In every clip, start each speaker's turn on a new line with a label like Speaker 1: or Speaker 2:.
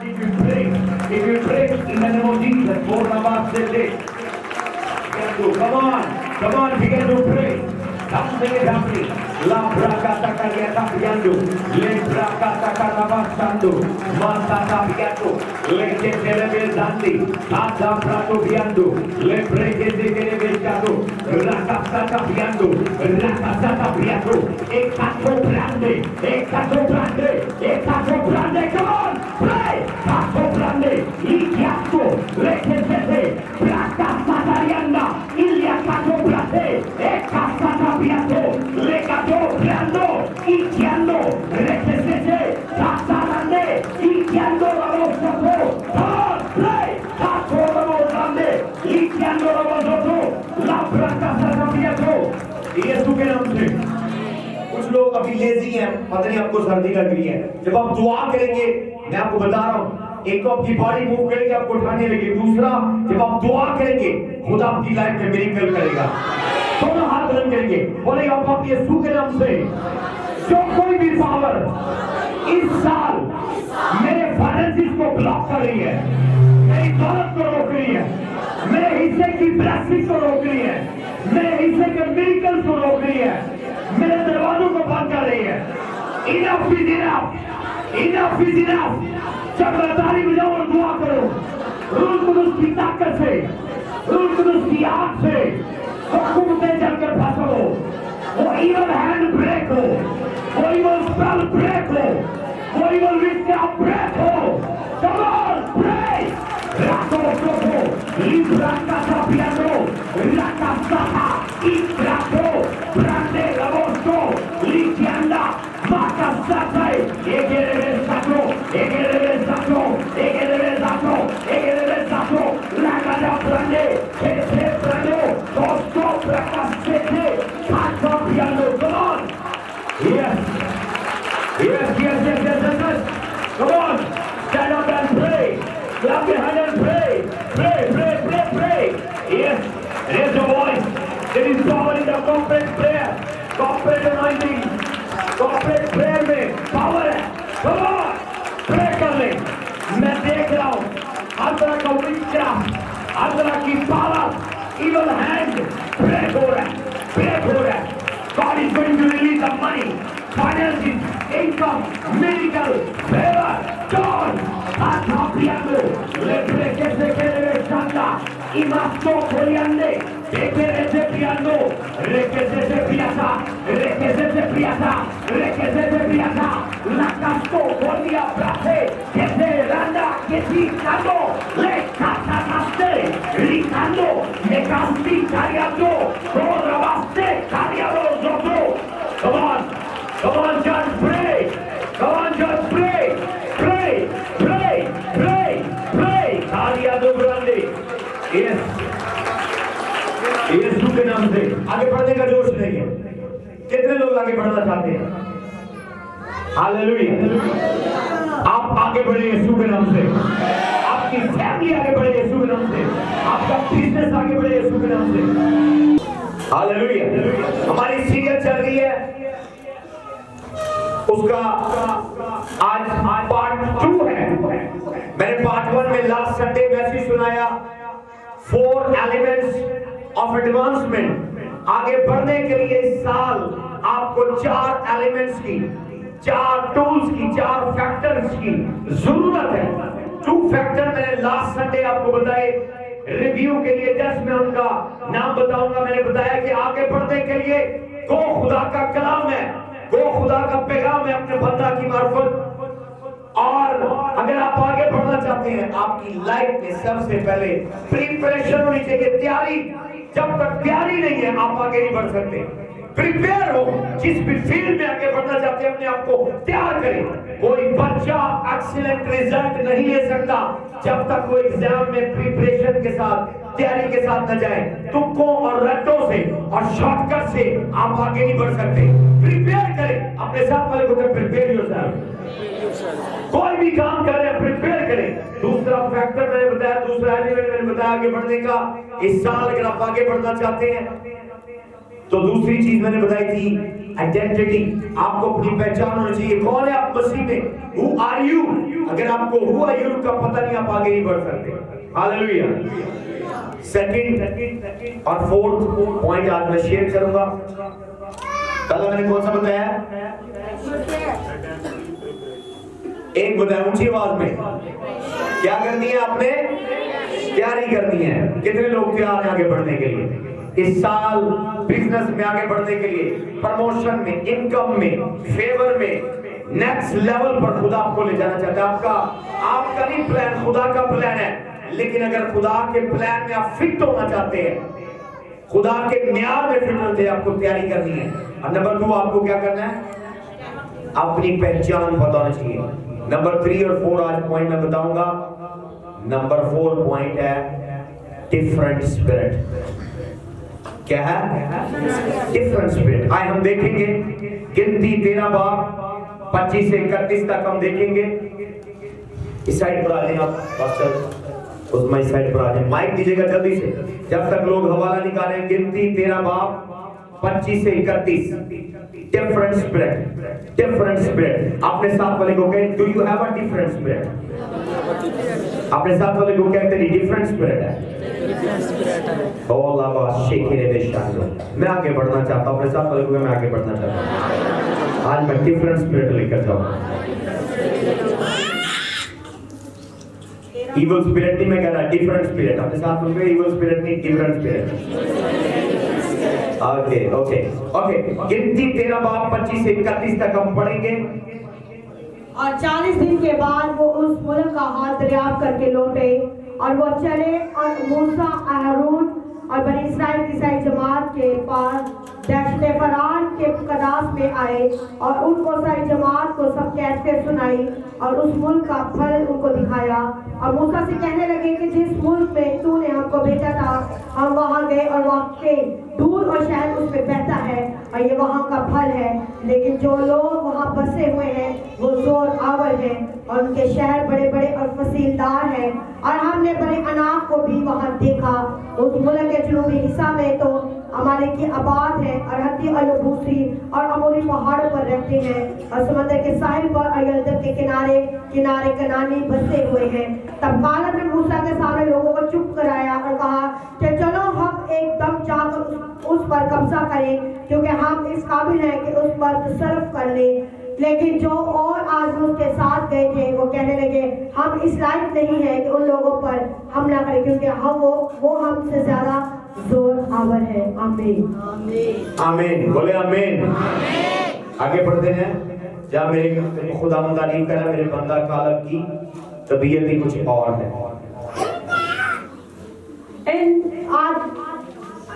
Speaker 1: If you pray in the name of Jesus, come on, begin to pray. Something is happening. La brakata kariata piando, le brakata karavasando, mantata piando, le ketelebe zandi, ada prato piando, le brekete kelebe zando, rakasata piando, ekato brande, come on, pray, kato brande, ikiato, le ketete, brakasata rianda, ilia kato brande, ekasata piando, le kato brando, ikiando, rekesete, kasarande, ikiando la vosato, God, pray, kato la vosande, ikiando la vosato, la brakasata piando, यीशु के नाम से। कुछ लोग अभी lazy हैं, पता नहीं आपको सर्दी लग रही है। जब आप दुआ करेंगे, मैं आपको बता रहा हूँ, एक तो आपकी बॉडी मूव करेगी, आपको उठाने लगी। दूसरा, जब आप दुआ करेंगे, खुदा आपकी लाइफ में मिरेकल करेगा। दोनों हाथ बुलंद करेंगे, बोले आप यीशु के नाम से, जो कोई भी पावर इस साल मेरे फाइनेंसिस को ब्लॉक कर रही है, मेरी दौलत को रोक रही है, मेरे हिस्से की ब्लेसिंग को रोक रही है, मेरे हिस्से के मिरेकल को रोक रही है, मेरे दरवाजों को बंद कर रही है। Enough is enough, enough is enough। जब ताली बजाओ और दुआ करो, रूह कुदुस की ताकत से, रूह कुदुस की आग से हुकूमतें जलकर फंसो, वो evil hand break हो, वो evil spell break हो, वो evil witchcraft break हो। Come on, pray। Rako soko, libraka sapiano, raka sata, ikrako, brande labosko, likianda, maka satai, egerebe sato, lagada brande, kete brando, kosto prakasete, kata piano. Come on. Yes. Come on. Stand up and pray. Clap your hand and pray. Pray. Yes. Raise your voice. There is power in the corporate prayer. Corporate anointing. Corporate prayer में power है. Come on. Pray कर ले. मैं देख रहा हूँ. हर तरह का witchcraft, हर तरह की power, evil hand break हो रहा है. God is going to release the money, finances, income, miracle, favor, joy. Ata piano, lebreke kelebe shanda, imasto koriande, bekerete piano, rekesete priata, lakasto koria brate, kete randa, keti kando, le katataste, rikando, mekanti kariado, korabaste kariado zoto. Come on, just pray. Come on, just pray. Kariado brande. Yes. यीशु के नाम से आगे बढ़ने का जोश नहीं है। कितने लोग आगे बढ़ना चाहते हैं? हालेलुया। आप आगे बढ़े यीशु के नाम से, आपकी फैमिली आगे बढ़े यीशु के नाम से, आपका बिजनेस आगे बढ़े यीशु के नाम से। हालेलुया। हमारी सीरियल चल रही है, उसका आज पार्ट 2 है। मैंने पार्ट 1 में लास्ट संडे मैसेज सुनाया, 4 एलिमेंट्स ऑफ एडवांसमेंट। आगे बढ़ने के लिए इस साल आपको 4 एलिमेंट्स की, 4 टूल्स की, 4 फैक्टर्स की जरूरत है। 2 फैक्टर मैंने लास्ट संडे आपको बताए रिव्यू के लिए, जस्ट मैं उनका नाम बताऊंगा। मैंने बताया कि आगे बढ़ने के लिए गो खुदा का कलाम है, गो खुदा का पैगाम है अपने बंदा की मार्फत। और अगर आप आगे बढ़ना चाहते हैं, आपकी लाइफ में सबसे पहले प्रिपरेशन होनी चाहिए, तैयारी। जब तक तैयारी नहीं है, आप आगे नहीं बढ़ सकते। प्रिपेयर हो, जिस भी फील्ड में आगे बढ़ना चाहते हैं, अपने आप को तैयार करें। कोई बच्चा एक्सीलेंट रिजल्ट नहीं ले सकता जब तक वो एग्जाम में प्रिपरेशन के साथ, तैयारी के साथ न जाए। तुक्कों और रट्टों से और शॉर्टकट से आप आगे नहीं बढ़ सकते। प्रिपेयर करें, अपने साथ वाले को प्रिपेयर योरसेल्फ। कोई भी काम कर रहे हैं, प्रिपेयर करें। दूसरा फैक्टर मैंने बताया, दूसरा एलिमेंट मैंने बताया आगे बढ़ने का। इस साल अगर आप आगे बढ़ना चाहते हैं तो दूसरी चीज मैंने बताई थी
Speaker 2: आइडेंटिटी, आपको अपनी पहचान होनी चाहिए, कौन है आप मसीह में, हु आर यू। अगर आपको हु आर यू का पता नहीं, आप आगे नहीं बढ़ सकते। हालेलुया। सेकंड और फोर्थ पॉइंट आज मैं शेयर करूंगा। पहला मैंने कौन सा बताया, एक बताया ऊंची आवाज में, क्या करनी है आपने, तैयारी करनी है। कितने लोग तैयार हैं आगे बढ़ने के लिए इस साल, बिजनेस में आगे बढ़ने के लिए, प्रमोशन में, इनकम में, फेवर में, नेक्स्ट लेवल पर खुदा आपको ले जाना चाहता है। आपका नहीं प्लान, खुदा का प्लान है। लेकिन अगर खुदा के प्लान में आप फिट होना चाहते हैं, खुदा के म्यार में फिट होते हैं, आपको तैयारी करनी है। और नंबर 2 आपको क्या करना है, अपनी पहचान बताना चाहिए। नंबर 3 और 4 आज पॉइंट मैं बताऊंगा। नंबर 4 पॉइंट है डिफरेंट स्पिरिट। क्या है, डिफरेंट स्पिरिट। आए हम देखेंगे गिनती 13 बाब 25 से 31 तक हम देखेंगे। इस साइड पर आ जाए आप पास्टर, उस माइक साइड पर आ जाए, माइक दीजिएगा जल्दी से जब तक लोग हवाला निकालें। गिनती 13 बाब 25 से 31। Different spirit, different spirit. अपने साथ वाले को कहें, do you have a different spirit. अपने साथ वाले को कहते हैं डिफरेंट स्पिरिट है। मैं आगे बढ़ना चाहता हूँ, अपने साथ वाले को मैं आगे बढ़ना चाहता हूँ। आज मैं डिफरेंट स्पिरिट लेकर जाऊंगा। इविल स्पिरिट नहीं मैं कह रहा, डिफरेंट स्पिरिट। अपने साथ वाले इविल स्पिरिट नहीं, different spirit. Okay okay okay. गिनती 13 बाब 25 से 31 तक हम पढ़ेंगे।
Speaker 3: और 40 दिन के बाद वो उस मुल्क का हाल दरियाफ्त करके लौटे, और वो चले और मूसा, हारून और बनी इस्राएल की सारी जमात के पास दहशत फरान के कदास में आए, और उनको सारी जमात को सब कैफियत सुनाई और उस मुल्क का फल उनको दिखाया। और मूसा से कहने लगे कि जिस मुल्क में तूने हमको भेजा था, हम वहाँ गए और वाकई दूध और शहद उसमें बहता है, और ये वहाँ का फल है। लेकिन जो लोग वहाँ बसे हुए हैं वो जोर आवर हैं, और उनके शहर बड़े बड़े और फसीलदार हैं। और हमने बड़े अनाक को भी वहाँ देखा। उस मुल्क के जनूबी हिस्सा में तो हमारे की आबाद है, और हत्ती और यबूसी और अमोरी पहाड़ों पर रहते हैं, और समुद्र के साहिल पर और यरदन के किनारे किनारे कनानी बसे हुए हैं। तब कालेब ने मूसा के सामने लोगों को चुप कराया और कहा कि चलो हम एकदम जाकर उस पर कब्जा करें, क्योंकि हम इस काबिल हैं कि उस पर तसर्रुफ कर लें। लेकिन जो और आदमी उसके साथ गए थे वो कहने लगे, हम इस लायक नहीं है कि उन लोगों पर हमला करें, क्योंकि हम वो हमसे ज्यादा जोर आवर है। आमीन
Speaker 2: आमीन, बोले आमीन। आगे बढ़ते हैं। जब मेरे खुदावंद तारीफ करा, मेरे बंदा कालेब की तबीयत ही कुछ और है।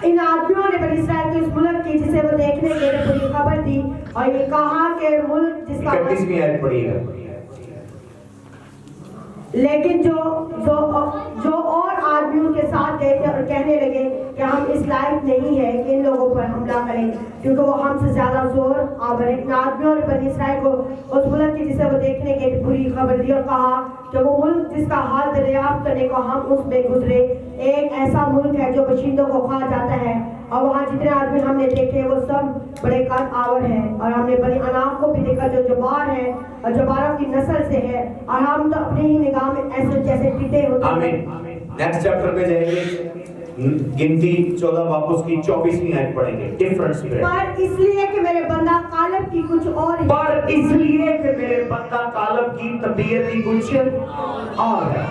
Speaker 3: इन आदमियों ने बनी इस्राएल को इस मुल्क की जिसे वो देखने के लिए पूरी खबर दी, और ये कहा कि मुल्क जिसका
Speaker 2: 31वीं आयत पढ़िएगा।
Speaker 3: लेकिन जो और आदमी उनके साथ गए थे और कहने लगे कि हम इस लायक नहीं है कि इन लोगों पर हमला करें, क्योंकि वो हमसे ज्यादा जोर आवर है। इन आदमियों ने बनी इस्राएल को उस मुल्क की जिसे वो देखने के बुरी खबर दी, और कहा कि वो मुल्क जिसका हाल दरियाफ्त करने को हम उसमें गुजरे, एक ऐसा मुल्क है जो बशिंदों को खा जाता है, और वहाँ जितने आदमी हमने देखे वो सब बड़े कद आवर हैं। और हमने बड़ी अनाक को भी देखा जो जबार है और जबारों की नस्ल से है, और हम तो अपनी ही निगाह में ऐसे जैसे पिटे होते हैं।
Speaker 2: नेक्स्ट चैप्टर में जाएंगे। गिनती 14 बाब उसकी 24वीं आयत पढ़ेंगे। Different spirit.
Speaker 3: पर इसलिए कि मेरे बंदा कालेब की कुछ और है।
Speaker 2: पर इसलिए कि मेरे बंदा कालेब की तबीयत ही कुछ और है।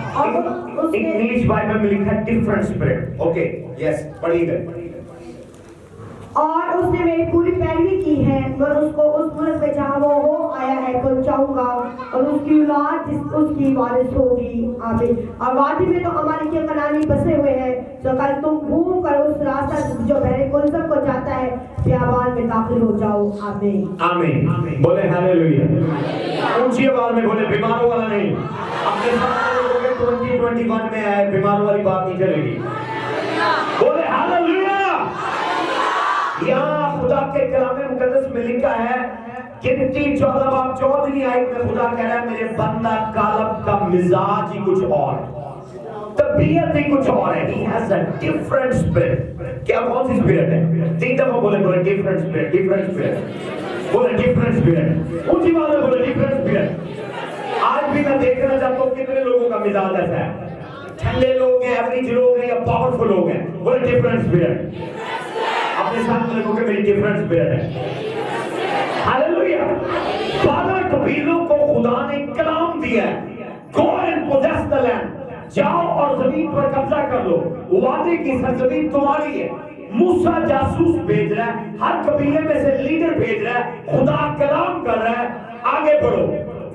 Speaker 2: इंग्लिश बाइबल में लिखा है डिफरेंट स्पिरिट। ओके यस, पढ़िएगा।
Speaker 3: और उसने मेरी पूरी पैरवी की है, मैं उसको उस मुल्क में जहाँ वो हो आया है पहुँचाऊंगा, और उसकी औलाद उसकी वारिस होगी। आमीन। और वादी में तो हमारे के कनानी बसे हुए हैं, तो कल तुम घूम कर उस रास्ता जो बहरे कुलसम को जाता है बियाबान में दाखिल हो जाओ। आमीन
Speaker 2: आमीन, बोले हालेलुया। ऊंची आवाज में बोले, बीमारों वाला नहीं। अपने साथ लोगों के 2021 में आए, बीमारों वाली बात नहीं चलेगी। बोले हालेलुया। यहाँ खुदा के कलामे मुकद्दस में लिखा है, गिनती 14 बाब 14वीं आयत में खुदा कह रहा है, मेरे बंदा कालेब का मिजाज ही कुछ और है, तबीयत ही कुछ और है। He has a different spirit। क्या कौन सी स्पिरिट है? 3 दफा बोले डिफरेंट स्पिरिट, डिफरेंट स्पिरिट। बोले डिफरेंट स्पिरिट, ऊंची बात में बोले डिफरेंट स्पिरिट। आज भी मैं देखना चाहता हूँ कितने लोगों का मिजाज ऐसा है, ठंडे लोग हैं, एवरेज लोग हैं या पावरफुल लोग हैं, बोले डिफरेंट स्पिरिट। अपने साथ लोगों के मेरी डिफरेंट स्पिरिट है। हालेलुया। 12 कबीलों को खुदा ने कलाम दिया है, go and possess the land, जाओ और जमीन पर कब्जा कर लो, वादे की सरजमीन तुम्हारी है। मूसा जासूस भेज रहा है, हर कबीले में से लीडर भेज रहा है, खुदा कलाम कर रहा है आगे बढ़ो।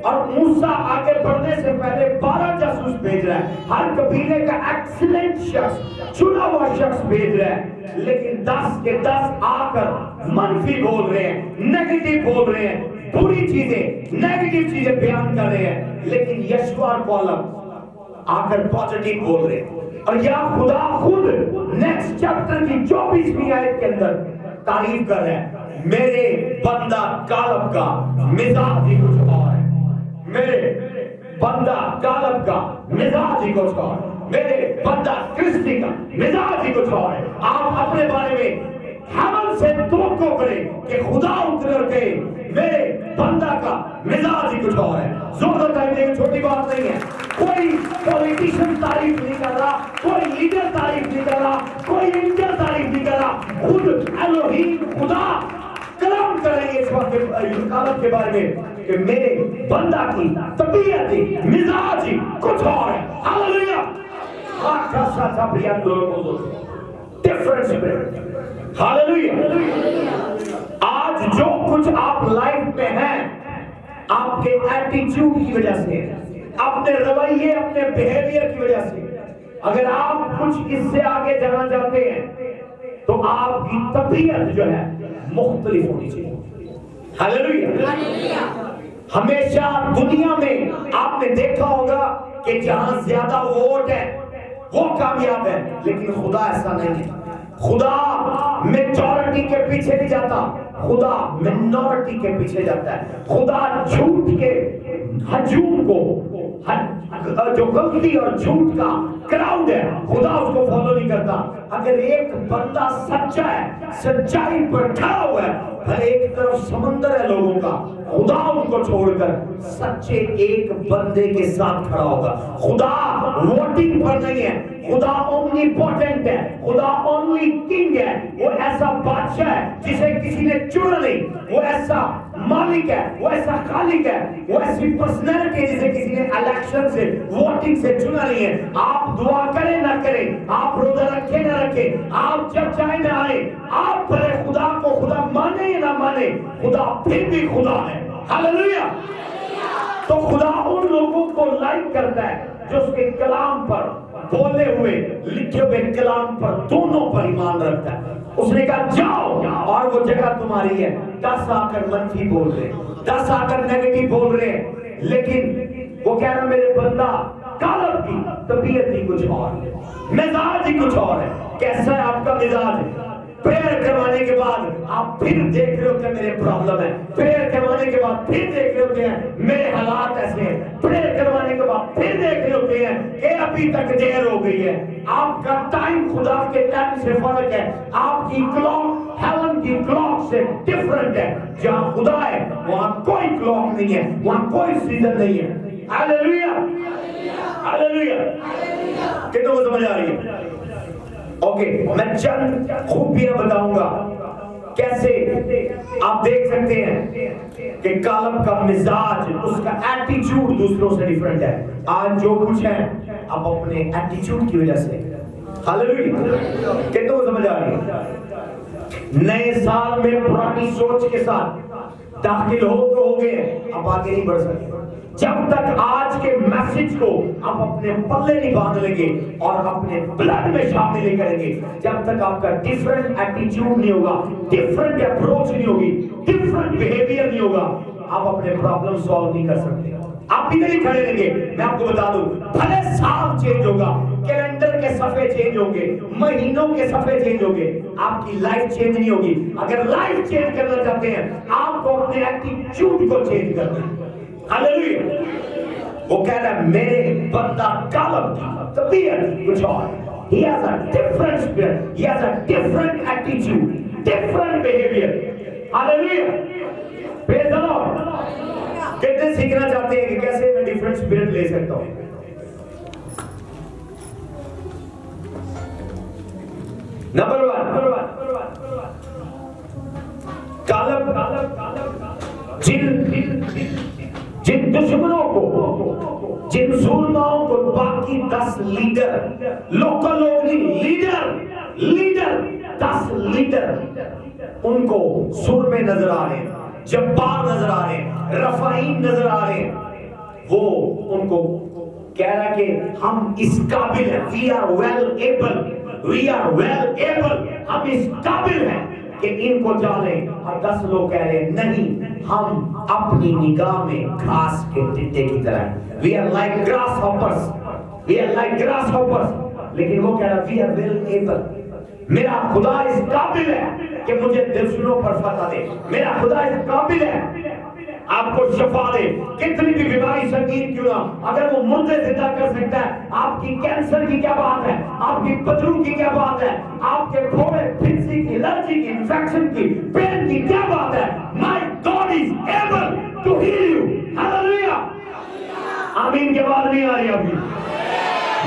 Speaker 2: और मूसा आगे बढ़ने से पहले 12 जासूस भेज रहा है, हर कबीले का एक्सीलेंट शख्स, चुना हुआ शख्स भेज रहा है। लेकिन 10 के 10 आकर मनफी बोल रहे हैं, नेगेटिव बोल रहे हैं, बुरी चीजें, नेगेटिव चीजें बयान कर रहे हैं। लेकिन यशुआ और कॉलम आकर पॉजिटिव बोल रहे हैं। और या खुदा खुद नेक्स्ट चैप्टर की 24वीं आयत के अंदर तारीफ कर रहे हैं, मेरे बंदा कालब का मिजाज ही कुछ और है, मेरे बंदा कालब का मिजाज ही कुछ और, मेरे बंदा क्रिस्टी का मिजाज ही कुछ और है। आप अपने बारे में हेवन से तवक्को करें कि खुदा उतर के मेरे बंदा का मिजाज ही कुछ और है। जोर से छोटी बात नहीं है, कोई पॉलिटिशियन तारीफ नहीं कर रहा, कोई लीडर तारीफ नहीं कर रहा, कोई एंजल तारीफ नहीं कर रहा, खुद एलोहीम खुदा कलाम करेंगे इस वक्त के बारे में कि मेरे बंदा की तबीयत ही मिजाज ही कुछ और है। हालेलुया। Different spirit. हालेलुया। आज जो कुछ आप लाइफ में हैं आपके एटीट्यूड की वजह से, अपने रवैये, अपने बिहेवियर की वजह से। अगर आप कुछ इससे आगे जाना चाहते हैं तो आपकी तबीयत जो है मुख्तलिफ होनी चाहिए। हालेलुया। हमेशा दुनिया में आपने देखा होगा कि जहां ज्यादा वोट है वो कामयाब है, लेकिन खुदा ऐसा नहीं है। खुदा मेजॉरिटी के पीछे नहीं जाता, खुदा मिनॉरिटी के पीछे जाता है। खुदा झूठ के हजूम को, जो गलती और झूठ का क्राउड है, खुदा उसको फॉलो नहीं करता। अगर एक बंदा सच्चा है, सच्चाई पर खड़ा हुआ है, भले एक तरफ समंदर है लोगों का, खुदा उनको छोड़कर सच्चे एक बंदे के साथ खड़ा होगा। खुदा वोटिंग पर नहीं है, खुदा ओमनीपोटेंट है, खुदा ओनली किंग है। वो ऐसा बादशाह है जिसे किसी ने चुना नहीं, वो ऐसा मालिक है, वो ऐसा खालिक है, वो ऐसी पर्सनैलिटी है जिसे किसी ने इलेक्शन से, वोटिंग से चुना नहीं है। आप दुआ करें ना करें, आप रोजा रखें ना रखें, आप जब चाहे ना आए, आप भले खुदा को खुदा माने या ना माने, खुदा फिर भी खुदा है। हालेलुया। तो खुदा उन लोगों को लाइक करता है जो उसके कलाम पर बोले हुए, लिखे हुए कलाम पर दोनों पर ईमान रखता है। उसने कहा जाओ और वो जगह तुम्हारी है। 10 आकर मनफी बोल रहे, 10 आकर नेगेटिव बोल रहे, लेकिन वो कह रहा मेरे बंदा कालब की तबीयत ही कुछ और है, मिजाज ही कुछ और है। कैसा है आपका मिजाज? प्रेयर करवाने के बाद आप फिर देख रहे हो कि मेरे प्रॉब्लम है, प्रेयर करवाने के बाद फिर देख रहे होते हैं मेरे हालात ऐसे हैं, प्रेयर करवाने के बाद फिर देख रहे होते हैं कि अभी तक देर हो गई है। आपका टाइम खुदा के टाइम से फर्क है, आपकी क्लॉक हेवन की क्लॉक से डिफरेंट है। जहां खुदा है वहां कोई क्लॉक नहीं है, वहां कोई सीजन नहीं है। हालेलुया। हालेलुया। कितनों को समझ आ रही है? ओके, मैं चंद खूबियां बताऊंगा कैसे आप देख सकते हैं कि कालब का मिजाज, उसका एटीट्यूड दूसरों से डिफरेंट है। आज जो कुछ है आप अपने एटीट्यूड की वजह से। हालेलुया। कितनों को समझ आ रही है? नए साल में पुरानी सोच के साथ दाखिल हो गए, आप आगे नहीं बढ़ सकते जब तक आज के मैसेज को आप अपने पल्ले नहीं बांध लेंगे और अपने ब्लड में शामिल नहीं करेंगे, जब तक आपका डिफरेंट एटीट्यूड नहीं होगा, डिफरेंट अप्रोच नहीं होगी, डिफरेंट बिहेवियर नहीं होगा, आप अपने प्रॉब्लम सॉल्व नहीं कर सकते। आप इधर ही खड़े रहेंगे। मैं आपको बता दूं, भले साल चेंज होगा, कैलेंडर के सफे चेंज होंगे, महीनों के सफे चेंज होंगे, आपकी लाइफ चेंज नहीं होगी। अगर लाइफ चेंज करना चाहते हैं आपको अपने एटीट्यूड को चेंज करना है। हालेलुया। वो कह रहा है मेरे बंदा कालब की तबीयत कुछ और, he has a different spirit, he has a different attitude, different behavior. Hallelujah. Praise the Lord. कितने सीखना चाहते हैं कि कैसे मैं डिफरेंट स्पिरिट ले सकता हूँ? नंबर 1, कालब जिन दुश्मनों को, जिन सूरमाओं को बाकी 10 लीडर, लोकल लोग नहीं, लीडर 10 लीडर उनको सुर में नजर आ रहे हैं, जब्बार नजर आ रहे हैं, रफाईन नजर आ रहे हैं, वो उनको कह रहा है कि हम इस काबिल हैं, we are well able, हम इस काबिल हैं कि इनको जाने। और 10 लोग कह रहे हैं नहीं, हम अपनी निगाह में घास के टिड्डे की तरह, we are like grasshoppers, लेकिन वो कह रहा we are well able, मेरा खुदा इस काबिल है कि मुझे दुश्मनों पर फतह दे, मेरा खुदा इस काबिल है आपको शफा दे। कितनी भी बीमारी संगीन क्यों ना, अगर वो मुर्दे जिंदा कर सकता है, आपकी कैंसर की क्या बात है, आपकी पथरू की क्या बात है, आपके फोड़े, फिंसी की, एलर्जी की, इन्फेक्शन की, पेन की क्या बात है? My God is able to heal you. Hallelujah. आमीन के बाद नहीं आ रही अभी।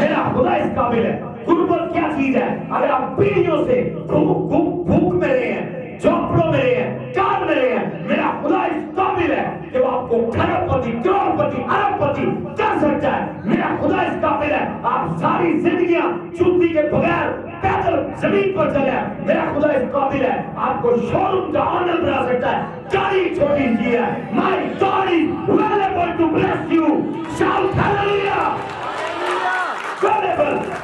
Speaker 2: मेरा खुदा इस काबिल है। गुर्बत क्या चीज है? अगर आप पीढ़ियों से भूख में रहे हैं, झोपड़ों में रहे हैं, कार में रहे हैं, मेरा खुदा इस काबिल है कि वो आपको खरबपति, करोड़पति, अरबपति कर सकता है। मेरा खुदा इस काबिल है। आप सारी जिंदगियां जूती के बगैर पैदल जमीन पर चले, मेरा खुदा इस काबिल है आपको शोरूम का ऑनर बना सकता है। गाड़ी छोटी सी है, my God is well able to bless you. Shout hallelujah.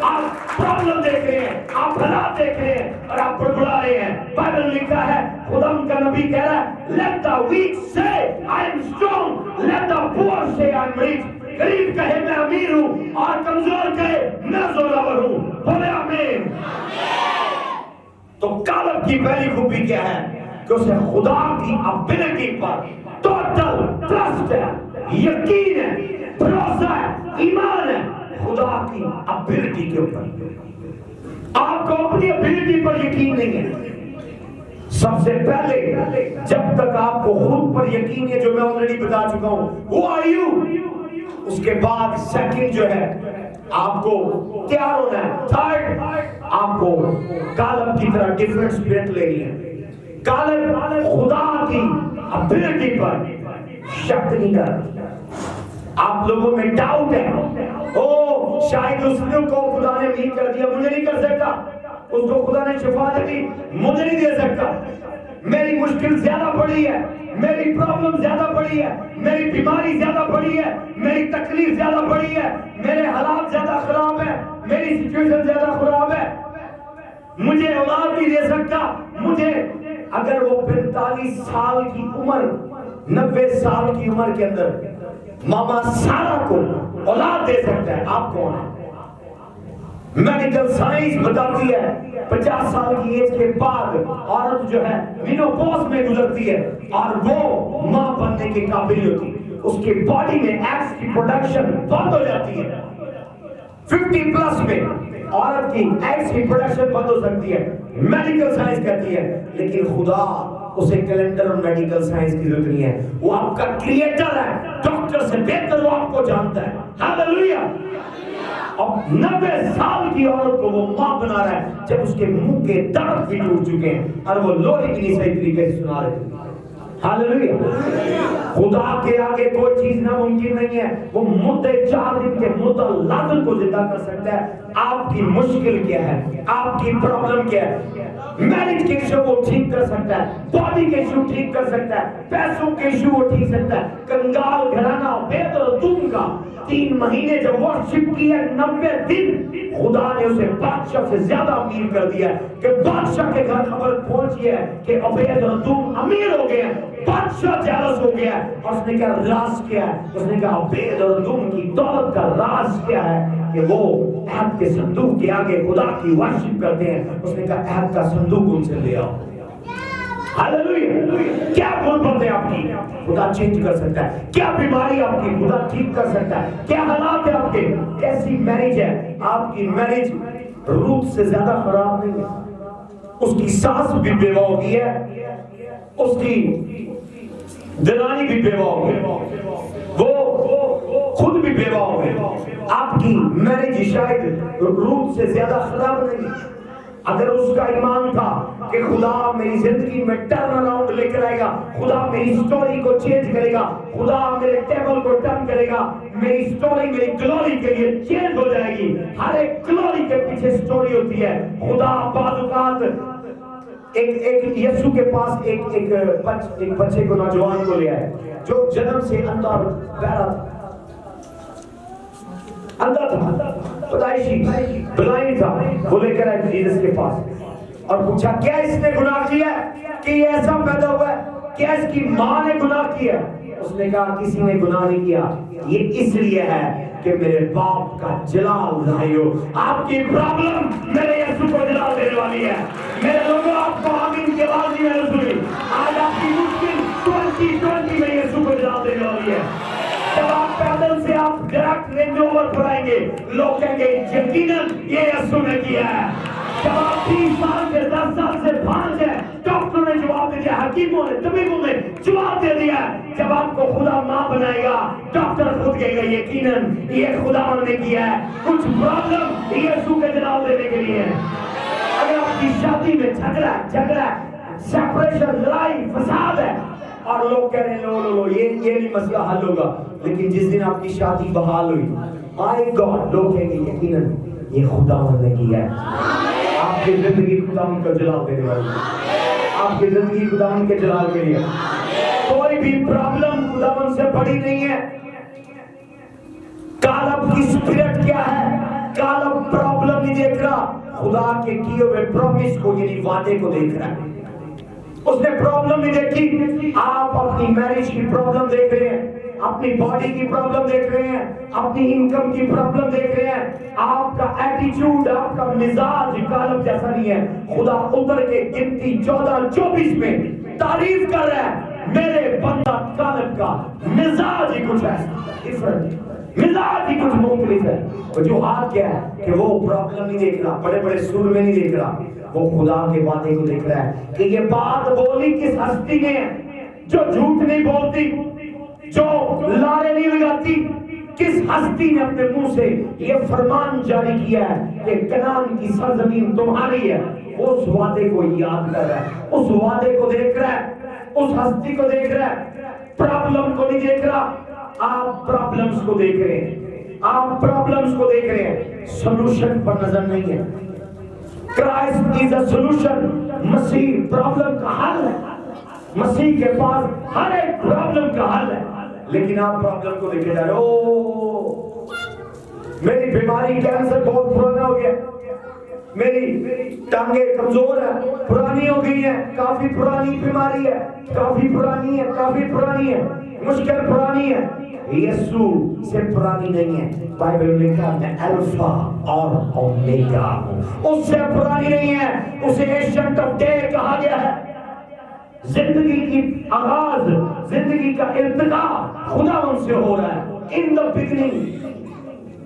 Speaker 2: आप प्रॉब्लम देख रहे हैं, आप हालात देख रहे हैं और आप बड़बड़ा रहे हैं। बाइबल लिखा है, खुदाम का नबी कह रहा है, लेट द वीक से I am strong, let the poor से आई एम रिच। गरीब कहे मैं अमीर हूँ और कमजोर कहे मैं जोरावर हूँ। बोले आमीन। तो कालब की पहली खूबी क्या है कि उसे खुदा की एबिलिटी पर टोटल ट्रस्ट है, यकीन है, भरोसा है, ईमान है खुदा की एबिलिटी के ऊपर। आपको अपनी एबिलिटी पर यकीन नहीं है। सबसे पहले जब तक आपको खुद पर यकीन है, जो मैं ऑलरेडी बता चुका हूं, हु आर यू, उसके बाद सेकंड जो है आपको तैयार होना है। थर्ड, आपको कालब की तरह डिफरेंट स्पिरिट लेनी है। कालब खुदा की एबिलिटी पर शक नहीं कर। आप लोगों में डाउट है, ओ शायद उसने को खुदा ने नहीं कर दिया, मुझे नहीं कर सकता, उसको खुदा ने शिफा दे दी, मुझे नहीं दे सकता, मेरी मुश्किल ज्यादा बड़ी है, मेरी प्रॉब्लम ज्यादा बड़ी है, मेरी बीमारी ज्यादा बड़ी है, मेरी तकलीफ ज्यादा बड़ी है, मेरे हालात ज्यादा खराब है, मेरी सिचुएशन ज्यादा खराब है, मुझे औलाद नहीं दे सकता। मुझे अगर वो 45 साल की उम्र, 90 साल की उम्र के अंदर मामा सारा को औलाद दे सकता है, आप कौन है? मेडिकल साइंस बताती है 50 साल की एज के बाद औरत जो है मेनोपॉज में गुजरती है और वो मां बनने के काबिल होती है, उसके बॉडी में एग्स की प्रोडक्शन बंद हो जाती है। 50 प्लस में औरत की एग्स की प्रोडक्शन बंद हो सकती है, मेडिकल साइंस कहती है। लेकिन खुदा उसे कैलेंडर और मेडिकल साइंस की जरूरत नहीं है, वो आपका क्रिएटर है, डॉक्टर से बेहतर वो आपको जानता है। हालेलुया। और 90 साल की औरत को वो मां बना रहा है जब उसके मुंह के दांत भी टूट चुके हैं और वो लोरी भी नहीं सही तरीके से सुना रहे। हालेलुया। खुदा के आगे कोई चीज नामुमकिन नहीं है। वो मुद्दे 4 दिन के मुद्दा लादल को जिंदा कर सकता है। आपकी मुश्किल क्या है, आपकी प्रॉब्लम क्या है, मैरिज के इशू वो ठीक कर सकता है, बॉडी के इशू ठीक कर सकता है, पैसों के इशू वो ठीक सकता है। कंगाल घराना बेदरदुम का 3 महीने जब वर्शिप किया, 90 दिन खुदा ने उसे बादशाह से ज्यादा अमीर कर दिया कि बादशाह के घर खबर पहुंची है कि अबेदरदुम अमीर हो गया। बादशाह जेलस हो गया और उसने कहा राज क्या है? उसने कहा अबेदरदुम की दौलत का राज क्या है कि वो ऐद के संदूक के आगे खुदा की वर्शिप करते हैं। उसने कहा ऐद का संदूक उनसे ले आओ। हालेलुया। क्या गुर्बत है आपकी, खुदा चेंज कर सकता है। क्या बीमारी आपकी, खुदा ठीक कर सकता है। क्या हालात है आपके, कैसी मैरिज है आपकी, मैरिज रूथ से ज्यादा खराब नहीं है। उसकी सास भी बेवा हो गई है, उसकी दरानी भी बेवा हो गई, वो खुद भी बेवा हो गई। आपकी मैरिज शायद रूट से ज्यादा खराब नहीं। अगर उसका ईमान था कि खुदा मेरी जिंदगी में टर्न अराउंड लेकर आएगा, खुदा मेरी स्टोरी को चेंज करेगा, खुदा मेरे टेबल को टर्न करेगा, मेरी स्टोरी मेरी ग्लोरी के लिए चेंज हो जाएगी। हर एक ग्लोरी के पीछे स्टोरी होती है। खुदा बाज़ एक यीशु के पास एक बच्चे को, नौजवान को ले आए जो जन्म से अंधा और बहरा था, अंधा था, पैदाइशी ब्लाइंड था। वो लेकर आए जीसस के पास और पूछा क्या इसने गुनाह किया कि ये ऐसा पैदा हुआ है, क्या इसकी माँ ने गुनाह किया? उसने कहा किसी ने गुनाह नहीं किया, ये इसलिए है कि मेरे बाप का जलाल लायो। आपकी प्रॉब्लम मेरे यीशु को जलाल देने वाली है। मेरे लोगों, आपको आमीन की आवाज नहीं मैंने सुनी। आज आपकी मुश्किल 2020 में यीशु को जलाल देने वाली है। जब आप पैदल से आप डायरेक्ट रेंज रोवर पर आएंगे, लोग कहेंगे यकीनन ये यीशु ने किया है। जब आप 30 साल से 10 साल से भांज है, डॉक्टर ने जवाब दे दिया, हकीमों ने, तबीबों ने जवाब दे दिया। जब आपको खुदा माँ बनाएगा, डॉक्टर खुद कहेगा यकीनन ये खुदावन ने किया है। कुछ प्रॉब्लम यीशु के जलाल देने के लिए है। अगर आपकी शादी में झगड़ा सेपरेशन, लड़ाई, फसाद है और लोग कह रहे हैं लो ये नहीं मसला हल होगा, लेकिन जिस दिन आपकी शादी बहाल हुई, माय गॉड, लोग कहेंगे यकीनन ये खुदावन ने किया है। आपकी जिंदगी खुदावन का जलाल देने वाली है। आपकी जिंदगी खुदावन के जलाल के लिए। कोई भी प्रॉब्लम खुदावन से बड़ी नहीं है। कालब की स्पिरिट क्या है? कालब प्रॉब्लम नहीं देख रहा, खुदा के किए हुए प्रॉमिस को, यानी वादे को देख रहा है। उसने प्रॉब्लम नहीं देखी। आप अपनी मैरिज की प्रॉब्लम देख रहे हैं, अपनी बॉडी की प्रॉब्लम देख रहे हैं, अपनी इनकम की प्रॉब्लम देख रहे हैं। आपका एटीट्यूड, आपका मिजाज कालब जैसा नहीं है। खुदा उतर के गिनती 14-24 में तारीफ कर रहा है, मेरे बंदा कालब का मिजाज ही कुछ है डिफरेंट, मिजाज ही कुछ मुख्तलिफ है। वजूहात क्या है कि वो प्रॉब्लम नहीं देख रहा, बड़े बड़े सुर में नहीं देख रहा, वो खुदा के वादे को देख रहा है कि ये बात बोली किस हस्ती ने जो झूठ नहीं बोलती, जो लारे नहीं लगाती, किस हस्ती ने अपने मुंह से ये फरमान जारी किया है कि कनान की सरजमीन तुम्हारी है। उस वादे को याद कर रहा है, उस वादे को देख रहा है, उस हस्ती को देख रहा है। प्रॉब्लम को नहीं देख रहा, आप प्रॉब्लम्स को देख रहे हैं, आप प्रॉब्लम्स को देख रहे हैं, सॉल्यूशन पर नजर नहीं है। Christ is a solution. Masih problem का हल है। मसीह के पास हर एक प्रॉब्लम का हल है। लेकिन आप प्रॉब्लम को देखे जा रहे हो, मेरी बीमारी कैंसर बहुत पुराना हो गया, मेरी टांगे कमजोर है, पुरानी हो गई है, काफी पुरानी बीमारी है, काफी पुरानी है, काफी पुरानी है, मुश्किल पुरानी है। यीशु से पुरानी नहीं है। बाइबल में लिखा है अल्फा और ओमेगा हूं, उससे पुरानी नहीं है। उसे एशियंट ऑफ डे कहा गया है। जिंदगी की आगाज, जिंदगी का इब्तिदा खुदा उनसे हो रहा है। इन द बिगिनिंग,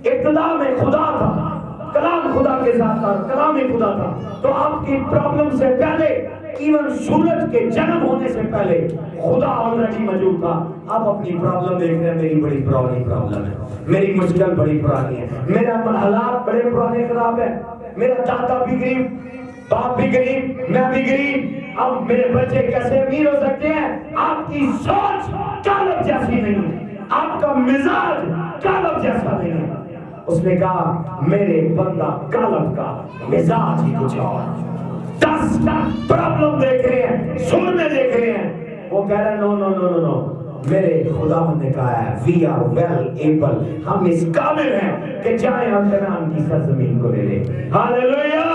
Speaker 2: इब्तिदा में खुदा था, कलाम खुदा के साथ था, कलाम ही खुदा था। तो आपकी प्रॉब्लम से पहले, इवन सूरज के जन्म होने से पहले खुदा ऑलरेडी मौजूद था। आप अपनी प्रॉब्लम देख रहे हैं, मेरी बड़ी पुरानी प्रॉब्लम है, मेरी मुश्किल बड़ी पुरानी है, मेरा हालात बड़े पुराने खराब है, मेरा दादा भी गरीब, बाप भी गरीब, मैं भी गरीब, अब मेरे बच्चे कैसे अमीर हो सकते हैं? आपकी सोच कालब जैसी नहीं है, आपका मिजाज कालब जैसा नहीं है। उसने कहा मेरे बंदा कालब का मिजाज ही कुछ और। 10 प्रॉब्लम देख रहे हैं, सुर में देख रहे हैं, वो कह रहे no no no no no, मेरे खुदा ने कहा है वी आर वेल एबल, हम इस काबिल हैं कि जाए हम कनान की सरजमीन को ले ले। हालेलुया।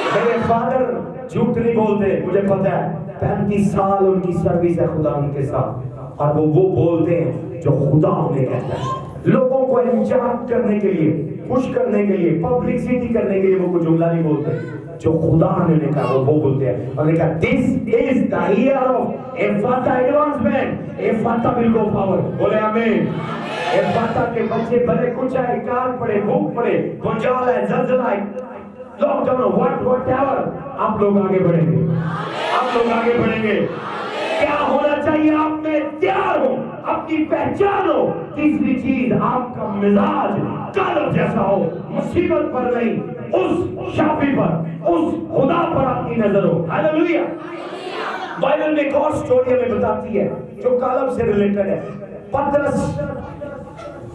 Speaker 2: मेरे फादर झूठ नहीं बोलते, मुझे पता है। 35 साल उनकी सर्विस है खुदा उनके साथ, और वो बोलते हैं जो खुदा उन्हें कहता है। लोगों को इंचार्ज करने के लिए, खुश करने के लिए, पब्लिसिटी करने के लिए वो कुछ जुमला नहीं बोलते। जो खुदा ने कहा वो बोलते हैं। उन्होंने कहा this is the year of Ephphatha advancement, Ephphatha will go forward. बोले आमीन। एफाता के बच्चे भले कुछ है, काल पड़े, भूख पड़े, भूचाल है, जलजला है, लॉकडाउन, व्हाटएवर, आप लोग आगे बढ़ेंगे, आप लोग आगे बढ़ेंगे। क्या होना चाहिए आप में?
Speaker 1: تیار ہو, اپنی پہچان ہو. تیسری چیز آپ کا مزاج قلب جیسا ہو, مصیبت پر نہیں, اس شافی پر, اس خدا پر آپ کی نظر ہو. ہاللیلویا. بائبل میں ایک اور سٹوری ہمیں بتاتی ہے جو قلب سے ریلیٹڈ ہے. پترس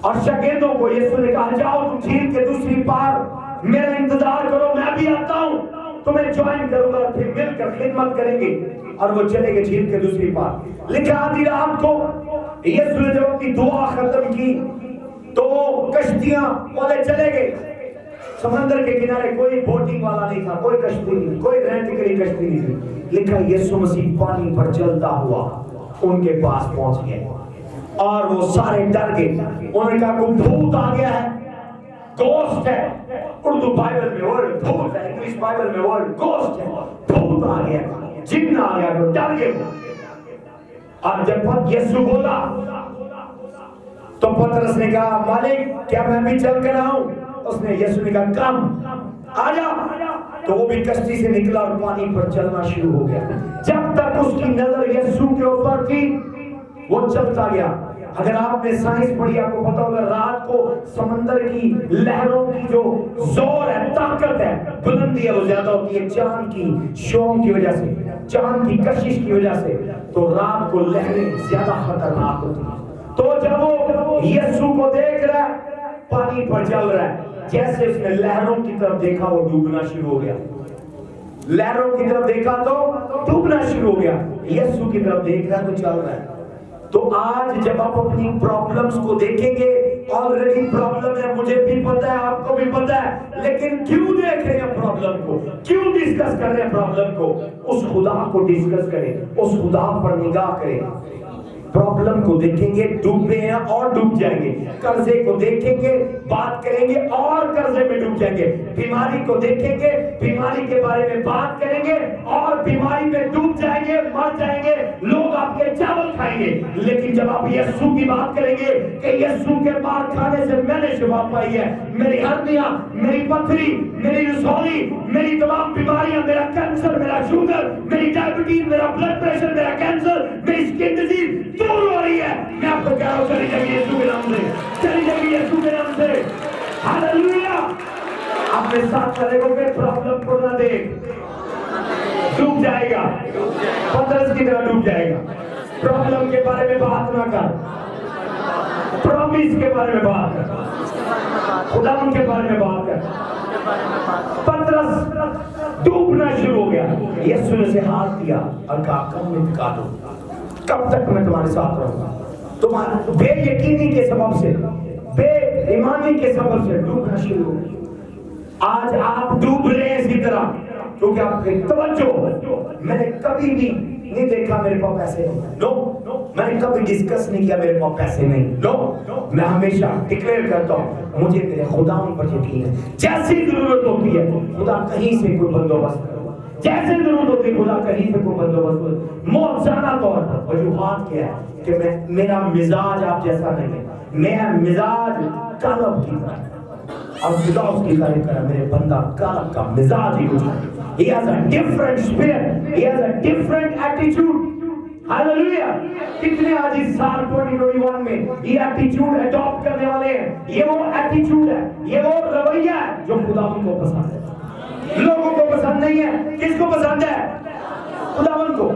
Speaker 1: اور شاگردوں کو یسوع نے کہا جاؤ تم جھیل کے دوسری پار میرا انتظار کرو, میں بھی آتا ہوں, تمہیں جوائن کروں گا, پھر مل کر خدمت کریں گے. اور وہ چلے گئے جھیل کے دوسری پار. لکھا آدھی رات کو یسوع نے جب اپنی دعا ختم کی تو کشتیاں والے چلے گئے. سمندر کے کنارے کوئی بوٹنگ والا نہیں تھا, کوئی کشتی نہیں, کوئی رینٹ کے لیے کشتی نہیں تھی. لکھا یسوع مسیح پانی پر چلتا ہوا ان کے پاس پہنچ گئے اور وہ سارے ڈر گئے. انہوں نے کہا کوئی بھوت آ گیا ہے, گوسٹ ہے. اردو بائبل میں ورڈ بھوت ہے, انگلش بائبل میں ورڈ گوسٹ ہے. بھوت آ گیا, جن آ گیا, تو ڈر گئے. اور جب یسوع بولا تو پترس نے کہا مالک کیا میں بھی چل کر آؤں؟ اس نے یسوع نے کہا کم آ جا. تو وہ بھی کشتی سے نکلا اور پانی پر چلنا شروع ہو گیا. جب تک اس کی نظر یسوع کے اوپر تھی وہ چلتا گیا. اگر آپ نے سائنس پڑھی آپ کو پتا ہوگا رات کو سمندر کی لہروں کی جو زور ہے, طاقت ہے, بلندی ہے, وہ زیادہ ہوتی ہے چاند کی شوم کی وجہ سے, چاند کی کشش کی وجہ سے. تو رات کو لہریں زیادہ خطرناک ہوتی ہیں. تو جب وہ یسوع کو دیکھ رہا ہے پانی پر چل رہا ہے, جیسے اس نے لہروں کی طرف دیکھا وہ ڈوبنا شروع ہو گیا. لہروں کی طرف دیکھا تو ڈوبنا شروع ہو گیا. یسوع کی طرف دیکھ رہا ہے تو چل رہا ہے. تو آج جب آپ اپنی پرابلمز کو دیکھیں گے, آلریڈی پرابلم ہے, مجھے بھی پتا ہے, آپ کو بھی پتا ہے, لیکن کیوں دیکھ رہے ہیں پرابلم کو, کیوں ڈسکس کر رہے ہیں پرابلم کو؟ اس خدا کو ڈسکس کریں, اس خدا پر نگاہ کریں. پرابلم کو دیکھیں گے ڈوبے ہیں اور ڈوب جائیں گے. قرضے کو دیکھیں گے بات کریں گے اور قرضے میں ڈوب جائیں گے. بیماری کو دیکھیں گے, بیماری کے بارے میں بات کریں گے اور بیماری میں ڈوب جائیں گے, مر جائیں گے. لوگ آپ کے چاول کھائیں گے. لیکن جب آپ یسوع کی بات کریں گے کہ یسوع کے مار کھانے سے میں نے شفا پائی ہے, میری ہرنیاں, میری پتھری, میری رسولی, میری تمام بیماریاں, میرا کینسر, میرا شوگر, میری ڈائبٹیز, میرا بلڈ پریشر, میرا کینسر, میری اسکن ڈیزیز دور ہو رہی ہے, میں آپ کو کہہ رہا ہوں چلی جائے گی یسوع کے نام سے, چلی جائے گی یسوع کے نام سے. ہاللیلویا. اپنے ساتھ کرے گا کہ پرابلم کو نہ دیکھ, ڈوب جائے گا, پترس کی طرح ڈوب جائے گا. پرابلم کے بارے میں بات نہ کر, پرومس کے بارے میں بات کر, خدا کے بارے میں بات کر. پترس ڈوبنا شروع ہو گیا. یسوع نے اسے ہاتھ دیا اور کہا کم میں ٹکا دو, کب تک میں تمہارے ساتھ رہوں گا؟ تمہارے بے یقینی کے سبب سے, بے ایمانی کے سبب سے ڈوبنا شروع ہو گیا. آج آپ ڈوب رہے ہیں اسی طرح کیونکہ آپ کی توجہ, میں نے کبھی بھی نہیں دیکھا میرے پاس پیسے نہیں, نو, میں نے کبھی ڈسکس نہیں کیا میرے پاس پیسے نہیں, نو. میں ہمیشہ ڈکلیئر کرتا ہوں مجھے میرے خدا پر یقین ہے. جیسی ضرورت ہوتی ہے خدا کہیں سے کوئی بندوبست کرو, جیسے ضرورت ہوتی ہے خدا کہیں سے کوئی بندوبست کرو. موجزانہ طور پر وجوہات کیا ہے کہ میرا مزاج آپ جیسا نہیں ہے, میرا مزاج قلب کی طرح, اور خدا اس کی تعریف کرا میرے بندہ قلب کا مزاج ہی کچھ ہے. He has a different spirit, he has a different attitude. Hallelujah. کتنے آج اس سال 2021 میں یہ ایٹیچیوڈ اڈاپٹ کرنے والے ہیں؟ یہ وہ ایٹیچیوڈ ہے, یہ وہ رویہ ہے جو خدا ان کو پسند ہے. لوگوں کو پسند نہیں ہے. کس کو پسند ہے؟ خداوند کو.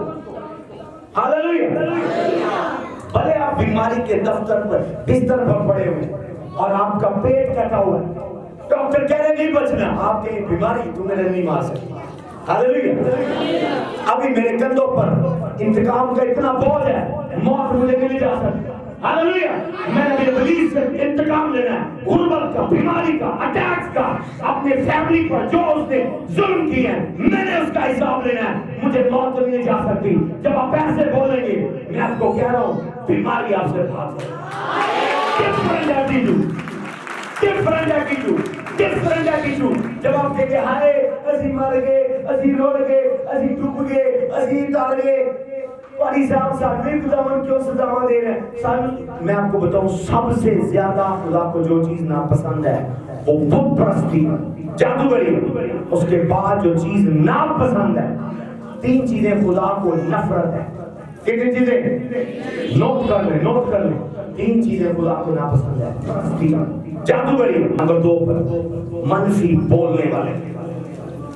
Speaker 1: ہاللیلویا. بھلے آپ بیماری کے دفتر پر بستر پر پڑے ہوئے اور آپ کا پیٹ کٹا ہوا ہے, ڈاکٹر کہہ رہے نہیں بچنا, آپ کے بیماری تمہیں نہیں مار سکتی. ہاللیلویا. ابھی میرے کندھوں پر انتقام کا اتنا بوجھ ہے, موت مجھے نہیں جا سکتی. ہاللیلویا. میں نے ابلیس سے انتقام لینا ہے, غربت کا, بیماری کا, اٹیکس کا, اپنے فیملی پر جو اس نے ظلم کیے ہیں میں نے اس کا حساب لینا ہے. مجھے موت نہیں جا سکتی. جب آپ ایسے بولیں گے میں آپ کو کہہ رہا ہوں بیماری آپ سے بھاگ جائے. Different attitude, different attitude, different attitude. جب آپ کہیں گے ہائے اسی مر گئے, اسی روڑ گئے, اسی ڈوب گئے, اسی تار گئے, پاری صاحب سامنے خداوند کیوں سزا دے رہے ہیں؟ میں آپ کو بتاؤں سب سے زیادہ خدا کو جو چیز ناپسند ہے وہ بت پرستی, جادوگری. اس کے بعد جو چیز ناپسند ہے, تین چیزیں خدا کو نفرت ہے.
Speaker 2: کتنی چیزیں نوٹ کر لیں، نوٹ کر لیں. 3 چیزیں خدا کو ناپسند ہے. جادوگری. نمبر 2 پر منفی بولنے والے.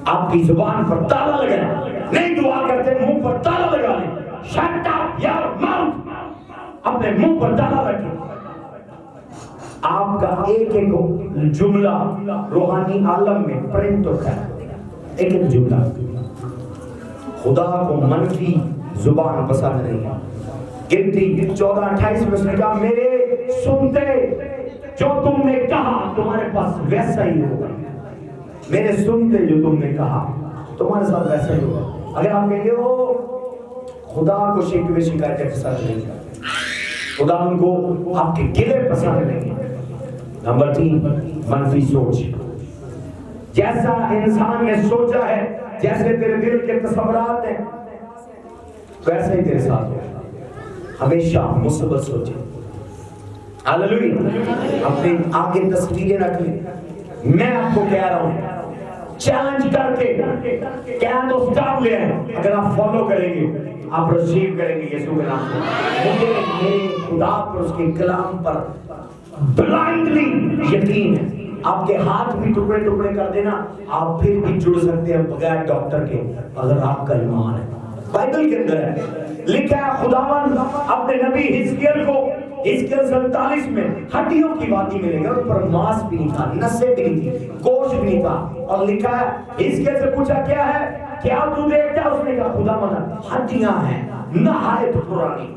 Speaker 2: آپ کی زبان پر تالا لگائیں. نہیں دعا کرتے منہ پر تالا لگا لیں. Shut up your mouth. اپنے منہ پر تالا رکھیں. آپ کا ایک ایک جملہ روحانی عالم میں پرنٹ ہوتا ہے. ایک ایک جملہ. خدا کو منفی زبان پسند نہیں ہے. گنتی 14:28 میں اس نے کہا میرے سنتے جو تم نے کہا تمہارے پاس ویسا ہی ہوگا. میرے سنتے جو تم نے کہا تمہارے ساتھ ویسا ہی ہوگا. اگر آپ کہیں گے وہ خدا کو شکوے شکایتیں پسند نہیں ہے, خدا ان کو آپ کے گلے پسند نہیں ہے. نمبر 3 منفی سوچ. جیسا انسان نے سوچا ہے, جیسے تیرے دل کے تصورات ہیں ویسے ہی تیرے ساتھ ہوگا. ہمیشہ مثبت سوچیں. ہاللیلویہ. اپنے آگے تصویریں رکھ لیں. میں آپ کو کہہ رہا ہوں چیلنج کر کے کیا تو سٹاپ لے آئیں. اگر آپ فالو کریں گے آپ ریسیو کریں گے یسوع کے نام سے. مجھے میرے خدا پر اس کے کلام پر بلائنڈلی یقین ہے. آپ کے ہاتھ بھی ٹکڑے ٹکڑے کر دینا, آپ پھر بھی جڑ سکتے ہیں بغیر ڈاکٹر کے اگر آپ کا ایمان ہے. بائبل کے اندر ہے لکھا ہے خداوند اپنے نبی حزقیل کو حزقیل 47 میں ہڈیوں کی وادی میں لے گا. ان پر ماس بھی نہیں تھا, نسیں بھی نہیں تھی, گوشت بھی نہیں تھا. اور لکھا ہے حزقیل سے پوچھا کیا ہے, کیا تو دیکھتا؟ اس نے کہا خداوند ہڈیاں ہیں نہایت پرانی,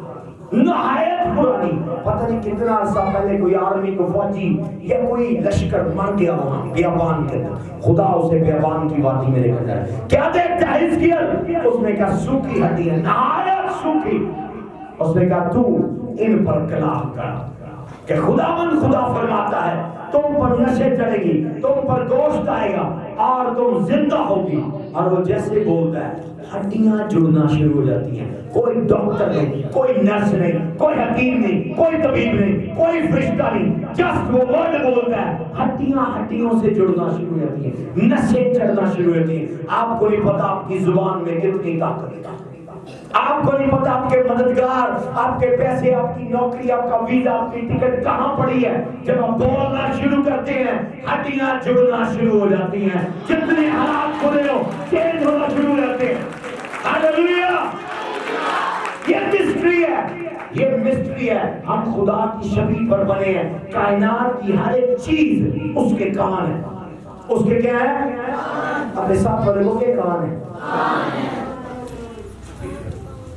Speaker 2: نہایت پرانی. پتہ نہیں کتنا عرصہ پہلے کوئی آرمی کو فوجی یا کوئی لشکر مر گیا وہاں بیابان کے اندر. خدا اسے بیابان کی وادی میں لے کر جائے. کیا دیکھتا ہے حزقیل؟ اس نے کہا سوکھی ہڈیاں, نہایت سوکھی. اس نے کہا تو ان پر کلام کر کہ خداوند خدا فرماتا ہے تم پر نشے چڑھے گی, تم پر گوشت آئے گا اور تم زندہ ہوگی. اور وہ جیسے بولتا ہے ہڈیاں جڑنا شروع ہو جاتی ہیں. کوئی ڈاکٹر نہیں, کوئی نرس نہیں, کوئی حکیم نہیں, کوئی طبیب نہیں, کوئی فرشتہ نہیں, جسٹ وہ ورڈ بولتا ہے ہڈیاں ہڈیوں سے جڑنا شروع ہو جاتی ہیں, نشے چڑھنا شروع ہو جاتی ہیں. آپ کو نہیں پتا آپ کی زبان میں کتنی طاقت ہے. آپ کو نہیں پتا آپ کے مددگار, آپ کے پیسے, آپ کی نوکری, آپ کا ویزا, آپ کی ٹکٹ کہاں پڑی ہے. جب آپ بولنا شروع کرتے ہیں ہڈیاں جڑنا شروع ہو جاتی ہیں. جتنے حالات کھلے ہو چینج ہونا شروع ہو جاتے ہیں. ہاللیلویہ. یہ مسٹری ہے, یہ مسٹری ہے. ہم خدا کی شبیہ پر بنے ہیں. کائنات کی ہر ایک چیز اس کے کان ہے. اس کے کیا ہے؟ اپنے ساتھ والے کو کے کان ہے.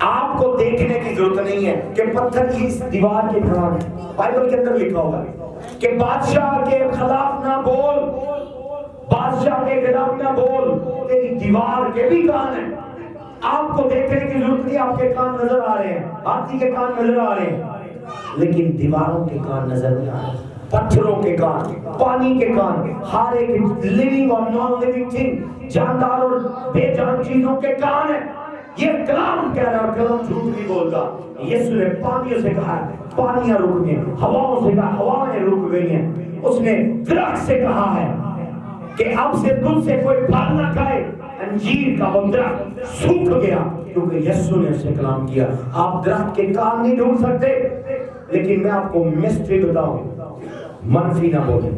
Speaker 2: آپ کو دیکھنے کی ضرورت نہیں ہے کہ پتھر کی اس دیوار کے کان ہے. بائبل کے اندر لکھا ہوگا کہ بادشاہ کے خلاف نہ بول, بادشاہ کے خلاف نہ بول, تیری دیوار کے بھی کان ہیں. آپ کو دیکھنے کی ضرورت نہیں, آپ کے کان نظر آ رہے ہیں, ہاتھی کے کان نظر آ رہے ہیں, لیکن دیواروں کے کان نظر نہیں آ رہے. پتھروں کے کان, پانی کے کان, ہر ایک لیونگ اور نان لیونگ تھنگ, جاندار اور بے جان چیزوں کے کان ہیں. یہ کلام کہہ رہا ہے, کلام جھوٹ نہیں بولتا. یسوع نے پانیوں سے کہا پانیاں رک گئیں, ہواؤں سے کہا ہوائیں رک گئی ہیں. اس نے درخت سے کہا ہے کہ اب سے تم سے کوئی پھل نہ کھائے. انجیر کا وہ درخت سوکھ گیا کیونکہ یسوع نے اسے کلام کیا. آپ درخت کے کان نہیں ڈھونڈ سکتے, لیکن میں آپ کو مسٹری بتاؤں, منفی نہ بولیں,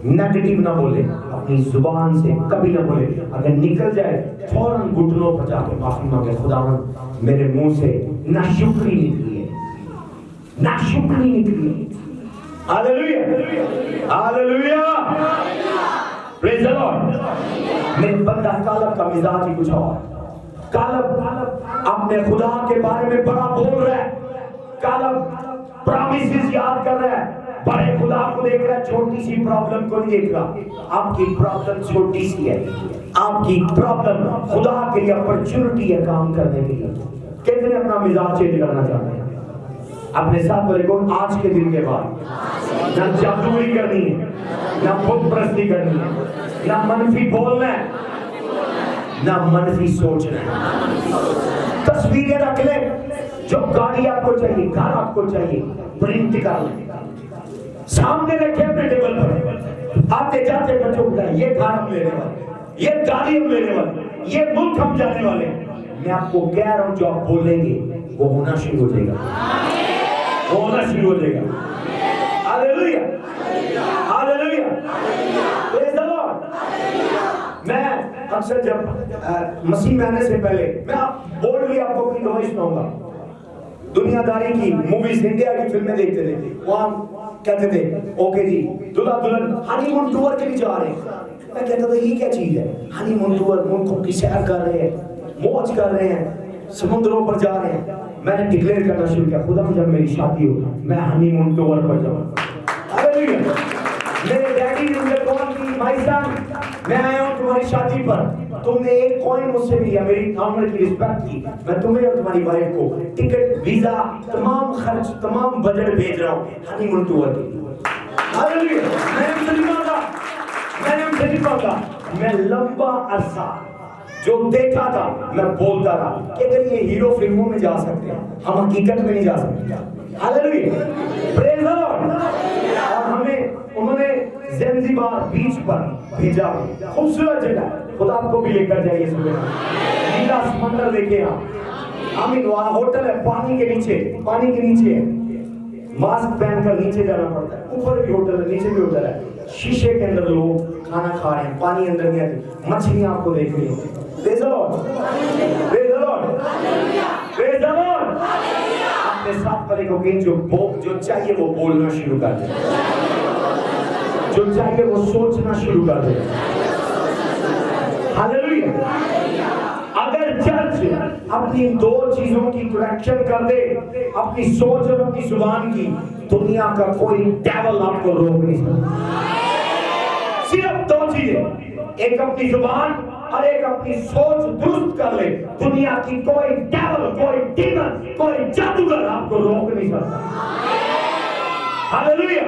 Speaker 2: نیگیٹو نہ بولیں, اپنی زبان سے کبھی نہ بولیں. اگر نکل جائے فوراً گھٹنوں پر جا کے معافی مانگے, خداوند میرے منہ سے ناشکری نکلی ہے, ناشکری نکلی ہے. ہاللیلویہ, ہاللیلویہ, پریز دی لارڈ. میرے بندہ کالب کا مزاج ہی کچھ اور. کالب اپنے خدا کے بارے میں بڑا بول رہا ہے, کالب پرامیسز یاد کر رہا ہے, بڑے خدا کو دیکھ رہا ہے, چھوٹی سی پرابلم کو نہیں دیکھ رہا. آپ کی پرابلم چھوٹی سی ہے, آپ کی پرابلم خدا کے لیے اپرچونٹی ہے کام کرنے کے لیے. کتنے اپنا مزاج چینج کرنا چاہتے ہیں؟ اپنے ساتھ والے کو آج کے دن کے بعد نہ جادوئی کرنی ہے, نہ بت پرستی کرنی ہے, نہ منفی بولنا ہے, نہ منفی سوچنا ہے. تصویریں رکھ لیں, جو گاڑی آپ کو چاہیے, گھر آپ کو چاہیے, پرنٹ کر لیں, سامنے رکھے اپنے ٹیبل پر. آتے جاتے بچوں کو یہ گھر ہم لینے والے, یہ گاڑی ہم لینے والے, یہ ملک ہم جانے والے. میں آپ کو کہہ رہا ہوں جو آپ بولیں گے وہ ہونا شروع ہو جائے گا, وہ ہونا شروع ہو جائے گا. ہاللیلویا, ہاللیلویا, پریز دی لارڈ. میں اکثر جب مسیح میں آنے سے پہلے میں بولڈلی آپ کو اپنی گواہی سناؤں گا. دنیا داری کی موویز, انڈیا کی فلمیں دیکھتے تھے, وہاں کہتے تھے اوکے جی دلہا دلہن ہنی مون ٹور کے لیے جا رہے ہیں. میں کہتا تھا یہ کیا چیز ہے, ہنی مون ٹور, ملکوں کی سیر کر رہے ہیں, موج کر رہے ہیں, سمندروں پر جا رہے ہیں. میں نے ڈکلیئر کرنا شروع کیا, خدا جب میری شادی ہو میں ہنی مون ٹور پر جاؤں. ہاللیلویا. میرے ڈیڈی نے مجھے کال کی, بھائی صاحب میں آیا ہوں تمہاری شادی پر, تم نے ایک کوئن مجھ سے لیا, میری آنر کی رسپیکٹ کی, میں تمہیں اور تمہاری وائف کو ٹکٹ, ویزا, تمام خرچ, تمام بجٹ بھیج رہا ہوں ہنی مون ٹور کے لیے. ہاللیلویا. میں لمبا عرصہ جو دیکھا تھا میں بولتا تھا کہ اگر یہ ہیرو فلموں میں جا سکتے ہیں ہم حقیقت میں نہیں جا سکتے. ہاللیلویا, پریز دی لارڈ. اور ہمیں انہوں نے زنزبار بیچ پر بھیجا, خوبصورت جگہ, خدا آپ کو بھی لے کر جائیے صبح, نیلا سمندر دیکھے آپ. آمین. وہاں ہوٹل ہے پانی کے نیچے ہے, ماسک پہن کر نیچے جانا پڑتا ہے, اوپر بھی ہوٹل ہے نیچے بھی ہوٹل ہے, شیشے کے اندر لوگ کھانا کھا رہے ہیں, پانی اندر نہیں آتی, مچھلیاں آپ کو دیکھ رہی ہیں. پریز the lord, praise the lord, praise the lord. اپنے ساتھ والے کو کہیں جو چاہیے وہ بولنا شروع کر دے, جو چاہیے وہ سوچنا شروع کر دے. ہاللیلویا. اگر چرچ اپنی دو چیزوں کی کریکشن کر دے, اپنی سوچ اور اپنی زبان کی, دنیا کا کوئی ڈیول آپ کو روک نہیں سکتا. صرف دو چیزیں, ایک اپنی زبان اور ایک اپنی سوچ درست کر لے, دنیا کی کوئی ڈیول, کوئی ڈیمن, کوئی جادوگر آپ کو روک نہیں سکتا. ہاللیلویا.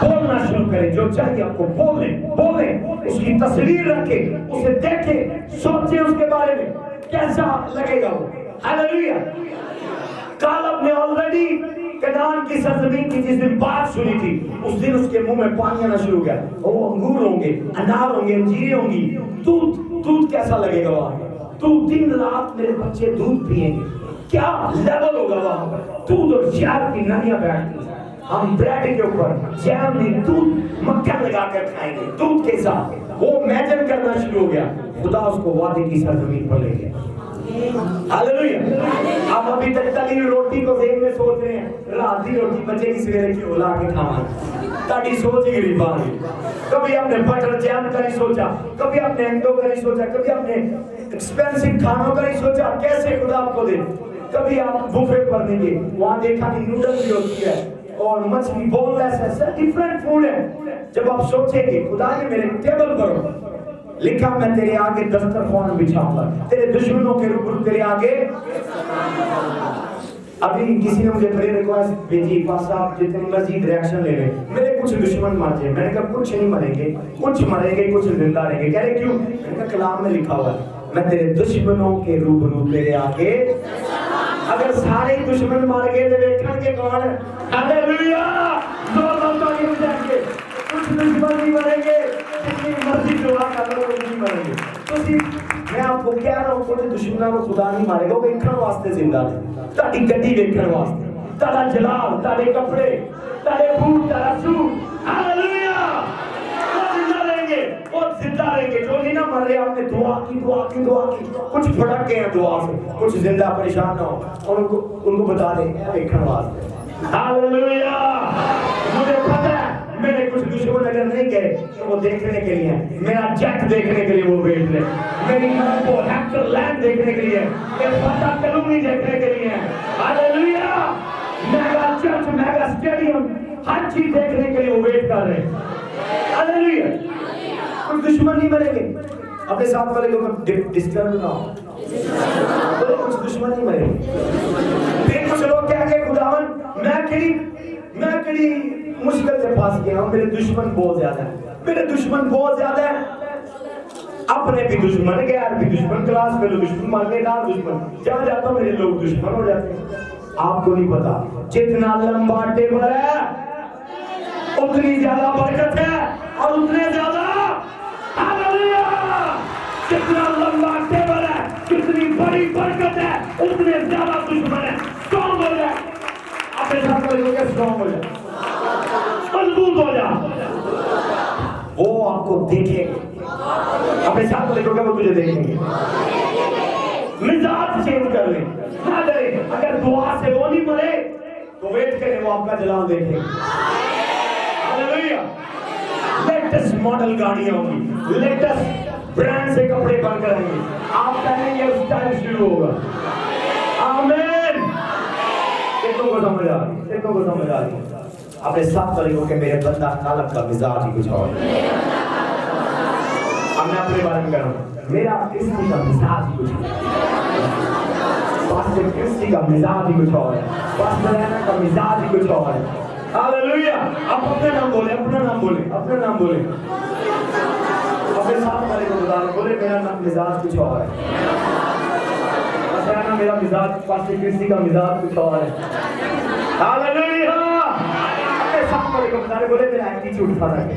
Speaker 2: بولنا شروع کریں, جو چاہیے آپ کو بولیں, اس کی تصویر رکھیں, اسے دیکھیں, سوچیں اس کے بارے میں کیسا لگے گا وہ. ہاللیلویا. کالب نے آلریڈی کنعان کی سرزمین کی جس دن بات سنی تھی, اس دن اس کے منہ میں پانی آنا شروع ہو گیا. وہ انگور ہوں گے, انار ہوں گے, انجیریں ہوں گی, دودھ کیسا لگے گا وہاں, دن رات میرے بچے دودھ پیئیں گے, کیا لیول ہوگا وہاں پر. دودھ اور شہد کی نلیاں بیٹھتی ہیں, ہم بریڈ کے اوپر جیم نہیں, دودھ مکھن لگا کر کھائیں گے دودھ کے ساتھ. وہ امیجن کرنا شروع ہو گیا, خدا اس کو وعدے کی سرزمین پر لے گیا. ہاللیلویا. آپ ابھی تک تلی روٹی کو ذہن میں سوچ رہے ہیں, رات کی روٹی بچے کی سویرے کی اولا کے کھانا, تاڑی سوچ ہی گری بانی. کبھی آپ نے بٹر جیم کا نہیں سوچا, کبھی آپ نے انڈوں کا نہیں سوچا, کبھی آپ نے ایکسپینسو کھانوں کا نہیں سوچا کیسے خدا آپ کو دے. کبھی آپ بوفے پر دیں گے, وہاں دیکھا کہ نوڈل بھی ہوتی ہے اور مچھلی بون لیس ہے, سب ڈیفرنٹ فوڈ ہے. جب آپ سوچیں گے خدا نے میرے ٹیبل پر لکھا میں تیرے آگے دسترخوان بچھاؤں گا, تیرے دشمنوں کے روبرو تیرے آگے. ابھی کسی نے مجھے بڑے ریکویسٹ بھیجی, پاس صاحب جتنی مرضی ریاکشن لے لیں, میرے کچھ دشمن مر جائیں. میں نے کہا کچھ نہیں مریں گے, کچھ مریں گے, کچھ زندہ رہیں گے. کہہ رہے کیوں؟ میں نے کہا کلام میں لکھا ہوا ہے میں تیرے دشمنوں کے روبرو تیرے آگے. اگر سارے دشمن مار گئے تو دیکھیں گے کون ہے. ہاللیلویا. زور بولتا نہیں جائیں گے, کچھ دشمن نہیں مریں گے, جتنی مرضی دعا کر لو نہیں مریں گے. تو میں آپ کو کہہ رہا ہوں کچھ دشمنوں کو خدا نہیں مارے گا, وہ ویکھن واسطے زندہ ہے. تاڑی گڈی ویکھن واسطے, تاڑا جلال, تاڑے کپڑے, تاڑے بوٹ, تاڑا سوٹ. ہاللیلویا. وہ زندہ رہیں گے, وہ زندہ رہیں گے. جو نہیں نہ مر رہے, آپ نے دعا کی, کچھ پھڑک گئے ہیں دعا سے, کچھ زندہ پریشان نہ ہو, اور ان کو بتا دیں ویکھن واسطے. ہاللیلویا. مجھے پتہ ہے میرے کچھ دشمن اگر نہیں گئے تو وہ دیکھنے کے لیے, میرا جیٹ دیکھنے کے لیے وہ ویٹ لے, میری وہ ہیکٹر لینڈ دیکھنے کے لیے, میرے فتح کلونی دیکھنے کے لیے. ہاللیلویا. میگا چرچ, میگا اسٹیڈیم, ہر چیز دیکھنے کے لیے وہ ویٹ کر رہے ہیں. ہاللیلویا. کچھ دشمن نہیں مریں گے. اپنے ساتھ والے کو ڈسٹرب نہ ہو, کچھ دشمن نہیں مریں گے. پھر کچھ لوگ کہہ گئے خداوند میں کڑی مشکل سے پھنس گیا ہوں, میرے دشمن بہت زیادہ ہیں, میرے دشمن بہت زیادہ ہیں. اپنے بھی دشمن, غیر بھی دشمن, کلاس میں دشمن, ماننے دار دشمن, جہاں جاتا ہوں میرے لوگ دشمن ہو جاتے ہیں. آپ کو نہیں پتا جتنا لمبا ٹیبل ہے اتنی زیادہ برکت ہے, اور اتنے زیادہ ہاللیلویا. جتنا لمبا ٹیبل ہے, جتنی بڑی برکت ہے, اتنے زیادہ دشمن
Speaker 1: अपने साथ वाले को स्ट्रॉन्ग हो जा, मजबूत हो जा। वो आपको देखेंगे, अपने साथ वाले को क्या वो तुझे देखेंगे। मिजाज चेंज कर ले, ना डरे, अगर दुआ से वो नहीं मरे तो वेट करें, वो आपका जलाल देखेंगे। हालेलुया। लेटेस्ट मॉडल गाड़ियां होंगी, लेटेस्ट ब्रांड से कपड़े बनकर आएंगे, आप पहनेंगे, स्टाइल शुरू होगा। आमीन। कितनों को समझ आ रही, कितनों को समझ आ रही। अपने साथ वाले को कि मेरे बंदा कालब का मिजाज ही कुछ और है। अब मैं अपने बारे में कह रहा हूँ, मेरा किसी का मिजाज ही कुछ है, किसी का मिजाज ही कुछ और है, पास्टर का मिजाज ही कुछ और है। हालेलुया। आप अपने नाम बोले, अपना नाम बोले, अपना नाम बोले, अपने साथ वाले को बता बोले मेरा नाम मिजाज कुछ और है। मेरा मिजाज, पास्टर किसी का मिजाज कुछ और है। हालेलुया। अपने साथ वाले को बता बोले मेरा एटीट्यूड फर्क है।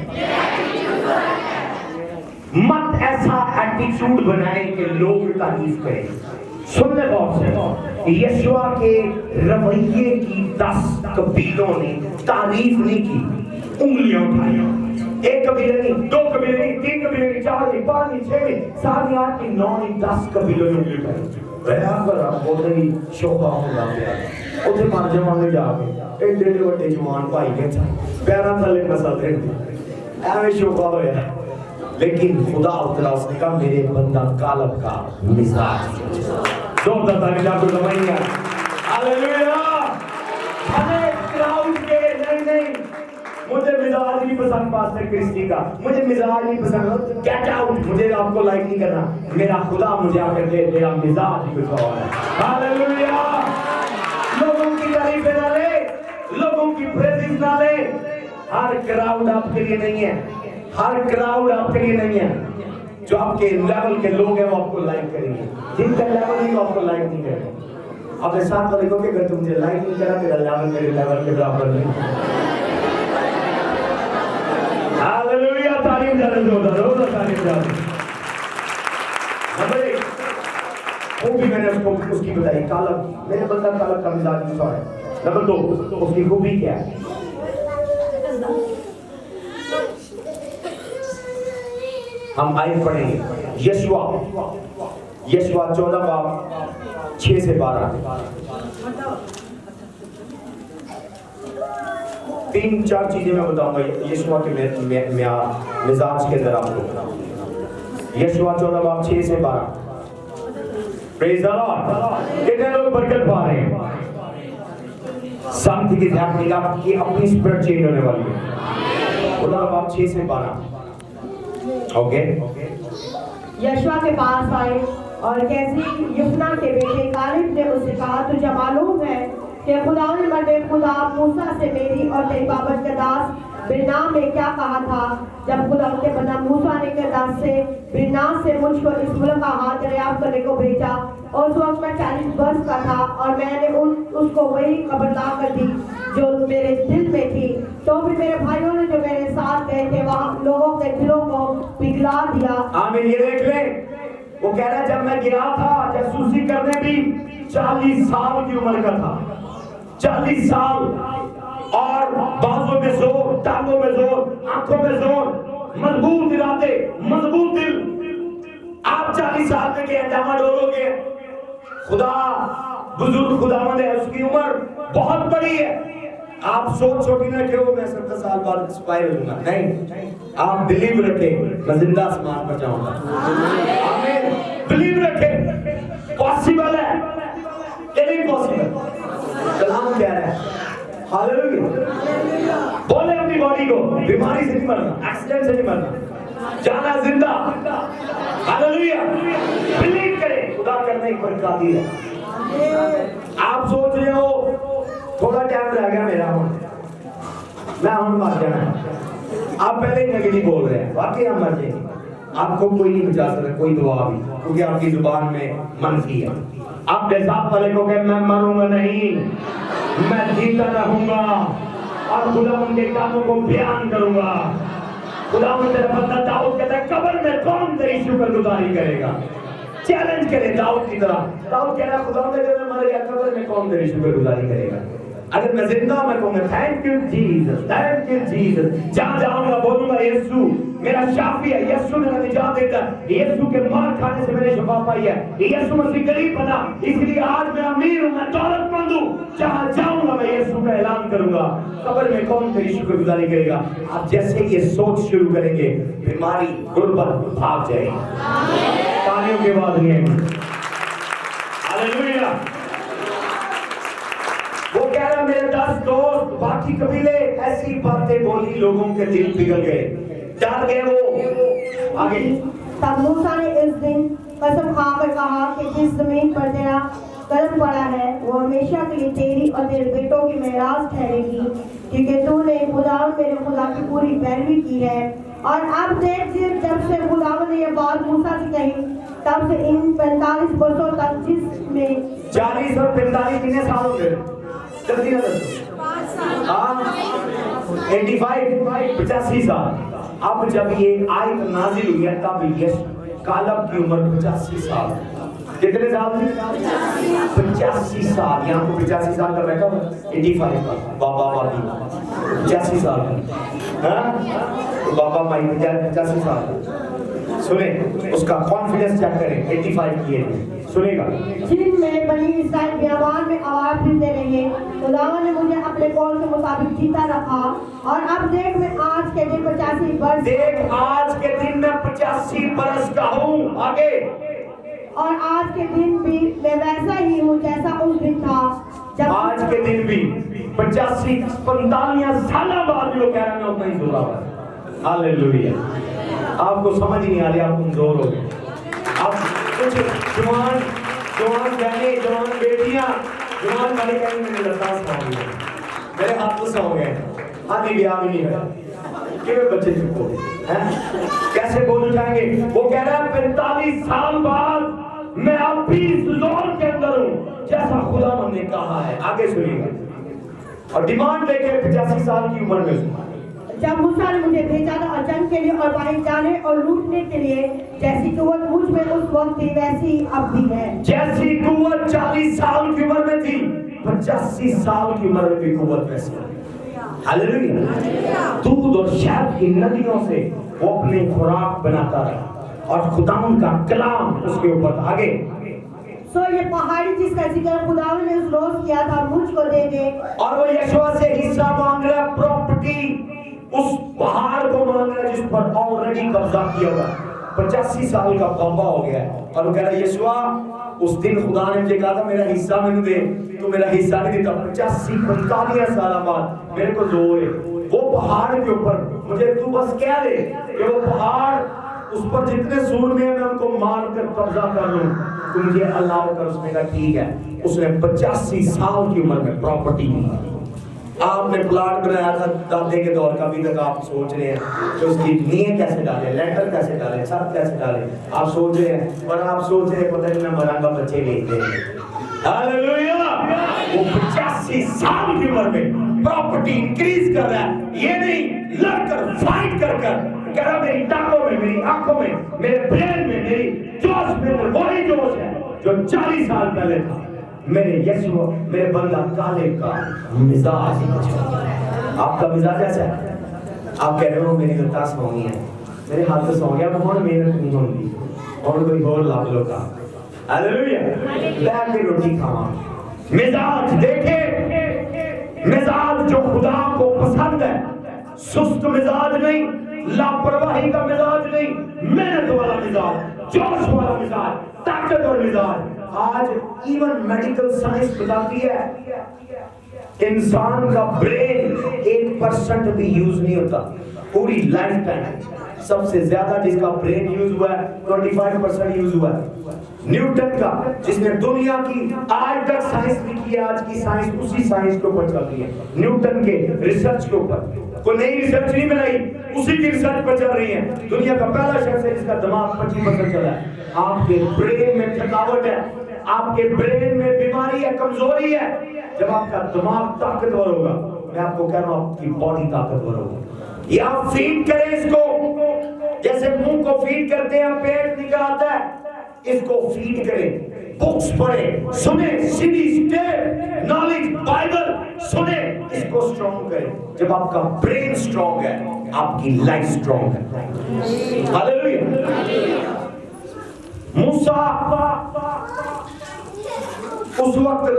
Speaker 1: मत ऐसा एटीट्यूड बनाए कि लोग तारीफ करें। सुनने बहुत से यशुआ के रवैये की 10 कबीलों ने तारीफ नहीं की, उंगलियां उठाई। एक कबीले नहीं, 2 कबीले नहीं, 3 कबीले नहीं, 4 नहीं, 5 नहीं, 6 नहीं, 7 नहीं, 8 नहीं, 9 नहीं, 10 कबीलों ने उंगली उठाई। बराबर आप बोलते ही शोभा होगा प्यार उसे मर जावांगे जाके एडे एडे वड्डे जवान भाई ने पैरां थले मसल रहे एवं शोभा होया। लेकिन खुदा उतरा, उसने कहा मेरे बंदा कालब का मिजाज। जोरदार ताली आपको दबाइए। हालेलुया। अरे क्राउड के नहीं, मुझे मिजाज नहीं पसंद पास्टर क्रिस्टी का, मुझे मिजाज नहीं पसंद, गेट आउट, मुझे आपको लाइक नहीं करना। मेरा खुदा मुझे आकर दे, तेरा मिजाज ही कुछ और है। हालेलुया। लोगों की तारीफ ना ले, लोगों की प्रेज़ ना ले। हर क्राउड आपके लिए नहीं है, हर क्राउड आपके लिए नहीं है। जो आपके लेवल के लोग हैं वो आपको लाइक करेंगे, जिनका लेवल नहीं वो आपको लाइक नहीं करेंगे। अपने साथ वाले को अगर तुम मुझे लाइक नहीं करा, तेरा लेवल मेरे लेवल के बराबर नहीं। हालेलुया। तारीफ ज़्यादा जोरदार तारीफ ज़्यादा। नंबर 1 खूबी मैंने उसकी बताई, कालब, मेरे बंदा कालब का मिजाज कुछ और है। नंबर 2 उसकी खूबी क्या है। हम आयत पढ़ेंगे यशुआ 14 बाब 6 से 12। 3-4 चीजें मैं बताऊंगा यशुआ के मिजाज के अंदर आपको। यशुआ 14 बाब 6 से 12। Praise the Lord. कितने लोग बरकत पा रहे हैं। समथिंग इज हैपनिंग, आपकी अपनी स्पिरिट चेंज होने वाली है। 14 बाब 6 से 12। ओके।
Speaker 3: यशुआ के पास आए और कैसी युफना के बेटे कालिब ने उससे कहा, तुझे मालूम है कि खुदा ने मर्दे खुदा मूसा से मेरी और तेरी बाबत के दास बिरनाम ने क्या कहा था, जब खुदा के बंदा मूसा ने के दास से बिरनाम से मुझको इस मुल्क का हाथ दरियाफ्त करने को भेजा, और उस वक्त मैं 40 वर्ष का था, और मैंने उसको वही खबर ला कर दी जो मेरे दिल में थी। तो भी मेरे भाइयों ने जो मेरे साथ गए थे वहाँ लोगों के दिलों को पिघला दिया।
Speaker 1: आमीन। ये देख ले, वो कह रहा है जब मैं गया था जासूसी करने भी 40 साल की उम्र का था, 40 साल, और बाजों में जोर, टांगों में जोर, आंखों में जोर, मजबूत इरादे, मजबूत दिल। आप 40 साल में के अंजामा डोलोगे। खुदा बुजुर्ग खुदावंद है, उसकी उम्र बहुत बड़ी है। आप सोच छोटी ना कि मैं 70 साल बाद एक्सपायर होऊंगा, नहीं। आप बिलीव रखें मैं जिंदा आसमान पर जाऊंगा। आमीन। बिलीव रखें, पॉसिबल है कि नहीं पॉसिबल। कलाम कह रहा है। हालेलुया। बोले अपनी बॉडी को, बीमारी से नहीं मरना, एक्सीडेंट से नहीं मरना, जाना जिंदा। हालेलुया। बिलीव करें, खुदा करने की बरकत है। आप सोच रहे हो थोड़ा टाइम रह गया मेरा, मैं हम मर जाना। आप पहले ही नेगेटिव बोल रहे हैं, वाकई हम मर जाएंगे। आपको कोई नहीं बचा सकता, कोई दुआ भी, क्योंकि आपकी जुबान में मनफी है। आप जैसा वाले को कहे मैं मरूंगा नहीं, मैं जीता रहूंगा और खुदा उनके कामों को बयान करूंगा। खुदा उनके बंदा दाऊद कहता है कब्र में कौन तेरी शुक्रगुजारी करेगा। चैलेंज करे दाऊद की तरह। दाऊद कह रहा है खुदा मैं मर गया, कब्र में कौन तेरी शुक्रगुजारी करेगा।
Speaker 2: اگر میں زندہ میں کہوں گا thank you Jesus, thank you Jesus, جہاں جاؤں گا بولوں گا یسوع میرا شافی ہے، یسوع میرا نجات دیتا ہے، یسوع کے مار کھانے سے میں نے شفا پائی ہے، یسوع مسیح غریب بنا اس لیے آج میں امیر ہوں، میں دولت مند ہوں، جہاں جاؤں گا میں یسوع کا اعلان کروں گا۔ قبر میں کون تیری شکر گزاری کرے گا؟ آپ جیسے یہ سوچ شروع کریں گے بیماری غربت بھاگ جائے گی۔ تالیوں کے بعد نہیں ہاللیلویا۔ وہ کہہ رہا میرے 10 دوست باقی قبیلے ایسی باتیں بولی، لوگوں کے دل پگھل گئے، ڈر گئے وہ آگے۔
Speaker 3: تب موسیٰ نے اس دن قسم کھا کر کہا کہ جس زمین پر تیرا قدم پڑا ہے وہ ہمیشہ کے لیے تیری اور تیرے بیٹوں کی میراث ٹھہرے گی، کیونکہ تو نے خدا میرے خدا کی پوری پیروی کی ہے۔ اور اب دیکھ جب سے خدا نے یہ بات موسیٰ سے کہی تب سے ان 45 برسوں تک جس میں
Speaker 2: 40 اور 45 کتنے سال ہو گئے؟ جلدی نہ دسو۔ 85 سال۔ اب جب یہ آیت نازل ہوئی ہے تب کالب کی عمر 85 سال۔ کتنے سال تھی؟ 85 سال۔ یہاں کو 85 سال کا بیٹھا ہوا 85 کا بابا باقی 85 سال کا بابا مائی 85 سال کا۔ سنیں اس کا کانفیڈنس چیک کریں، 85 کیے سنے گا۔
Speaker 3: جن میں بنی اسرائیل بیابان میں آواز پھرتے رہے، خداوند نے مجھے اپنے قول کے مطابق جیتا رکھا، اور اب دیکھ میں آج کے دن 85 برس،
Speaker 2: دیکھ آج کے دن میں 85 برس کا ہوں۔ آگے
Speaker 3: اور آج کے دن بھی میں ویسا ہی ہوں جیسا اس دن تھا جب
Speaker 2: آج کے دن بھی 85-45 سالہ بعد بھی وہ کہہ رہے ہیں اتنا ہی زورا ہوا ہے۔ ہاللیلویا۔ آپ کو سمجھ نہیں آ رہی، آپ کمزور ہو گئے۔ اب کچھ جوان بہنیں، جوان بیٹیاں، جوان والے کہیں میرے لڑکا سو گئے، میرے ہاتھ تو سو گئے، آدھی بیاہ بھی نہیں ہے، کیوں بچے چپ ہو گئے؟ کیسے بول اٹھائیں گے؟ وہ کہہ رہا ہے 45 سال بعد میں اب بھی اس زور کے اندر ہوں جیسا خدا نے کہا ہے۔ آگے سنیے گا اور ڈیمانڈ لے کے 85 سال کی عمر میں
Speaker 3: جب موسیٰ نے مجھے بھیجا تھا اور جنگ کے لیے اور باہر جانے اور لوٹنے کے لیے، جیسی قوت مجھ میں اس وقت تھی ویسی اب بھی ہے۔
Speaker 2: جیسی قوت 40 سال کی عمر میں تھی 85 سال کی عمر میں بھی قوت ویسی ہے۔ ہاللیلویا۔ دودھ اور شہد کی ندیوں سے وہ اپنے خوراک بناتا رہا اور خداوند کا کلام اس کے اوپر۔ آگے
Speaker 3: سو یہ پہاڑی جس کا ذکر خداوند نے اس روز کیا تھا مجھ کو دے دے،
Speaker 2: اور وہ یشوع سے حصہ مانگ رہا ہے، پراپرٹی اس پہاڑ کو مانگ رہا ہے جس پر آلریڈی قبضہ کیا ہوا ہے۔ 85 سال کا بابا ہو گیا ہے اور وہ کہہ رہا ہے یشوع اس دن خدا نے مجھے کہا تھا میرا حصہ میں دے، تو میرا حصہ نہیں دیتا۔ 85-45 سال بعد میرے کو زور ہے وہ پہاڑ کے اوپر، مجھے تو بس کہہ دے کہ وہ پہاڑ اس پر جتنے سور میں ہیں میں ان کو مار کر قبضہ کر لوں، تو مجھے اللہ کر۔ اس نے کہا ٹھیک ہے۔ اس نے 85 سال کی عمر میں پراپرٹی لی۔ آپ نے پلاٹ بنایا تھا دادے کے دور کا، ابھی تک آپ سوچ رہے ہیں کہ اس کی نیے کیسے ڈالیں، لینٹر کیسے ڈالیں، چھت کیسے ڈالیں، آپ سوچ رہے ہیں، اور آپ سوچ رہے ہیں پتہ نہیں میں مرا گا بچے بھیج دیں گے۔ ہاللیلویا۔ وہ 85 سال کی عمر میں پراپرٹی انکریز کر رہا ہے، یہ نہیں لڑ کر فائٹ کر کہہ رہا میری ٹانگوں میں، میری آنکھوں میں، میرے برین میں، میری جوش میں وہی جوش ہے جو 40 سال پہلے تھا۔ میرے یسوع میرے بندہ کالے کا مزاج، آپ کا مزاج ایسا ہے؟ آپ کہہ رہے ہو میری لتاں سو گئی ہیں، میرے ہاتھ سو گیا، بہت محنت نہیں ہوگی اور کوئی اور لاکھ لو کا۔ ہاللیلویا۔ بیٹھ کے روٹی کھاواں۔ مزاج دیکھیں، مزاج جو خدا کو پسند ہے، سست مزاج نہیں، لاپرواہی کا مزاج نہیں، محنت والا مزاج، جوش والا مزاج، طاقت اور مزاج۔ آج ایون میڈیکل سائنس بتاتی ہے انسان کا برین 1% بھی یوز نہیں ہوتا پوری لائف ٹائم۔ سب سے زیادہ جس کا برین یوز ہوا ہے 25% یوز ہوا ہے نیوٹن کا، جس نے دنیا کی آج تک سائنس بھی کی ہے۔ آج کی سائنس اسی سائنس کے اوپر چل رہی ہے، نیوٹن کے ریسرچ کے اوپر۔ کوئی نئی ریسرچ نہیں بنائی، اسی کی ریسرچ پر چل رہی ہے۔ دنیا کا پہلا شخص ہے جس کا دماغ 25% چلا ہے۔ آپ کے برین میں تھکاوٹ ہے، آپ کے برین میں بیماری ہے، کمزوری ہے۔ جب آپ کا دماغ طاقتور ہوگا، میں آپ کو کہہ رہا ہوں آپ کی باڈی طاقتور ہوگی۔ یا فیڈ کریں اس کو، جیسے منہ کو فیڈ کرتے ہیں پیٹ نکل آتا ہے، اس کو فیڈ کریں, بکس پڑھیں, سنیں, سیڈیز, ٹیپ, نالج, بائبل سنیں, اس کو سٹرونگ کریں. جب آپ کا برین سٹرونگ ہے, آپ کی لائف سٹرونگ ہے. ہاللیلویہ. موسیٰ اس وقت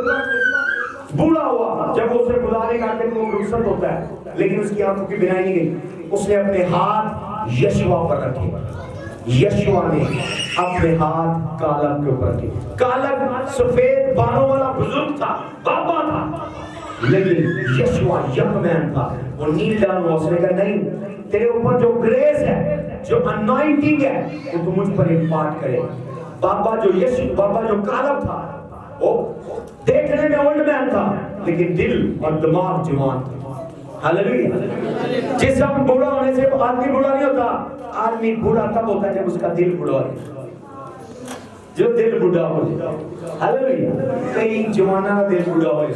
Speaker 2: بوڑھا ہوا جب اسے خدا نے کہا کہ تم رخصت ہوتا ہے, لیکن اس کی آنکھوں کی بینائی نہیں گئی. اس نے اپنے ہاتھ یشوع پر رکھے. یشوع نے اپنے ہاتھ کالب کے اوپر رکھے. کالب سفید بالوں والا بزرگ تھا, بابا تھا, لیکن یشوع ینگ مین تھا. وہ نیل ڈاؤن ہوا, اس نے کہا نہیں, تیرے اوپر جو گریس ہے, جو انوائنٹنگ ہے, وہ تو مجھ پر امپارٹ کرے. بابا جو کالب تھا, وہ دیکھنے میں اولڈ مین تھا, لیکن دل اور دماغ جوان تھا. ہاللیلویہ. جسم بوڑھا ہونے سے آدمی بوڑھا نہیں ہوتا. آدمی بوڑھا تب ہوتا ہے جب اس کا دل بوڑھا ہو, جو دل بوڑھا ہو جائے. ہاللیلویہ. کئی جوانوں کا دل بوڑھا ہو,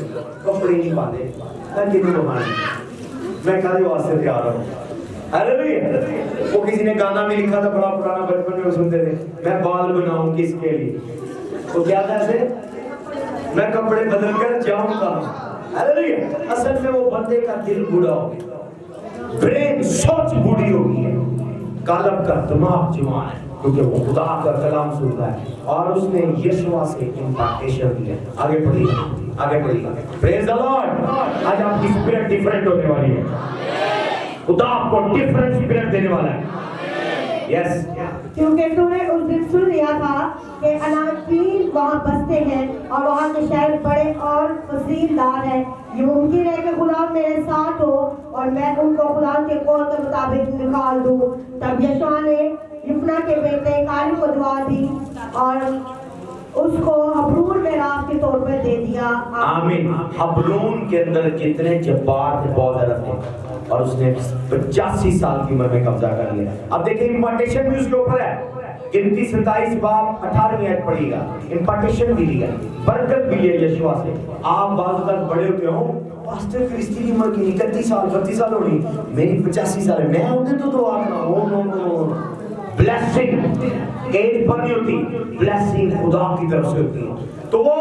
Speaker 2: کپڑے نہیں پاتے, میں کل واسطے تیار ہوں. ہاللیلویہ. وہ کسی نے گانا بھی لکھا تھا بڑا پرانا, بچپن میں سنتے تھے, میں بال بناؤں کس کے لیے. تو کیا تھا ایسے, میں کپڑے بدل کر جاؤں گا. ہاللیلویہ. اصل میں وہ بندے کا دل بوڑھا ہو گیا, برین سوچ بوڑھی ہو گئی ہے. کالب کا دماغ جوان ہے, کیونکہ وہ خدا کا کلام سنتا ہے, اور اس نے یشوع سے امپارٹیشن دی ہے. آگے پڑھیے. پریز دی لارڈ. آج آپ کی اسپرٹ ڈیفرنٹ ہونے والی ہے. خدا آپ کو ڈیفرنٹ اسپرٹ دینے والا ہے. یس.
Speaker 3: کیونکہ تم نے اس دن سن لیا تھا کہ عناقین وہاں بستے ہیں اور وہاں کے شہر بڑے اور فصیلدار ہیں. یہ ممکن ہے کہ خدا میرے ساتھ ہو اور میں ان کو خدا کے قول کے مطابق نکال دوں. تب یشوع نے یفنا کے بیٹے کالب کو دعا دی اور اس کو حبرون میں راز کے طور پر دے دیا.
Speaker 2: آمین. حبرون کے اندر جتنے جبار تھے بہت زیادہ تھے, اور اس نے 85 سال کی عمر میں قبضہ کر لیا. اب دیکھیں امپارٹیشن بھی اس کے اوپر ہے. گنتی 27 باب 18 آیت پڑھیے گا. امپارٹیشن بھی لیا, برکت بھی لیا یشوع سے. آپ بعض تک بڑے ہوتے ہوں, پاسٹر کرسٹی کی عمر کی 31 سال 32 سال ہونی, میری 85 سال ہے, میں ہوتے تو دعا کرنا. نو. بلیسنگ ایج پر نہیں ہوتی, بلیسنگ خدا کی طرف سے ہوتی ہے. تو وہ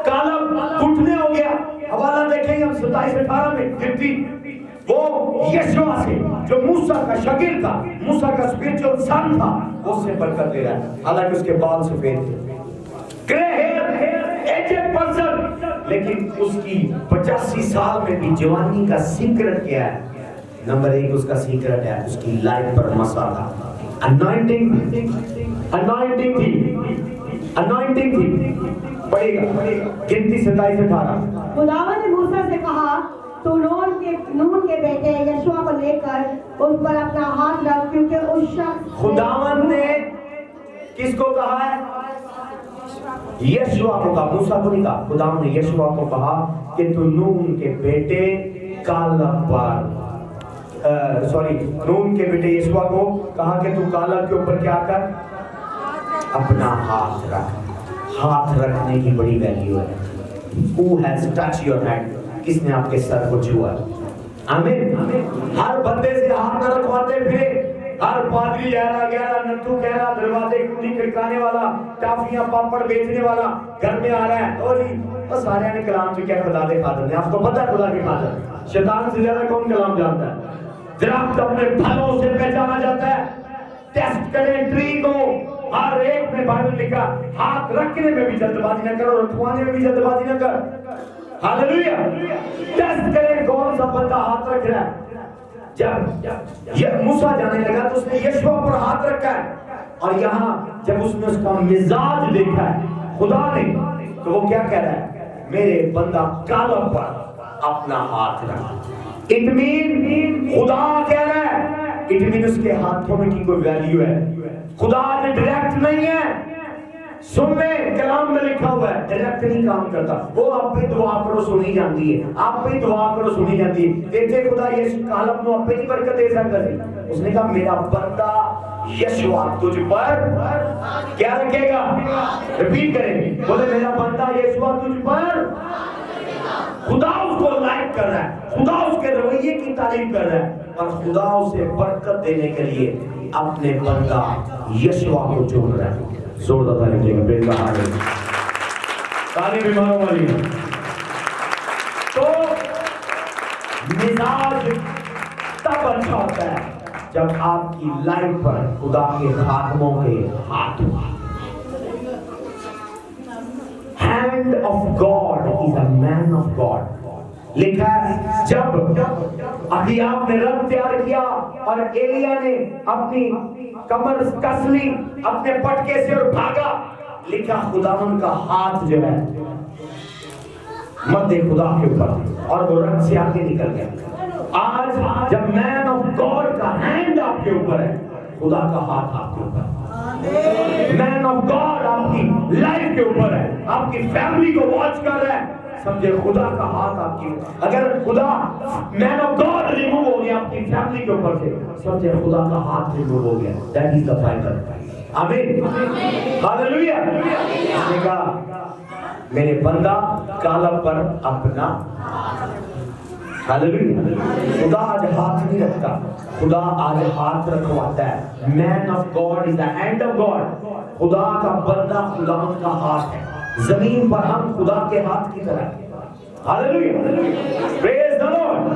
Speaker 2: کالب گھٹنے ہو گیا. حوالہ دیکھیں گے ہم 27-18 میں. گنتی وہ یشوع سے جو موسیٰ کا شاگرد تھا, موسیٰ کا اسپرچوئل سن تھا, اس سے برکت لے رہا ہے. حالانکہ اس کے بال سفید تھے, گرے ہیئر, ایجڈ پرسن, لیکن اس کی 85 سال میں بھی جوانی کا سیکرٹ کیا ہے؟ نمبر 1 اس کا سیکرٹ ہے اس کی لائف پر مسا تھا. انوائنٹنگ تھی. پڑھے گا گنتی 27-18.
Speaker 3: خداوند نے موسیٰ سے کہا, تو نون کے بیٹے یشوع کو لے کر اس پر اپنا ہاتھ رکھ, کیونکہ اس شخص.
Speaker 2: خداوند نے کس کو کہا ہے؟ یشوع کو کہا, موسیٰ کو نہیں کہا. خداوند نے یشوع کو کہا کہ تو نون کے بیٹے کالب پر, نون کے بیٹے یشوع کو کہا کہ تو کالب کے اوپر کیا کر, اپنا ہاتھ رکھ. ہاتھ رکھنے کی بڑی ویلیو ہے. Who has touched your hand? کس نے آپ کے سر کو چھوا؟ آمین. ہر بندے سے ہاتھ نہ رکھواتے پھرے. ہر پادری گہرا نٹو کہہ رہا, دروازے کنڈی کھڑکانے والا, ٹافیاں پاپڑ بیچنے والا گھر میں آ رہا ہے. اور جی سارے نے کلام جو کیا خدا کے خاطر نے. آپ کو پتہ ہے خدا کے خاطر, شیطان سے زیادہ کون کلام جانتا ہے؟ درخت اپنے پھلوں سے پہچانا جاتا ہے. ٹیسٹ کریں ٹری کو, ہر ایک میں بائبل لکھا, ہاتھ رکھنے میں بھی جلد بازی نہ کرو, رکھوانے میں بھی جلد بازی نہ کر. ہاللیلویہ. ٹیسٹ کریں کون سا بندہ ہاتھ رکھ رہا ہے. جب یہ موسیٰ جانے لگا تو اس نے یشوع پر ہاتھ رکھا ہے, اور یہاں جب اس نے اس کا مزاج دیکھا ہے خدا نے, تو وہ کیا کہہ رہا ہے؟ میرے بندہ کالب پر اپنا ہاتھ رکھ. اٹ مین خدا کہہ رہا ہے, اٹ مین اس کے ہاتھوں میں کی کوئی ویلیو ہے. خدا نے ڈائریکٹ نہیں ہے. سن میں کلام میں لکھا ہوا ہے ڈائریکٹ نہیں کام کرتا. وہ آپ پہ دعا کرو سنی جاتی ہے, آپ پہ دعا کرو سنی جاتی ہے. دیکھتے خدا یہ کالب نو آپ پہ نہیں برکت دے سکتا سی. اس نے کہا میرا بندہ یشوع تجھ پر کیا رکھے گا. ریپیٹ کریں, بولے میرا بندہ یشوع تجھ پر. خدا اس کو لائک کر رہا ہے, خدا اس کے رویے کی تعریف کر رہا ہے, اور خدا اسے برکت دینے کے لیے اپنے بندہ یشوع کو چن رہا ہے. زوردار تعریف دے گا. پریز گاڈ. تعلیم بیماروں والی. تو مزاج تب اچھا ہوتا ہے جب آپ کی لائف پر خدا کے خاتموں کے ہاتھ ہو. Hand of God is a man of God. لکھا ہے جب احیاب نے رب تیار کیا اور ایلیا نے اپنی کمر کس لی اپنے پٹکے سے اور بھاگا, لکھا خداوند کا ہاتھ جو ہے مد خدا کے اوپر اور وہ رب سے آگے نکل گیا. آج جب مین آف گاڈ کا ہینڈ آپ کے اوپر ہے, خدا کا ہاتھ آپ کے اوپر ہے. مین آف گاڈ آپ کی لائف کے اوپر ہے, آپ کی فیملی کو واچ کر رہا ہے. سمجھے خدا کا ہاتھ آپ کی. اگر خدا مین آف گاڈ ریموو ہو گیا آپ کی فیملی کے اوپر سے, سمجھے خدا کا ہاتھ ریموو ہو گیا. That is the final. آمین. ہاللیلویا. اس نے کہا میرے بندہ کالب پر اپنا. ہاللیلویا. خدا آج ہاتھ نہیں رکھتا, خدا آج ہاتھ رکھواتا ہے. Man of God is the hand of God. خدا کا بندہ خدا کا ہاتھ ہے. زمین پر ہم خدا کے ہاتھ کی طرح ہیں. ہاللیلویا. پریز دی لارڈ.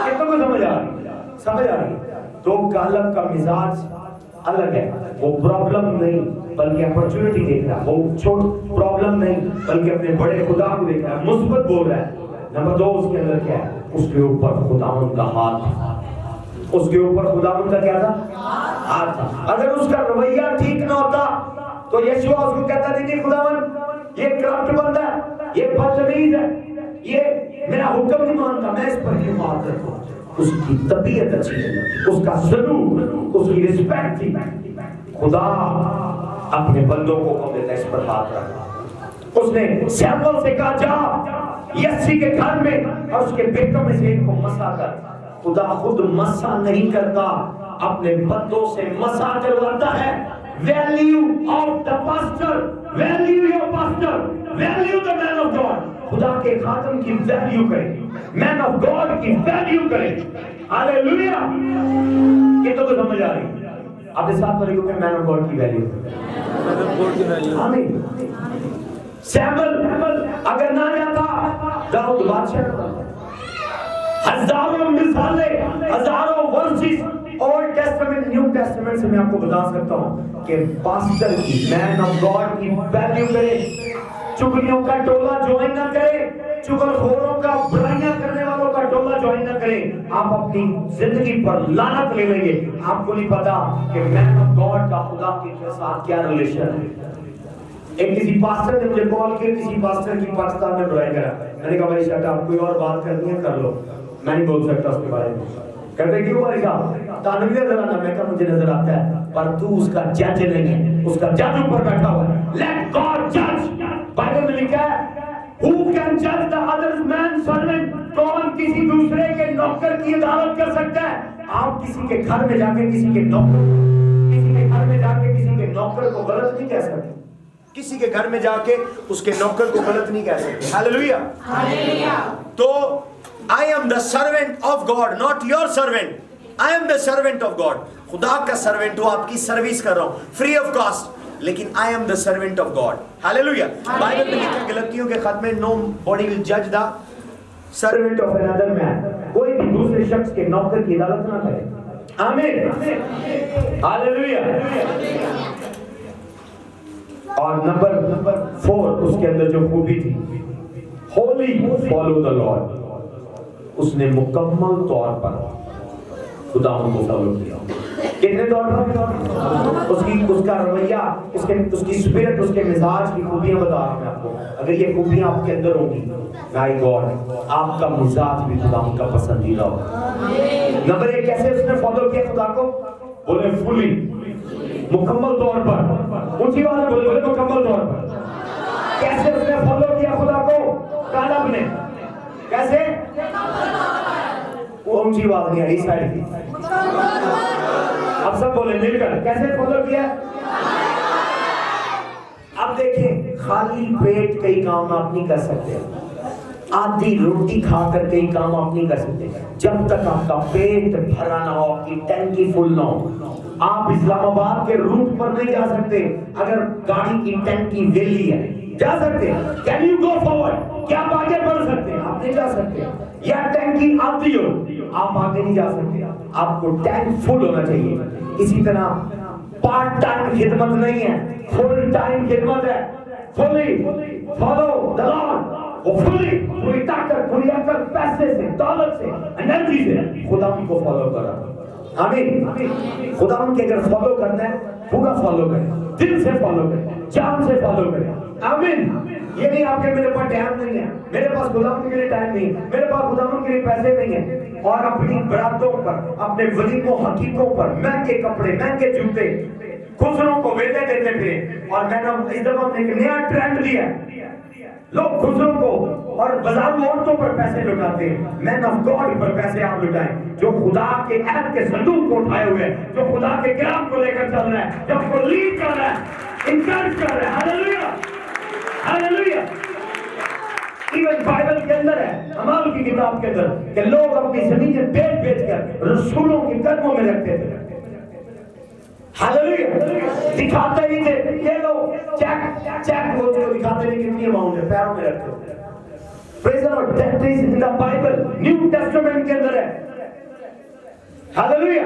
Speaker 2: کتنوں کو سمجھ آ رہی؟ سمجھ آ رہی؟ تو کالب کا مزاج الگ ہے. وہ پرابلم نہیں بلکہ اپرچونٹی دیکھ رہا ہے. وہ چھوٹ پرابلم نہیں بلکہ اپنے بڑے خدا کو دیکھ رہا ہے, مثبت بول رہا ہے. نمبر 2 اس کے اندر کیا ہے؟ اس کے اوپر خداوند کا ہاتھ. اس کے اوپر خداوند کا کیا تھا؟ ہاتھ تھا. اگر اس کا رویہ ٹھیک نہ ہوتا تو یشوع اس کو کہتا نہیں خداوند یہ کرپٹ بندہ ہے, یہ بدتمیز ہے, یہ میرا حکم نہیں مانتا, میں اس پر کیوں بات رکھوں. اس کی طبیعت اچھی ہے, اس کا سلوک, اس کی رسپیکٹ تھی. خدا اپنے بندوں کو حکم دیتا ہے اس پر ہاتھ رکھنا. اس نے سیموئیل سے کہا جا یسی کے گھر میں اور اس کے بیٹوں میں سے ایک کو مسا کر. خدا خود مسا نہیں کرتا, اپنے بندوں سے مسا کرواتا ہے. Value of the pastor, value your pastor, value the man of God. خدا کے خادم کی ویلیو کریں, مین آف گاڈ کی ویلیو کریں. ہاللیلویا. کتنوں کو سمجھ آ رہی؟ آپ اس ساتھ پڑھیں کہ مین آف گاڈ کی ویلیو. آمین. سیموئیل اگر نہ جاتا داؤد بادشاہ. ہزاروں مثالیں, ہزاروں verses old testament new testament سے میں آپ کو بتا سکتا ہوں کہ پاسٹر کی, مین آف گاڈ کی ویلیو کرے. چگلیوں کا ٹولہ جوائن نہ کرے, چگل خوروں کا, برائیاں کرنے والوں کا ٹولہ جوائن نہ کرے. آپ اپنی زندگی پر لعنت لے لیں گے. آپ کو نہیں پتا کہ مین آف گاڈ کا خدا کے ساتھ کیا ریلیشن ہے. ایک کسی پاسٹر نے مجھے کال کیا, کسی پاسٹر کی پاکستان میں برائی کرا. میں نے کہا بھائی شٹ اپ, کوئی اور بات کرنی ہے کر لو, میں نہیں بول سکتا اس کے بارے میں. کہتے کیوں بھائی صاحب تانوی نظر آنا. میں کہا مجھے نظر آتا ہے پر تو اس کا جج نہیں ہے, اس کا جج اوپر بیٹھا ہوا ہے. لیٹ گاڈ جج. بائبل میں لکھا ہے who can judge the other man's servant. کون کسی دوسرے کے نوکر کی عدالت کر سکتا ہے؟ آپ کسی کے گھر میں جا کے کسی کے گھر میں جا کے کسی کے نوکر کو غلط نہیں کہہ سکتے. کسی کے گھر میں جا کے اس کے نوکر کو غلط نہیں کہہ سکتے. ہاللیلویا. تو I am the servant of God, not your servant. I am the servant of God. خدا کا سرونٹ ہوں, آپ کی سروس کر رہا ہوں فری آف کاسٹ, لیکن I am the servant of God. Hallelujah. Bible میں لکھا غلطیوں کے خط میں nobody will judge the servant of another man. کوئی بھی دوسرے شخص کے نوکر کی عدالت نہ کرے. آمین. ہاللیلویا. اور نمبر 4 اس کے اندر جو خوبی تھی, holy follow the Lord. اس نے مکمل طور پر خدا کو فالو کیا. کتنے طور پر؟ اس کا رویہ, اس کی اسپرٹ, اس کے مزاج کی خوبیاں بتا رہا ہوں میں آپ کو. اگر یہ خوبیاں آپ کے اندر ہوں گی, مائی گاڈ, آپ کا مزاج بھی خدا کا پسندیدہ ہوگا. نمبر 1 کیسے اس نے فالو کیا خدا کو؟ بولے فلی, مکمل طور پر. اونچی بات ہے, بولے مکمل طور پر. کیسے اس نے فالو کیا خدا کو؟ کالب نے. کیسے؟ وہ اونچی بات نہیں ہے, اس سائڈ کی. اب سب بولے مل کر, کیسے فالو کیا؟ اب دیکھیں, خالی پیٹ کئی کام آپ نہیں کر سکتے. آدھی روٹی کھا کر کئی کام آپ نہیں کر سکتے جب تک آپ کا پیٹ بھرا نہ ہو، آپ کی ٹینکی فل نہ ہو. آپ اسلام آباد کے روٹ پر نہیں جا سکتے اگر گاڑی کی ٹینکی ویلی ہے. جا سکتے ہیں؟ Can you go forward? کیا آپ آگے بڑھ سکتے ہیں؟ آپ نہیں جا سکتے. یا ٹینکی آتی ہو آپ آگے نہیں جا سکتے. آپ کو ٹینک فل ہونا چاہیے. اسی طرح پارٹ ٹائم خدمت نہیں ہے، فل ٹائم خدمت ہے. فلی فالو دی لارڈ. وہ فلی پوری طاقت، پوری عقل، پیسے سے، دولت سے، انرجی سے خدا ان کو فالو کرا. آمین. خدا ان کے اگر فالو کرنا ہے پورا فالو کریں، دل سے فالو کریں، جان سے فالو کریں. آمین. یہ نہیں آپ کے میرے پاس ٹائم نہیں ہے، میرے پاس خدا ان کے لیے ٹائم نہیں ہے، میرے پاس خدا ان کے لیے پیسے نہیں ہیں، اور اپنی براتوں پر، اپنے ولیموں حقیقوں پر مہنگے کپڑے، مہنگے جوتے، خسروں کو ویلے دیتے پھرے. اور میں نے اس دفعہ ایک نیا ٹرینڈ لیا ہے، لوگ خسروں کو اور بازار عورتوں پر پیسے لٹاتے ہیں. مین آف گاڈ پر پیسے آپ لٹائیں جو خدا کے عہد کے صندوق کو اٹھائے ہوئے، جو خدا کے کلام کو لے کر چل رہا ہے، جو آپ کو لیڈ کر رہا ہے، انکریج کر رہا ہے. ہاللیلویا ہاللیلویا. ایون بائبل کے اندر ہے، اعمال کی کتاب کے اندر، کہ لوگ اپنی زمینیں بیچ بیچ کر رسولوں کے قدموں میں رکھتے تھے. ہاللیلویا. دکھاتے نہیں تھے، یہ لوگ چیک وہ جو دکھاتے نہیں کتنی اماؤنٹ ہے، پیروں میں رکھتے تھے. Praise the Lord. That is in the Bible, New Testament کے اندر ہے. ہاللیلویا.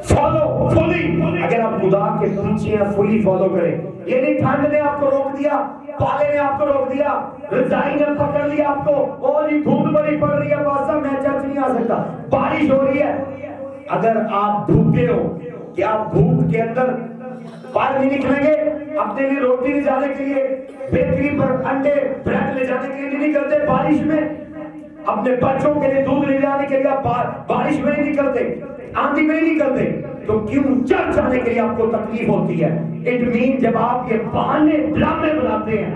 Speaker 2: Follow fully. اگر آپ خدا کے پیچھے ہیں فلی فالو کریں. یہ نہیں ٹھنڈ نے آپ کو روک دیا، پالے نے آپ کو روک دیا، رضائی نے پکڑ لیا آپ کو، اور یہ دھوپ بڑی پڑ رہی ہے بادشاہ میں چرچ نہیں آ سکتا، بارش ہو رہی ہے. اگر آپ بھوکے ہو کہ آپ بھوک کے اندر باہر نہیں نکلیں گے، اپنے لیے روٹی لے جانے کے لیے، بیکری پر انڈے بریڈ لے جانے کے لیے نہیں نکلتے بارش میں، اپنے بچوں کے لیے دودھ لے جانے کے لیے بارش میں نہیں نکلتے، آندھی میں نہیں نکلتے، تو کیوں چرچ آنے کے لیے آپ کو تکلیف ہوتی ہے؟ اٹ مین جب آپ یہ بہانے ڈرامے بناتے ہیں،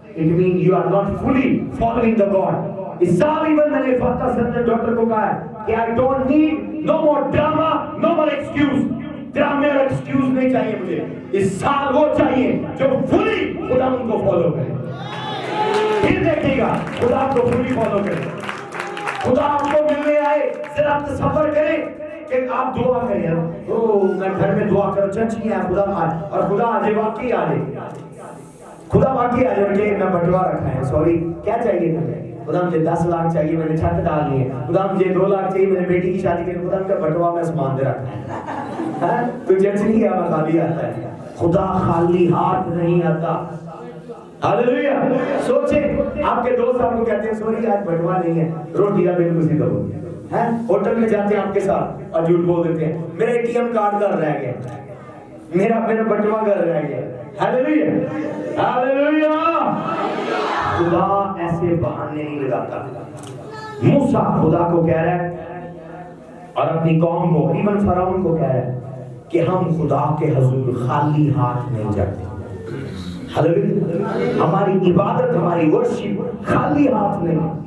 Speaker 2: it mean you are not fully following the God. اس سال ایون میں نے فاتح سر ڈاکٹر کو کہا ہے کہ I don't need no more drama, no more excuses. ڈرامے اور ایکسکیوز نہیں چاہیے مجھے. اس سال وہ چاہیے جو فلی خدا ان کو فالو کرے. پھر دیکھیے گا خدا کو فلی فالو کرے. خدا آپ کو ملنے آئے، ذرا تصور کریں کہ آپ دعا کریں، میں گھر میں دعا کروں، چرچ نہیں آیا، خدا آئے، اور خدا آجے واقعی آ جائے، خدا واقعی آ جائے. میں بٹوا رکھا ہے، سوری کیا چاہیے تمہیں؟ خدا مجھے 10 لاکھ چاہیے، میں نے چھت ڈال لی ہے. خدا مجھے 2 لاکھ چاہیے، میں نے بیٹی کی شادی کی. خدا کا بٹوا میں سامان دے رکھا ہے. تو چرچ نہیں گیا، میں خالی آتا ہے. خدا خالی ہاتھ نہیں آتا. ہاللیلویا. سوچیں آپ کے دوست آپ کو کہتے ہیں سوری آج بٹوا نہیں ہے، روٹی کا بل کسی دو ہے. ہوٹل میں جاتے ہیں آپ کے ساتھ اور جھوٹ بول دیتے ہیں میرا اے ٹی ایم کارڈ گھر رہ گیا، میرا بٹوا گھر رہ گیا. ہاللیلویا ہاللیلویا. خدا ایسے بہانے نہیں لگاتا. موسیٰ خدا کو کہہ رہا ہے اور اپنی قوم کو، ایون فرعون کو کہہ رہا ہے کہ ہم خدا کے حضور خالی ہاتھ نہیں جاتے. ہاللیلویا. ہماری عبادت، ہماری ورشپ خالی ہاتھ نہیں.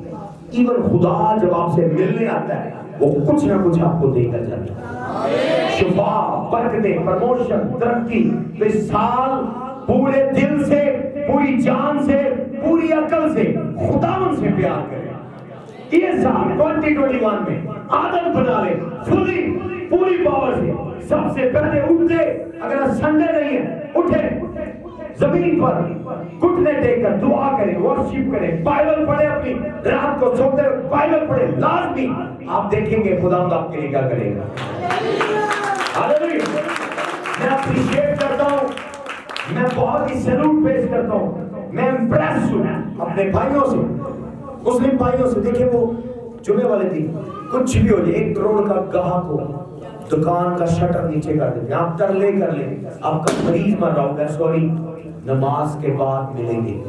Speaker 2: ایون خدا جب آپ سے ملنے آتا ہے وہ کچھ نہ کچھ آپ کو دے کر جاتا ہے. شفا، برکتیں، پروموشن، ترقی. تو اس سال پورے دل سے، پوری جان سے، پوری عقل سے خداوند سے پیار کریں. یہ سال 2021 میں عادت بنا لیں فلی، پوری پاور سے. سب سے پہلے اٹھتے، اگر سنڈے نہیں ہے اٹھے، زمین پر گھٹنے ٹیک کر دعا کریں، ورشپ کریں، بائبل پڑھیں. اپنی رات کو سوتے بائبل پڑھیں لازمی. آپ دیکھیں گے خداوند آپ کے لیے کیا کرے گا. ہاللیلویا. میں اپریشیٹ کرتا ہوں، میں بہت ہی سیلوٹ پیش کرتا ہوں. میں امپریس ہوں اپنے بھائیوں سے، مسلم بھائیوں سے. دیکھیں وہ جمعے والے دن کچھ بھی ہو جائے، 1 کروڑ کا گاہک ہو، دکان کا شٹر نیچے کر دیتے ہیں. آپ ترلے کر لیں، آپ کا مریض مر رہا ہوگا، سوری نماز کے بعد ملیں گے.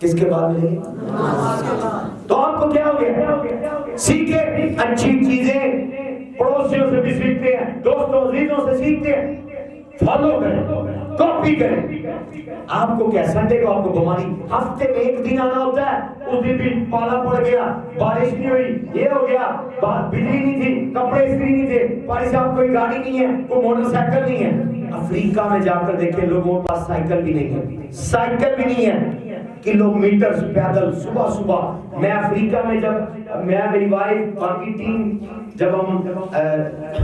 Speaker 2: کس کے بعد ملیں گے؟ نماز کے بعد. تو آپ کو کیا ہو گیا؟ سیکھیں اچھی چیزیں، پڑوسیوں سے بھی سیکھتے ہیں، دوستوں عزیزوں سے سیکھتے ہیں. فالو کریں، کاپی کریں. آپ کو کیا سنڈے کو آپ کو بیماری، ہفتے میں 1 دن آنا ہوتا ہے، اس دن بھی پالا پڑ گیا، بارش نہیں ہوئی، یہ ہو گیا، بجلی نہیں تھی، کپڑے استری نہیں تھے، بارش صاحب کوئی گاڑی نہیں ہے، کوئی موٹر سائیکل نہیں ہے. افریقہ میں جا کر دیکھیں لوگوں کے پاس سائیکل بھی نہیں ہے، سائیکل بھی نہیں ہے. کلومیٹر پیدل صبح صبح. میں افریقہ میں جب میں میری وائف باقی ٹیم جب ہم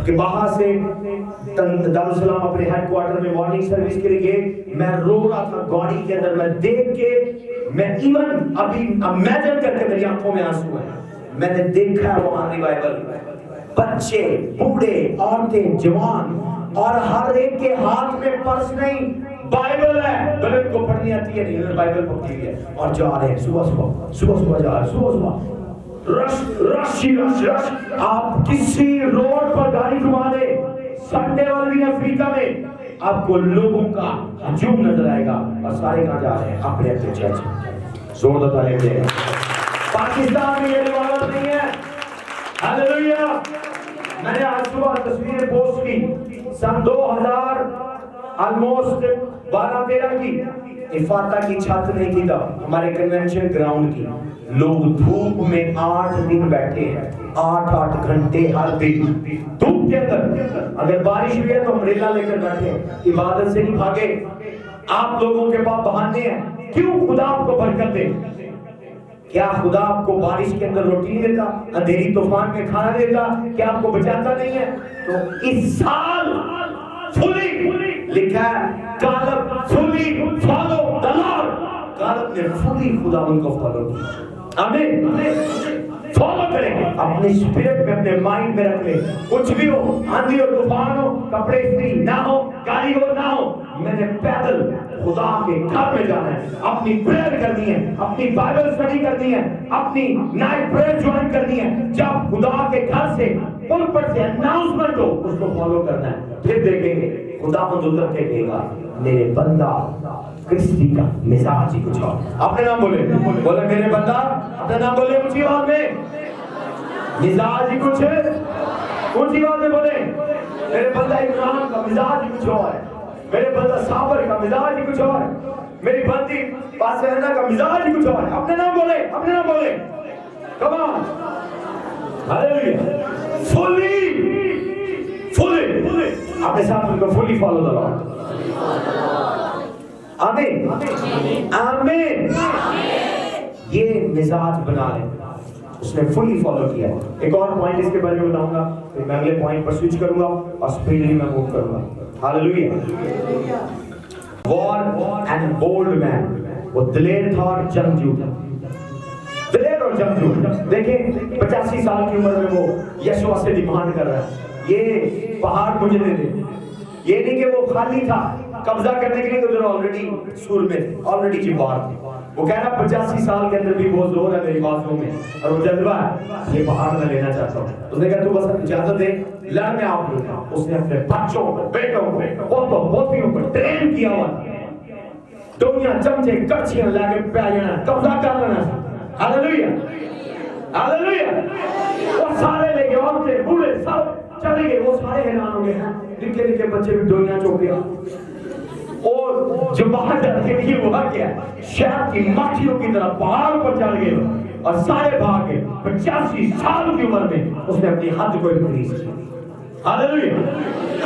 Speaker 2: کہ باہر سے دارالسلام اپنے ہیڈ کوارٹر میں مارننگ سروس کے لیے گئے, میں رو رہا تھا گاڑی کے اندر. میں دیکھ کے میں ایون ابھی امیجن کر کے میری آنکھوں میں آنسو ہیں. میں نے دیکھا وہاں ریوائول, بچے بوڑھے عورتیں جوان, اور ہر ایک کے ہاتھ میں پرس نہیں بائبل ہے, بھلے ان کو پڑھنی آتی ہے نہیں, بائبل پڑھی ہوئی ہے, اور جا رہے ہیں صبح صبح جا رہے ہیں صبح صبح رش. آپ کسی روڈ پر گاڑی گھما دے سنڈے والے دن افریقہ میں آپ کو لوگوں کا ہجوم نظر آئے گا, اور سارے کہاں جا رہے ہیں اپنے اپنے چرچ. زور دیتا ہے پاکستان میں یہ روایت نہیں ہے. ہاللیلویا. میں نے آج صبح تصویریں پوسٹ کی سن 2000 آلموسٹ 12-13 کی. افاتہ کی چھت نہیں کی تھا, ہمارے کنونشن گراؤنڈ کی. لوگ دھوپ میں 8 دن بیٹھے ہیں, 8 گھنٹے ہر دن دھوپ کے اندر. اگر بارش ہوئی ہے تو امبریلا لے کر بیٹھے, عبادت سے نہیں بھاگے. آپ لوگوں کے پاس بہانے ہیں. کیوں خدا آپ کو برکت دے؟ کیا خدا آپ کو بارش کے اندر روٹی نہیں دیتا, اندھیری طوفان میں کھانا دیتا؟ کیا آپ کو بچاتا نہیں ہے؟ تو اس سال فلی لکھا ہے کالب فلی فالو دی لارڈ. کالب نے فلی خدا ان کو فالو کیا. آمین. فالو کریں گے, اپنے اسپرٹ میں اپنے مائنڈ میں رکھ لیں. کچھ بھی ہو, آندھی ہو طوفان ہو, کپڑے استری نہ ہو, گاڑی ہو نہ ہو, میں نے پیدل خدا کے گھر میں جانا ہے. اپنی پریئر کرنی ہے, اپنی بائبل اسٹڈی کرنی ہے, اپنی نائٹ پریئر جوائن کرنی ہے. جب خدا کے گھر سے پلپٹ سے اناؤنسمنٹ ہو اس کو فالو کرنا ہے. پھر دیکھیں گے خدا مند اتر کے کہے گا میرے بندہ کرسٹی کا مزاج ہی کچھ اور. اپنے نام بولے میرے بندہ, اپنے نام بولے اونچی آواز میں, مزاج ہی کچھ ہے. اونچی آواز میں بولے میرے بندہ عمران کا مزاج ہی کچھ اور ہے, میرے بندہ صابر کا مزاج ہی کچھ اور ہے, میری بندی پاسرنا کا مزاج ہی کچھ اور ہے. اپنے نام بولے, اپنے نام بولے. کم آن ہاللیلویا. فلی اپنے ساتھ ان کو فلی فالو دی لارڈ. آمین آمین. یہ مزاج بنا لیں. اس نے فلی فالو کیا. ایک اور پوائنٹ اس کے بارے میں بتاؤں گا, پھر میں اگلے پوائنٹ پر سوئچ کروں گا اور اسپیڈلی میں موو کروں گا. ہاللیلویا. وار اینڈ بولڈ مین, وہ دلیر تھا اور جنگجو تھا. دلیر اور جنگجو. دیکھیں 85 سال کی عمر میں وہ یشوع سے ڈیمانڈ کر رہا ہے یہ پہاڑ مجھے دے دے. یہ نہیں کہ وہ خالی تھا قبضہ کرنے کے لیے, ادھر آلریڈی سور میں آلریڈی جبار تھے. وہ کہہ رہا 85 سال کے اندر بھی وہ زور ہے میری باتوں میں, اور وہ جذبہ ہے یہ پہاڑ میں لینا چاہتا ہوں. اس نے کہا تو بس اجازت دے لڑ میں آپ لوں گا. اس نے اپنے بچوں کو, بیٹوں کو, پوتوں پوتیوں کو ٹرین کیا ہوا, ڈوریاں چمچے کڑچیاں لا کے پہ جانا, قبضہ کر لینا. ہاللیلویا ہاللیلویا. وہ سارے لے کے عورتیں بوڑھے سب چلے گئے. وہ سارے حیران ہو گئے ہیں, نکے نکے بچے بھی ڈوریاں چوکے, اور جو باہر جاتے ہیں یہ ہوا کیا, شہد کی مکھیوں کی طرح پہاڑ پر چڑھ گئے اور سارے بھاگ گئے. 85 سال کی عمر میں اس نے اپنی حد کو انکریز کی. ہاللیلویا.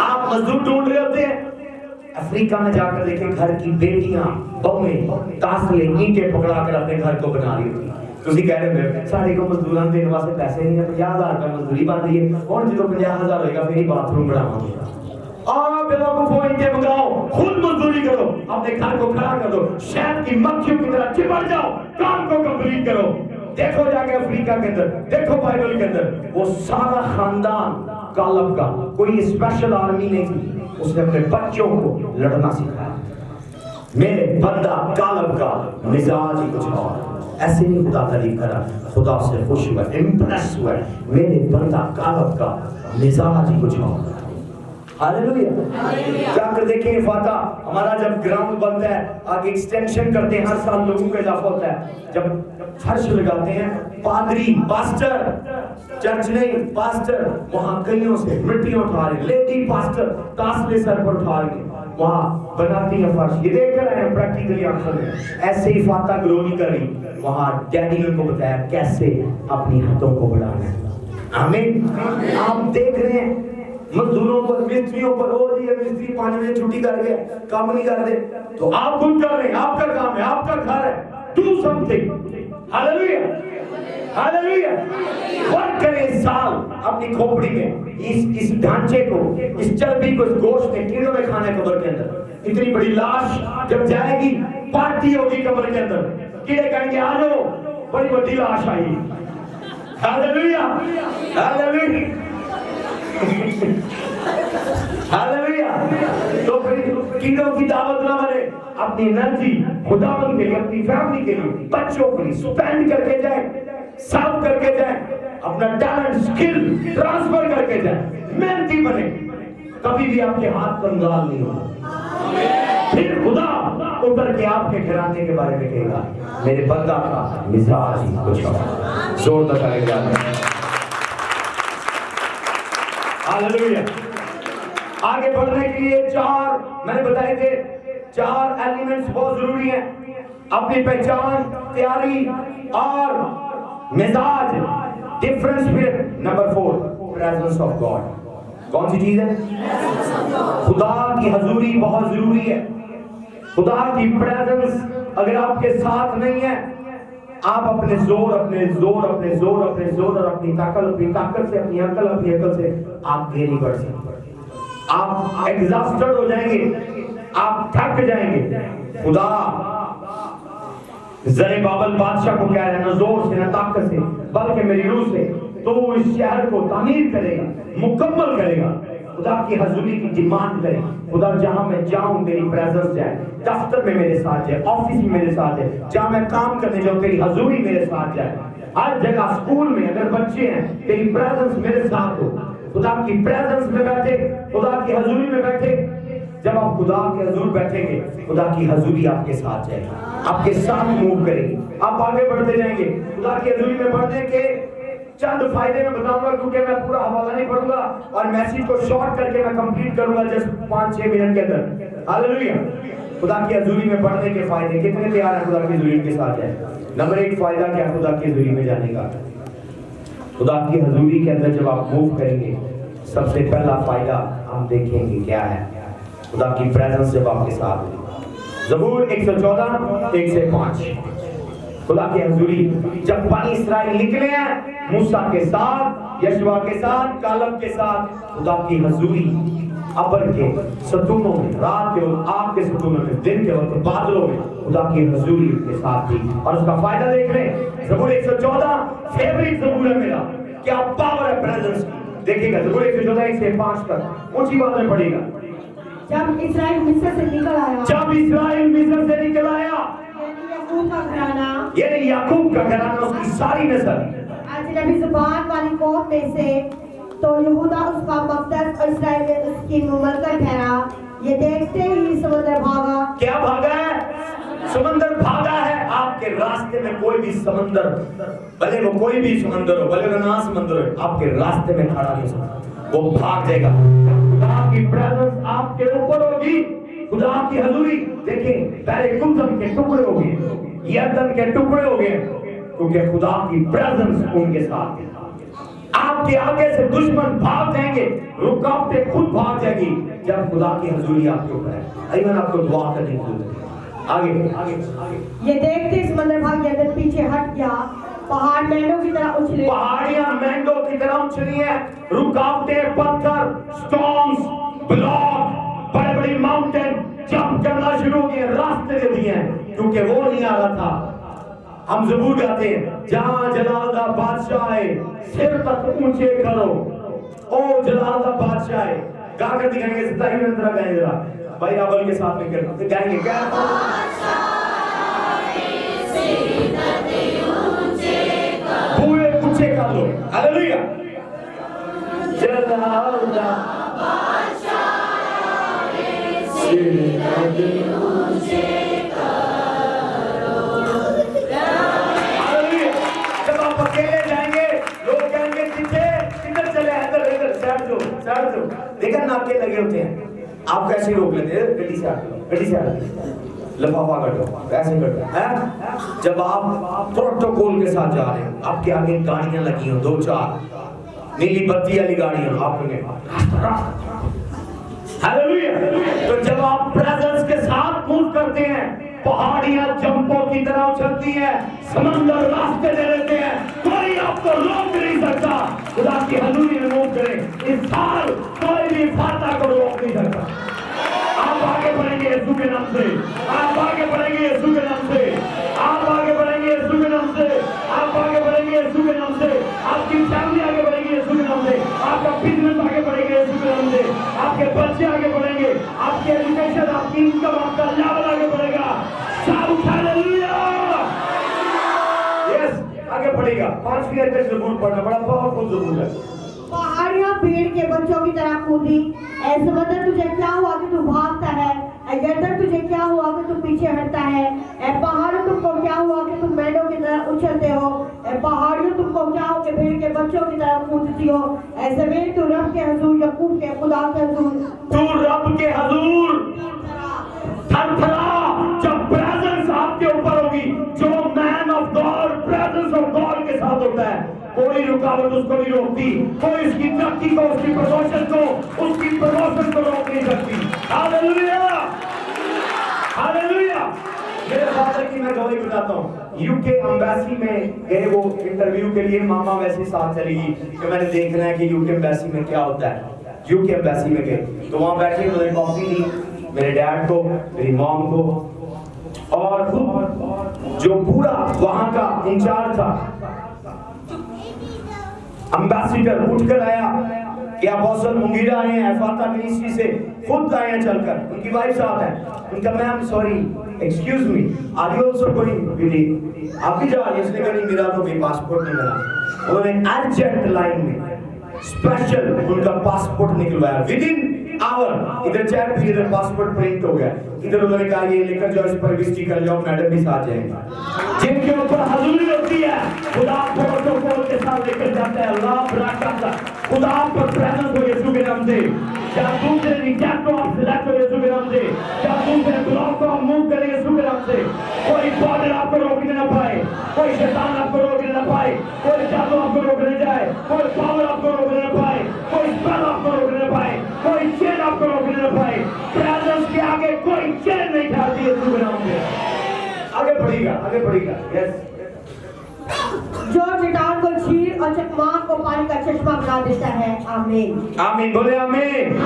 Speaker 2: آپ مزدور ڈھونڈ رہے ہوتے ہیں, افریقہ میں جا کر دیکھیں گھر کی بیٹیاں بہویں تاسلے اینٹیں پکڑا کر اپنے گھر کو بنا رہی ہوتی. تسی کہہ رہے ہیں ساڑے کو مزدوراں دینے واسطے پیسے نہیں ہیں, 50,000 کا مزدوری بن رہی ہے, اور جدو 50,000 ہوئے گا پھر ہی باتھ روم بناواں گے. آپ لوگوں کو اینٹیں منگاؤ, خود مزدوری کرو, اپنے گھر کو کھڑا کر دو, شہد کی مکھیوں کی طرح چپٹ جاؤ, کام کو کمپلیٹ کرو. دیکھو جا کے افریقہ کے اندر, دیکھو بائبل کے اندر, وہ سارا خاندان کالب کا, کوئی اسپیشل آرمی نہیں تھی. اس نے اپنے بچوں کو لڑنا سکھایا. میرے بندہ کالب کا مزاج ہی کچھ اور. ایسے نہیں خدا تعریف کرا, خدا سے خوش ہوا, امپریس ہوا. میرے بندہ کالب کا مزاج ہی کچھ اور. ہاللیلویا. جا کر دیکھیں فاتح ہمارا جب گراؤنڈ بنتا ہے, آگے ایکسٹینشن کرتے ہیں, ہر سال لوگوں کا اضافہ ہوتا ہے. جب فرش لگاتے ہیں, پادری پاسٹر, چرچ نہیں پاسٹر وہاں کئیوں سے مٹی اٹھا رہے, لیڈی پاسٹر تاسلے سر پر اٹھا رہے, وہاں بناتی ہیں فرش. یہ دیکھ کر آئے ہیں پریکٹیکلی آنکھوں میں. ایسے ہی فاتح گرو نہیں کر رہی, وہاں ڈیڈی نے کو بتایا کیسے اپنی ہاتھوں کو بڑھانا ہے. آمین. آپ دیکھ رہے ہیں مزدوروں پر, مستریوں پر, ہو جی مستری 5 بجے چھٹی کر گئے, کام نہیں کر دے, تو آپ خود کر رہے ہیں, آپ کا کام ہے, آپ کا گھر ہے. Do something. Hallelujah. Hallelujah. Work करें इस साल अपनी खोपड़ी में, इस ढांचे को, इस चर्बी को, इस गोश्त में, कीड़ों में खाने कब्र के अंदर। इतनी बड़ी लाश जब जाएगी, पार्टी होगी कब्र के अंदर, कीड़े कहेंगे आ जाओ, बड़ी बड़ी लाश आई। Hallelujah, hallelujah, hallelujah. तो फिर कीड़ों की दावत ना बने, अपनी एनर्जी खुदावंद के लिए, अपनी फैमिली के लिए, बच्चों के लिए स्पेंड करके जाए, सर्व करके जाए, अपना टैलेंट स्किल ट्रांसफर करके जाए, मेहनती बने, कभी भी आपके हाथ कंगाल नहीं होगा। फिर खुदा उतर के आपके घराने के बारे में कहेगा, मेरे बंदा का मिजाज ही कुछ और। जोर बताएगा। हालेलुया। आगे बढ़ने के लिए मैंने बताए थे, 4 एलिमेंट्स बहुत जरूरी हैं। अपनी पहचान, तैयारी और मिजाज, different spirit. Number 4, presence of God. कौन सी चीज है? खुदा की हजूरी बहुत जरूरी है। खुदा की प्रेजेंस अगर आपके साथ नहीं है, आप अपने जोर और अपनी ताकत से, अपनी अकल से आप आगे नहीं बढ़ सकते। आप एग्जॉस्टेड हो जाएंगे, आप थक जाएंगे। खुदा ज़रुब्बाबेल बादशाह को कह रहा है, न जोर से न ताकत से बल्कि मेरी रूह से तो इस शहर को तामीर करेगा, मुकम्मल करेगा। खुदा की हजूरी की डिमांड करें, खुदा जहां मैं जाऊं मेरी प्रेजेंस जाए, दफ्तर में मेरे साथ जाए, ऑफिस में मेरे साथ जाए, जहां मैं काम करने जाऊं तेरी हजूरी मेरे साथ जाए। हर जगह स्कूल में अगर बच्चे हैं, तेरी प्रेजेंस मेरे साथ हो। खुदा की प्रेजेंस में बैठे, खुदा की हजूरी में बैठे। जब आप खुदा के हजूर बैठेंगे, खुदा की हजूरी आपके साथ जाएगी, आपके साथ मूव करेगी, आप आगे बढ़ते जाएंगे। खुदा की हजूरी में बढ़ने के चंद फायदे मैं बताऊंगा, क्योंकि मैं पूरा हवाला नहीं पढ़ूंगा और मैसेज को शॉर्ट करके मैं कंप्लीट करूंगा जस्ट 5-6 मिनट के अंदर। हालेलुया। खुदा की हजूरी में बढ़ने के फायदे, कितने तैयार हैं खुदा की हजूरी के साथ जाए? नंबर 1 फायदा क्या खुदा की हजूरी में जाने का? खुदा की हजूरी के अंदर जब आप मूव करेंगे, सबसे पहला फायदा हम देखेंगे क्या है? खुदा की प्रेजेंस जब आपके साथ होगी। ज़बूर 114 1 से 5। खुदा की हजूरी जब बनी इस्राएल निकले हैं मूसा के साथ, यशवा के साथ, कालब के साथ, खुदा की हजूरी अबर के सतूनों में, रात के वक्त आग के सतूनों में, दिन के वक्त बादलों में खुदा की हजूरी के साथ थी। और उसका फायदा देख लें। ज़बूर 114 फेवरेट ज़बूर है मेरा। क्या पावर है प्रेजेंस की, देखिएगा। ज़बूर 114 1 से 5 तक ऊंची बात में पढ़ेगा।
Speaker 3: जब इस्राएल मिस्र से निकल आया, याकूब का घराना,
Speaker 2: ये याकूब का घराना, उसकी सारी नस्ल
Speaker 3: अजनबी जुबान वाली कौम में से, तो यहूदा उसका मक़दस और इस्राएल उसकी मुमलकत ठहरा। ये देखते ही समुद्र भागा। क्या भागा है? समंदर भागा है। आपके रास्ते में कोई भी समंदर, भले वो कोई भी समंदर हो, भले वो ना समंदर हो, आपके रास्ते में खड़ा नहीं सकता, वो भाग जाएगा। खुदा की प्रेजेंस आपके ऊपर होगी, खुदा की हजूरी। देखें, पहले कुंदन के टुकड़े हो गए, यर्दन के टुकड़े हो गए, क्योंकि खुदा की प्रेजेंस उनके साथ है। आपके आगे से दुश्मन भाग जाएंगे, रुकावटें खुद भाग जाएगी जब खुदा की हजूरी आपके ऊपर है। अईमान आपको दुआ करने की जरूरत है। आगे ये देखते समंदर भाग यर्दन पीछे हट गया, पहाड़ मेंढों की तरह उछले,
Speaker 2: पहाड़ियां मेंढों की तरह उछली हैं, रुकावटें, पत्थर, स्टॉर्म्स, ब्लॉक, बड़े बड़े माउंटेन जंप करना शुरू किए, रास्ते दे दिए, क्योंकि वो नहीं आ रहा था। हम ज़बूर गाते हैं, जहां जलाल दा बादशाह है, सिर तक ऊंचे करो, ओ जलाल दा बादशाह है। गा कर दिखाएंगे, 27 मिनट तक गाएंगे जरा भाई रावल के साथ में करके गाएंगे क्या? पूरे ऊंचे कर लो। हालेलुया। जलाल दा बादशाह है, सिर तक ऊंचे देखा नाके लगे होते हैं, आप कैसे रोक लेते हैं? गड्डी से लफाफा कर दो, ऐसे कर दो हैं। जब आप प्रोटोकॉल के साथ जा रहे हैं, आपके आगे गाड़ियां लगी हो, 2-4 नीली बत्ती वाली गाड़ियां, आपने हालेलुया। तो जब आप प्रेजेंस के साथ मूव करते हैं, पहाड़ियां जंपों की तरह उछलती हैं, समंदर रास्ते दे देते हैं, कोई आपको रोक नहीं सकता। खुदा की हजूरी में मूव करें। इस साल कोई भी फाता को रोक नहीं सकता। आप आगे बढ़ेंगे यीशु के नाम से, आप आगे बढ़ेंगे यीशु के नाम से, आप आगे बढ़ेंगे यीशु के नाम से, आप आगे बढ़ेंगे यीशु के नाम से, आपकी फैमिली आगे बढ़ेगी यीशु के नाम से, आपका बिजनेस आगे बढ़ेगा यीशु के नाम से, आपके बच्चे आगे बढ़ेंगे, आपकी एजुकेशन, आपकी इनकम, आपका लेवल आगे बढ़ेगा। Shout hallelujah. यस, आगे बढ़ेगा। 5वीं अध्याय से ज़बूर पढ़ना बड़ा पावरफुल ज़बूर है।
Speaker 3: पहाड़ियां पेड़ के बच्चों की तरह कूदी, ऐ समंदर तुझे क्या हुआ कि तू भागता है, ऐ यरदन तुझे क्या हुआ कि तू पीछे हटता है, ऐ पहाड़ों तुमको क्या हुआ कि तुम मेढ़ों की तरह उछलते हो, ऐ पहाड़ियों तुमको क्या हो कि भेड़ के बच्चों की तरह कूदती हो, ऐ ज़मीन तू रब के हुजूर, याकूब के खुदा के हुजूर,
Speaker 2: तू रब के हुजूर थरथरा। जब प्रेजेंस आपके ऊपर होगी, जो man of God presence of God के साथ होता है, कोई रुकावट उसको नहीं रोकती, कोई उसकी तरक्की को, उसकी प्रमोशन को, उसकी प्रमोशन को रोक नहीं सकती। Hallelujah, hallelujah. मेरे फादर की मैं गवाही बताता हूँ। यूके एम्बेसी में गए वो इंटरव्यू के लिए, मामा वैसे साथ चलेगी कि मैंने देखना है कि यूके एम्बेसी में क्या होता है। यूके एम्बेसी में गए तो वहाँ बैठे, उन्होंने कॉफी दी मेरे डैड को, मेरी मॉम को, और खुद जो पूरा वहाँ का इंचार्ज था, एम्बेसडर उठकर आया कि अपोस्टल मुंगीरा आए हैं एफाता मिनिस्ट्री से, खुद आए हैं चलकर, उनकी वाइफ साथ है। उनका ma'am sorry excuse me, are you also going with, आप भी जा रही हैं? उसने कहा नहीं, मेरा तो भी पासपोर्ट नहीं बना। उन्होंने अर्जेंट लाइन में स्पेशल उनका पासपोर्ट निकलवाया, विद इन आवर। इधर चेक भी, इधर पासपोर्ट प्रिंट हो गया। इधर उन्होंने कहा ये लेकर जाओ, इस पर विजिट कर जाओ, मैडम भी साथ जाएंगे। जिनके ऊपर हजूरी होती है, खुदा प्रोटोकॉल के साथ लेकर जाता है। अल्लाह बराकत, खुदा पर प्रेजेंस हो यीशु के नाम से। क्या दूसरे रिजेक्ट हो, आप सिलेक्ट हो यीशु के नाम से। क्या दूसरे ब्लॉक को आप मूव करें यीशु के नाम से। कोई बॉर्डर आपको रोकने ना पाए, कोई शैतान आपको रोकने ना पाए, कोई जादू आपको रोकने जाए, कोई पावर आपको रोकने ना पाए, कोई स्पेल आपको रोकने ना पाए, कोई चेन आपको रोकने ना पाए। प्रेजेंस के आगे कोई चेन नहीं खाती यीशु के नाम से। आगे बढ़ेगा, आगे बढ़ेगा। यस,
Speaker 3: जो चट्टान को चीर और चकमाक को पानी का चश्मा बना देता है। आमीन,
Speaker 2: आमीन, बोले आमीन।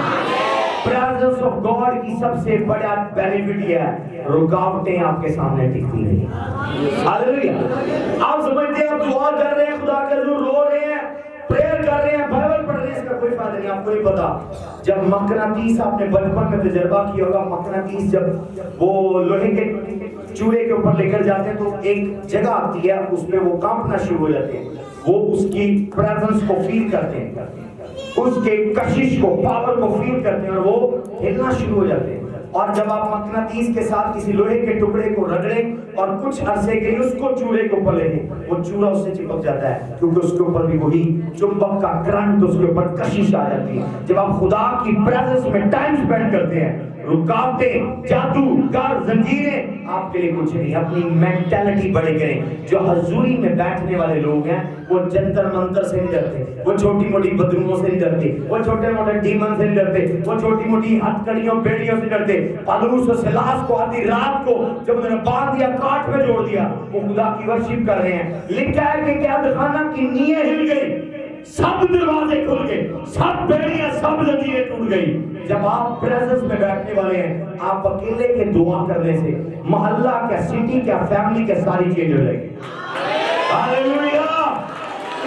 Speaker 2: प्रेजेंस ऑफ गॉड की सबसे बड़ा बेनिफिट यह है, रुकावटें आपके सामने टिकती नहीं। हालेलुया। आप समझते हैं, आप दुआ कर रहे हैं, खुदा के हुजूर रो रहे हैं, प्रेयर कर रहे हैं, बाइबल पढ़ रहे हैं, इसका कोई फायदा नहीं। आपको नहीं पता, जब मकनातीस, आपने बचपन में तजर्बा किया होगा, मकनातीस जब वो लोहे के चूड़े के ऊपर लेकर जाते हैं तो एक जगह आती है, उसमें वो कांपना शुरू हो जाते हैं, वो उसकी प्रेजेंस को फील करते हैं, उसके कशिश को, पावर को फील करते हैं, और वो हिलना शुरू हो जाते हैं। और जब आप मकनातीस के साथ किसी लोहे के टुकड़े को रगड़ें और कुछ अरसे के लिए उसको चूड़े के ऊपर ले लें, वो चूड़ा उससे चिपक जाता है, क्योंकि उसके ऊपर भी वही चुंबक का करंट, उसके ऊपर कशिश आ जाती है। जब आप खुदा की प्रेजेंस में टाइम स्पेंड करते हैं, रुकावटें, जादू, कार, जंजीरें आपके लिए कुछ नहीं। अपनी मेंटालिटी बड़े करें। जो हजूरी में बैठने वाले लोग हैं, वो जंतर मंतर से नहीं डरते, वो छोटी मोटी बदरूमों से नहीं डरते, वो छोटे मोटे डीमन से नहीं डरते, वो छोटी मोटी हथकड़ियों बेड़ियों से डरते। पौलुस और सिलास को आधी रात को जब उन्होंने बांध दिया, काट में जोड़ दिया, वो खुदा की वर्शिप कर रहे हैं। लिखा है कि कैदखाना की नींवें हिल गई, सब दरवाजे खुल गए, सब बेड़ियां, सब जंजीरें टूट गई। जब आप प्रेजेंस में बैठने वाले हैं, आप अकेले के दुआ करने से मोहल्ला क्या, सिटी क्या, फैमिली क्या, सारी चेंज हो जाएगी। हालेलुया।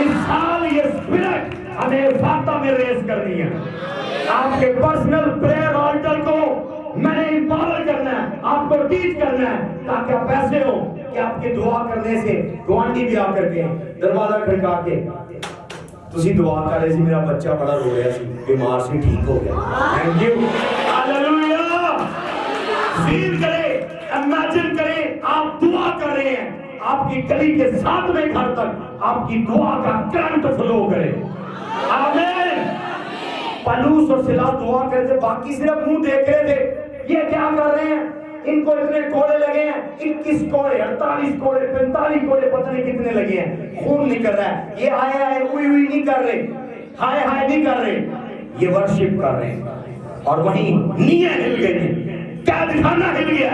Speaker 2: इस साल ये स्पिरिट हमें फाता में रेस करनी है। आपके पर्सनल प्रेयर ऑल्टर को मैंने इंपावर करना है, आपको टीच करना है, ताकि आप ऐसे हो कि आपके दुआ करने से गुआंढी भी आकर के दरवाजा खड़का के, तुसी दुआ कर रहे सी, मेरा बच्चा बड़ा रो रहा सी, बीमार से ठीक हो गया, थैंक यू। हालेलुया। फील करें, इमेजिन करें, आप दुआ कर रहे हैं, आपकी गली के 7वें घर तक आपकी दुआ का करंट फ्लो करे। आमीन। पौलुस और सिलास दुआ करते, बाकी सिर्फ मुंह देख रहे थे, ये क्या कर रहे हैं, इनको इतने कोड़े लगे हैं, 21 कोड़े, 48 कोड़े, 45 कोड़े, पता नहीं कितने लगे हैं, खून नहीं कर रहा है। ये आए आए उई उई नहीं कर रहे, हाय हाय नहीं कर रहे, ये वर्शिप कर रहे हैं। और वहीं नींवें हिल गई, कैदखाना हिल गया,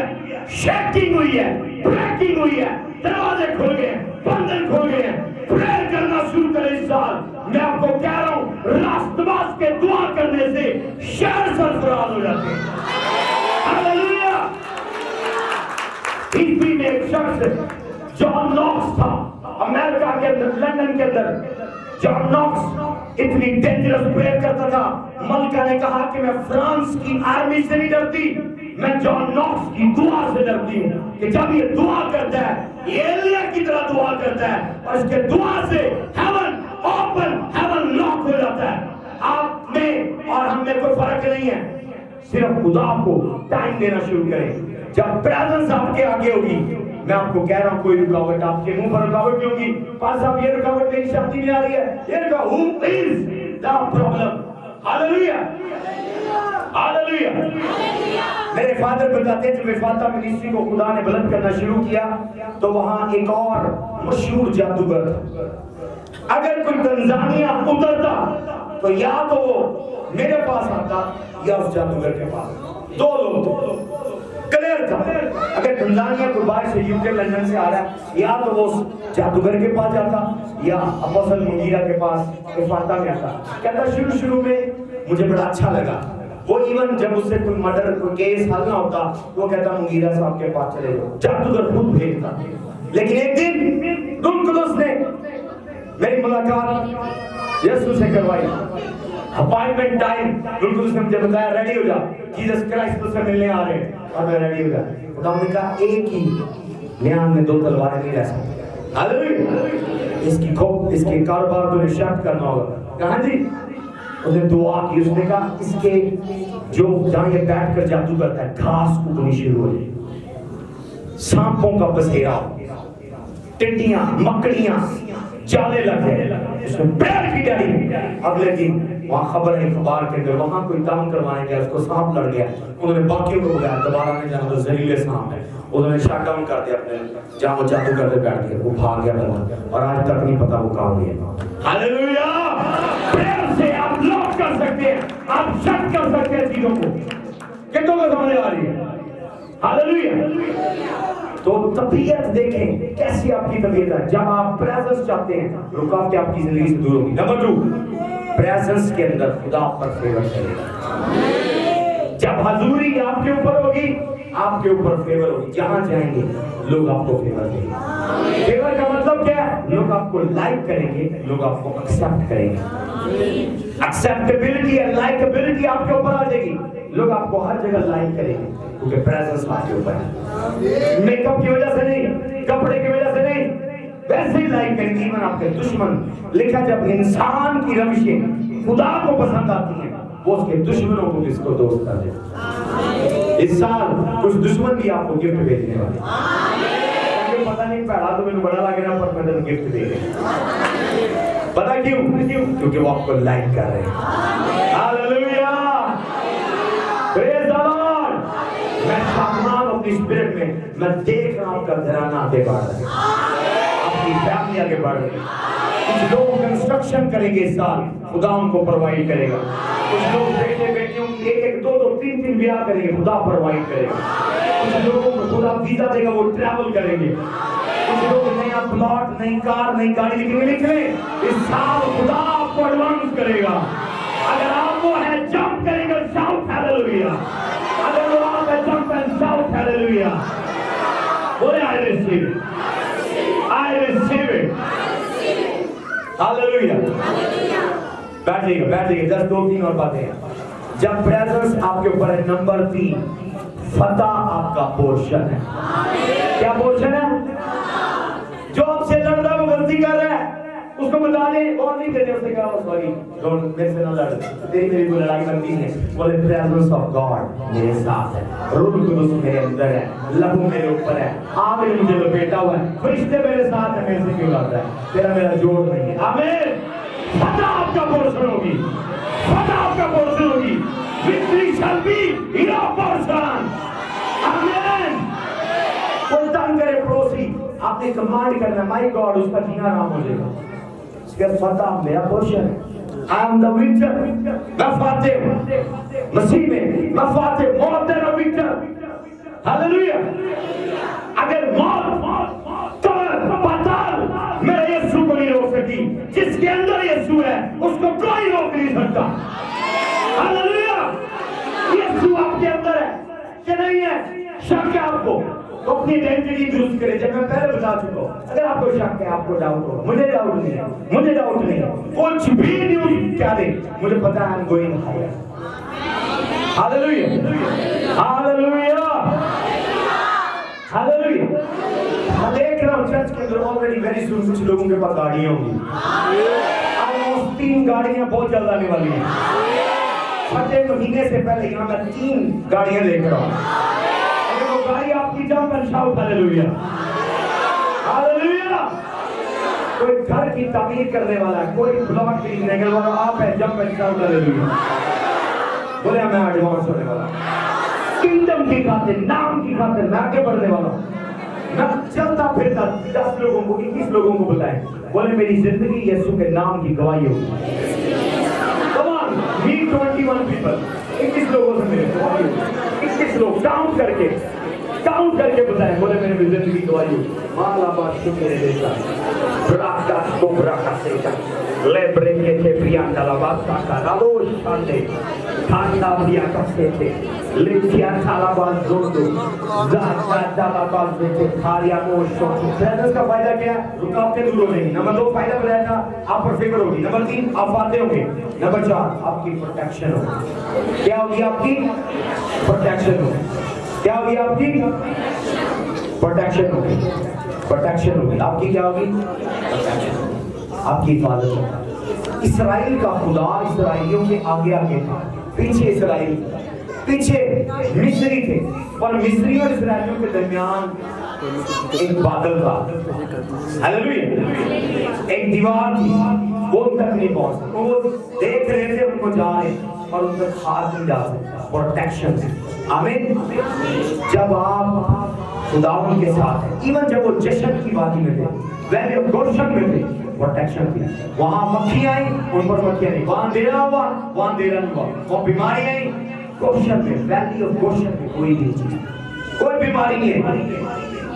Speaker 1: शेकिंग हुई है, ब्रेकिंग हुई है, दरवाजे खुल गए, बंधन खुल गए। प्रेयर करना शुरू करें इस साल। मैं आपको कह रहा हूं, रास्तबाज के दुआ करने से शहर सरफराज हो जाते हैं। हालेलुया। ईपी में एक शख्स जॉन नॉक्स था, अमेरिका के अंदर, लंदन के अंदर। जॉन नॉक्स इतनी डेंजरस प्रेयर करता था, मलका ने कहा कि मैं फ्रांस की आर्मी से नहीं डरती, मैं जॉन नॉक्स की दुआ से डरती हूँ कि जब ये दुआ करता है, ये एलिया की तरह दुआ करता है और इसके दुआ से हेवन ओपन, हेवन लॉक हो जाता है। आप में और हम में कोई फर्क नहीं है, सिर्फ खुदा को टाइम देना शुरू करें। जब प्रेजेंस आपके आगे होगी, मैं आपको कह रहा हूं, कोई रुकावट आपके मुंह पर रुकावट नहीं होगी। पास साहब, ये रुकावट मेरी शक्ति में आ रही है, ये रुकावट, who is the problem? Hallelujah, hallelujah. मेरे फादर बताते थे, विफाता मिनिस्ट्री को खुदा ने बुलंद करना शुरू किया तो वहां एक और मशहूर जादूगर था। अगर कोई तंजानिया उतरता तो या तो वो मेरे पास आता या उस जादूगर के पास। दो लोग क्लियर था। अगर तंजानिया को बाहर से, यूके लंदन से आ रहा है, या तो वो जादूगर के पास जाता या अपोस्टल मुगीरा के पास इफाता में आता। कहता शुरू में मुझे बड़ा अच्छा लगा। वो इवन जब उससे कोई मर्डर, कोई केस हल ना होता, वो कहता मुगीरा साहब के पास चले जाओ, जादूगर खुद भेजता। लेकिन एक दिन रूह कुदस ने मेरी मुलाकात यीशु से करवाई। अपॉइंटमेंट टाइम, रूह कुदस ने मुझे बताया, रेडी हो जा, जीसस क्राइस्ट तुझसे मिलने आ रहे हैं। और मैं रेडी हो गया। खुदा ने कहा, एक ही म्यान में दो तलवारें नहीं रह सकती। हालेलुया। इसके कारोबार को निशात करना होगा। कहा जी, उसने दुआ की। उसने कहा, इसके जो जहां ये बैठ कर जादू करता है, घास उगनी शुरू हो जाए, सांपों का बसेरा, टिड्डियां, मकड़ियां, जाले लग गए। उसने पैर की डाली। अगले दिन वहां खबर है अखबार के अंदर, वहां कोई काम करवाने गया, उसको सांप लड़ गया। उन्होंने बाकियों को बुलाया, दोबारा नहीं जाना, तो जहरीले सांप है। उन्होंने शट डाउन कर दिया अपने, जहां वो जादू करते बैठ गए, वो भाग गया बंदा, और आज तक नहीं पता वो कहां गया। हालेलुया। प्रेयर से आप लॉक कर सकते हैं, आप शट कर सकते हैं चीजों को। कितनों को समझ आ रही है? हालेलुया। तो तबीयत देखें कैसी आपकी तबीयत है। जब आप प्रेजेंस चाहते हैं, रुकावटें आपकी जिंदगी से दूर होगी। नंबर 2, प्रेजेंस के अंदर खुदा पर फेवर करेगा। जब हजूरी आपके ऊपर होगी, आपके ऊपर फेवर होगी। जहां जाएंगे लोग आपको फेवर देंगे। फेवर का मतलब क्या है? लोग आपको लाइक करेंगे, लोग आपको एक्सेप्ट करेंगे। एक्सेप्टेबिलिटी और लाइकेबिलिटी आपके ऊपर आ जाएगी। लोग आपको हर जगह लाइक करेंगे क्योंकि प्रेजेंस आपके ऊपर है। मेकअप की वजह से नहीं, कपड़े की वजह से नहीं, वैसे ही लाइक करेंगे इवन आपके दुश्मन। लिखा, जब इंसान की रविशें खुदा को पसंद आती हैं, वो उसके दुश्मनों को किसको दोस्त कर देता। इस साल कुछ दुश्मन भी आपको गिफ्ट भेजने वाले। पता नहीं पहला तो मैंने बड़ा लगे ना, पर मैंने गिफ्ट दे रहे। पता क्यों? क्योंकि वो आपको लाइक कर रहे हैं। Hallelujah, praise the Lord. मैं सामान अपनी स्पिरिट में मैं देख रहा हूं आपका घराना आगे बढ़ रहा है, आपकी फैमिली आगे बढ़ रही है। कुछ लोग कंस्ट्रक्शन करेंगे इस साल, खुदा उनको प्रोवाइड करेगा। कुछ लोग बेटे बेटियों की 1-1, 2-2, 3-3 ब्याह करेंगे, खुदा प्रोवाइड करेगा। कुछ लोगों को खुदा वीजा देगा, वो ट्रैवल करेंगे। कुछ लोग नया प्लॉट, नई कार, नई गाड़ी लिखेंगे। इस साल खुदा आपको एडवांस करेगा। अगर आप वो है, जंप करेंगे, शाउट हालेलुया। अगर वो आप है, जंप एंड शाउट हालेलुया। बोले, I receive it, I receive it. Hallelujah. बैठ जाइए 10, 2-3 और बातें हैं। जब प्रेजेंस आपके ऊपर है, नंबर 3, फतह आपका पोर्शन है। क्या पोर्शन है? जो आपसे लड़ रहा है, वो गलती कर रहा है, उसको बता दे, और नहीं करते, उससे कहा सॉरी, डोंट, मेरे से ना लड़, तेरी मेरी कोई लड़ाई बनती है। बोले, प्रेजेंस ऑफ गॉड मेरे साथ है, रूह कुदस मेरे अंदर है, लहू मेरे ऊपर है, आग ने मुझे लपेटा हुआ है, फरिश्ते मेरे साथ है, मेरे से क्यों लड़ रहा है? तेरा मेरा जोड़ नहीं है। आमीन। फतह आपका पोर्शन होगी, फतह आपका पोर्शन होगी। Victory shall be your portion. आमीन। कोई तंग करे पड़ोसी, आपने कमांड करना, माय गॉड, उसका जीना आराम हो जाएगा। इसके फतह मेरा पोर्शन है। I am the victor. मैं फातिह मसीह में, मैं फातिह, more than a victor. Hallelujah. अगर मौत, कब्र, पाताल मेरे यीशु को नहीं रोक सकी, जिसके अंदर यीशु है उसको कोई रोक नहीं सकता। हालेलुया। यीशु आपके अंदर है कि नहीं है? शक है आपको तो अपनी आइडेंटिटी दुरुस्त करें। जब मैं पहले बता चुका हूं, अगर आपको शक है, आपको डाउट हो, मुझे डाउट नहीं है, मुझे डाउट नहीं है, कुछ भी न्यूज़ क्या दे, मुझे पता है I am going higher. Hallelujah, hallelujah, hallelujah. मैं देख रहा हूं चर्च के अंदर ऑलरेडी वेरी सून कुछ लोगों के पास गाड़ियां होंगी, ऑलमोस्ट 3 गाड़ियां बहुत जल्द आने वाली हैं। छठे महीने से पहले यहाँ मैं 3 गाड़ियां लेकर आऊं। वो गाड़ी आपकी jump and shout hallelujah, hallelujah. कोई घर की तामीर करने वाला है, कोई ब्लॉक खरीदने वाला आप है, जंप एंड शाउट हालेलुया। बोले मैं एडवांस होने वाला, किंगडम की खातिर, नाम की खातिर मैं आगे बढ़ने वाला हूँ। मैं चलता फिरता 10 लोगों को, 21 लोगों को बताएं, बोले मेरी जिंदगी यीशु के नाम की गवाही होगी। Come on, meet 21 people, 21 लोगों से मेरे गवाही होगी। 21 लोग काउंट करके बताएं, बोले मेरे जिंदगी गवाही होगी। माला बात शुक्र देता ब्राका को ब्राका सेटा ले ब्रेके थे प्रियांका लाबासा का रादो शांते ठांडा प्रिया का सेटे ले किया थालाबाज जोड़ो ज़ाता थालाबाज देते खारिया मोशो। प्रेजेंस का फायदा क्या है? रुकावटें दूर हो जाएंगी। नंबर 2 फायदा बताया था, आप पर फेवर होगी। नंबर 3 आप फाते होंगे। नंबर 4 आपकी प्रोटेक्शन होगी। क्या होगी? आपकी प्रोटेक्शन होगी। क्या होगी? आपकी प्रोटेक्शन होगी। प्रोटेक्शन होगी आपकी। क्या होगी? आपकी हिफाजत होगी। इस्राएल का खुदा इस्राएलियों के आगे आगे था, पीछे इस्राएल, पीछे मिस्री थे, और मिस्री और इस्राएलियों के दरमियान एक बादल था। हालेलुया। एक दीवार थी, वो तक नहीं पहुंच, वो देख रहे थे उनको जा रहे, और उन तक हाथ नहीं जा सकता। प्रोटेक्शन। आमीन। जब आप खुदा के साथ हैं, इवन जब वो जश्न की वादी में थे, वैली ऑफ गोशन में थे, प्रोटेक्शन थी। वहां मक्खियां आई, उन पर मक्खियां नहीं। वहां अंधेरा हुआ, वहां अंधेरा नहीं हुआ। वहां बीमारी आई, गोशन में, वैली ऑफ गोशन में कोई नहीं चीज, कोई बीमारी नहीं है।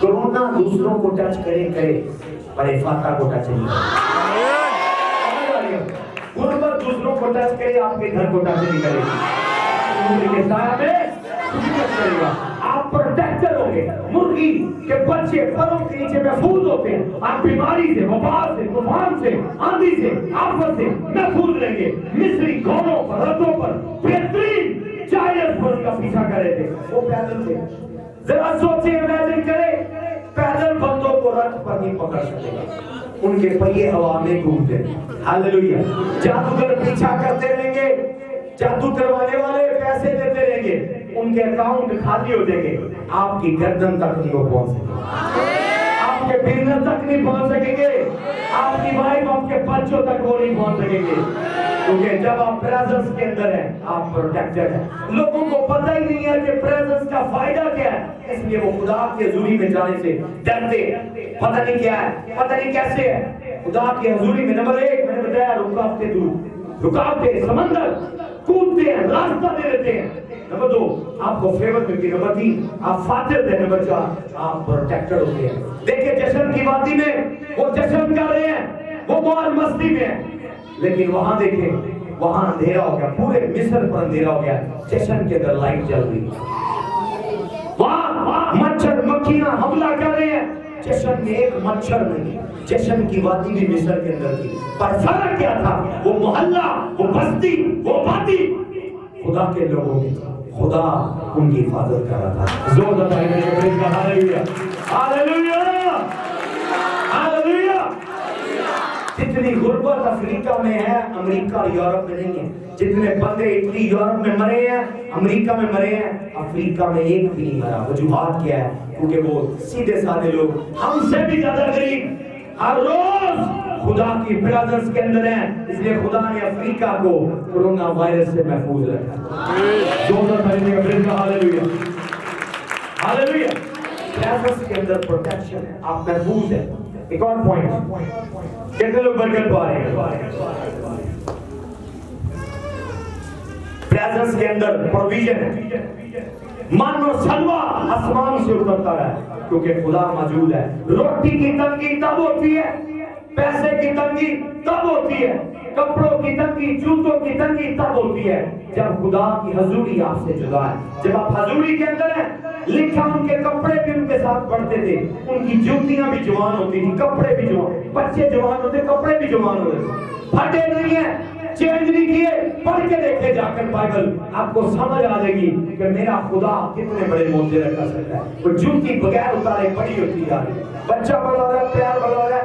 Speaker 1: कोरोना दूसरों को टच करे पर इफाता को टच नहीं करे। गुर्बत दूसरों को टच करे, आपके घर को टच नहीं करेगी। के साया में आप प्रोटेक्टर होंगे। मुर्गी के बच्चे परों के नीचे महफूज होते हैं। आप बीमारी से, वबा से, तूफान से, आंधी से, आफत से महफूज रहेंगे। मिस्री घोड़ों पर, रथों पर, बेहतरीन जायंट पर उनका पीछा कर रहे थे, वो पैदल थे। जरा सोचिए, इमेजिन करें, पैदल बंदों को रथ पर नहीं पकड़ सकेगा, उनके पहिए हवा में घूमते। हालेलुया। जादूगर पीछा करते रहेंगे, जादू करवाने वाले पैसे देते रहेंगे, उनके अकाउंट खाली हो जाएंगे, आपकी गर्दन तक नहीं वो पहुंच सकेंगे, आपके बिजनेस तक नहीं पहुंच सकेंगे, आपकी वाइफ, आपके बच्चों तक वो नहीं पहुंच सकेंगे। क्योंकि जब आप प्रेजेंस के अंदर हैं, आप प्रोटेक्टेड हैं। लोगों को पता ही नहीं है कि प्रेजेंस का फायदा क्या है, इसलिए वो खुदा की हजूरी में जाने से डरते। पता नहीं क्या है, पता नहीं कैसे है। खुदा की हजूरी में नंबर 1 मैंने बताया, रुकावटें दूर, रुकावटें समंदर कूदते हैं, रास्ता दे देते हैं। नंबर 2 आपको फेवर मिलती है। नंबर 3 आप फातिह हैं। नंबर 4 आप प्रोटेक्टर होते हैं। देखिए जश्न की वादी में वो जश्न कर रहे हैं, वो मौज मस्ती में है, लेकिन वहां देखें, वहां अंधेरा हो गया, पूरे मिस्र पर अंधेरा हो गया। जश्न के अंदर लाइट जल रही है। वहां मच्छर मक्खियां हमला कर रहे हैं, जश्न में एक मच्छर नहीं। जश्न की वादी भी मिस्र के अंदर थी, पर फर्क क्या था? वो मोहल्ला, वो बस्ती, वो वादी खुदा के लोगों में, खुदा उनकी हिफाजत कर रहा था। जोरदार हालेलुया, हालेलुया, हालेलुया। जितनी गुर्बत अफ्रीका में है, अमेरिका और यूरोप में नहीं है। जितने बंदे इटली यूरोप में मरे हैं, अमेरिका में मरे हैं, अफ्रीका में एक भी नहीं मरा। वजूहात क्या है? क्योंकि वो सीधे साधे लोग, हमसे भी ज्यादा गरीब, हर रोज खुदा की प्रेजेंस के अंदर हैं, इसलिए खुदा ने अफ्रीका को कोरोना वायरस से महफूज रखा। Hallelujah, hallelujah. प्रेजेंस के अंदर प्रोटेक्शन है, आप महफूज हैं। एक और पॉइंट, कितने लोग बरकत पा रहे हैं? प्रेजेंस के अंदर प्रोविजन है।
Speaker 2: मन और सलवा आसमान से उतरता है, क्योंकि खुदा मौजूद है। रोटी की तंगी तब होती है, पैसे की तंगी तब होती है, कपड़ों की तंगी, जूतों की तंगी तब होती है जब खुदा की हजूरी आपसे जुदा है। जब आप हजूरी के अंदर हैं, लिखा उनके कपड़े भी उनके साथ बढ़ते थे, उनकी जूतियां भी जवान होती थी, कपड़े भी जवान, बच्चे जवान होते, कपड़े भी जवान होते, फटे नहीं है, चेंज नहीं किए। पढ़ के देखे जाकर बाइबल, आपको समझ आ जाएगी कि मेरा खुदा कितने बड़े मोर्चे कर सकता है। वो जूती बगैर उतारे बड़ी होती जा रही है, बच्चा बड़ा हो रहा है, प्यार बड़ा हो रहा है,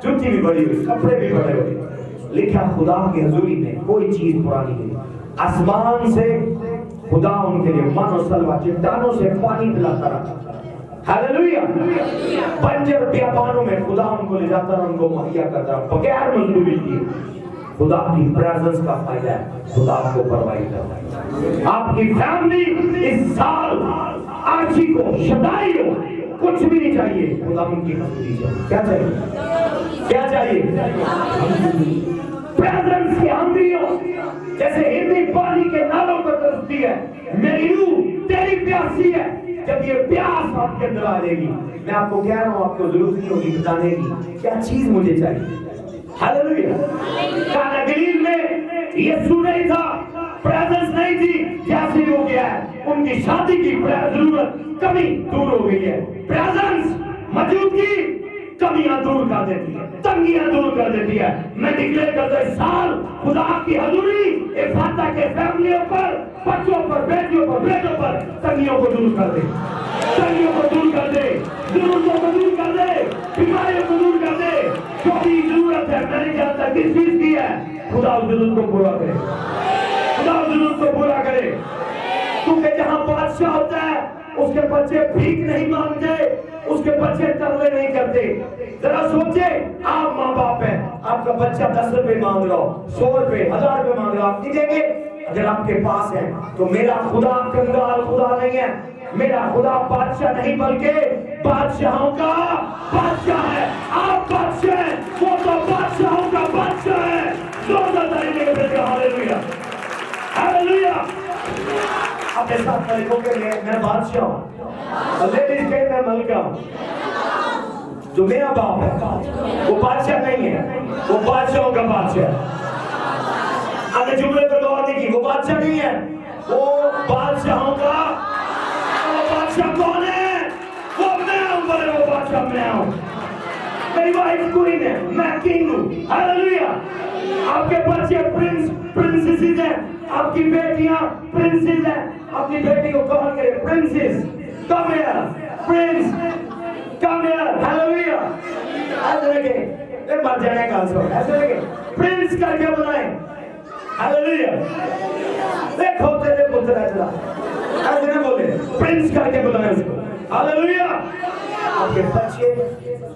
Speaker 2: जूती भी बड़ी हुई, कपड़े भी बड़े हुए। लिखा खुदा की हजूरी में कोई चीज पुरानी नहीं। आसमान से खुदा उनके लिए मन और सलवा, चट्टानों से पानी पिलाता रहा। हालेलुया। बंजर बियाबानों में खुदा उनको ले जाता रहा, उनको मुहैया करता रहा बगैर मजदूरी की। खुदा की प्रेजेंस का फायदा है, खुदा आपको प्रोवाइड करता है। आपकी फैमिली इस साल आर्ची को, शदाई को कुछ भी नहीं चाहिए, खुदा उनकी हजूरी चाहिए। क्या चाहिए? क्या चाहिए? प्रेजेंस की हंगरी हो, जैसे हिंदी पानी के नालों पर तरसती है, मेरी रूह तेरी प्यासी है। जब ये प्यास आपके अंदर आ जाएगी, मैं आपको कह रहा हूं, आपको जरूरत नहीं होगी बताने की क्या चीज मुझे चाहिए। हालेलुया। काना गलील में यीशु नहीं था, प्रेजेंस नहीं थी, जैसे हो गया है उनकी शादी की जरूरत कमी दूर हो गई है। प्रेजेंस मौजूदगी कमियां दूर कर देती है, तंगियां दूर कर देती है। मैं डिक्लेयर करता हूं, साल खुदा की हजूरी इफाता के फैमिलियों पर, बच्चों पर, बेटियों पर, बेटों पर तंगियों को दूर कर दे, तंगियों को दूर कर दे, जरूरतों को दूर कर दे, बीमारियों को दूर कर दे। जो भी जरूरत है, मैं नहीं जानता किस चीज की है, खुदा उस जरूरत को पूरा करे, खुदा उस जरूरत को पूरा करे। क्योंकि जहां बादशाह होता है, उसके बच्चे भीख नहीं मांगते, उसके बच्चे तरले नहीं करते। जरा सोचे, आप माँ बाप हैं, आपका बच्चा 10 रुपए मांग रहा हो, 100 रुपए, 1000 रुपए मांग रहा हो, आप नहीं देंगे? अगर आपके पास है तो मेरा खुदा कंगाल खुदा नहीं है, मेरा खुदा बादशाह नहीं बल्कि बादशाहों का बादशाह है। आप बादशाह हैं, वो तो बादशाहों का बादशाह है। Hallelujah, hallelujah. अपने साथ मलिकों के लिए मैं बादशाह हूँ, लेडीज के मैं मलिका हूँ। जो मेरा बाप है वो बादशाह नहीं है, वो बादशाहों का बादशाह है। अगर जुमले पर गौर देखिए, वो बादशाह नहीं है, वो बादशाहों का। वो बादशाह कौन है? वो मैं हूँ, बोले वो बादशाह मैं हूँ। मेरी वाइफ क्वीन है, मैं किंग हूँ। हालेलुया। आपके बच्चे प्रिंस, प्रिंसेस हैं, आपकी बेटियां प्रिंसेस हैं। अपनी बेटी को कॉल करें, princess come here, Prince come here. Hallelujah. ऐसे लगे फिर मर जाने का आंसर, ऐसे लगे प्रिंस करके बुलाएं। हालेलुया। देखो तेरे पुत्र ऐसा ऐसे ना बोले, प्रिंस करके बुलाएं उसको। हालेलुया। आपके बच्चे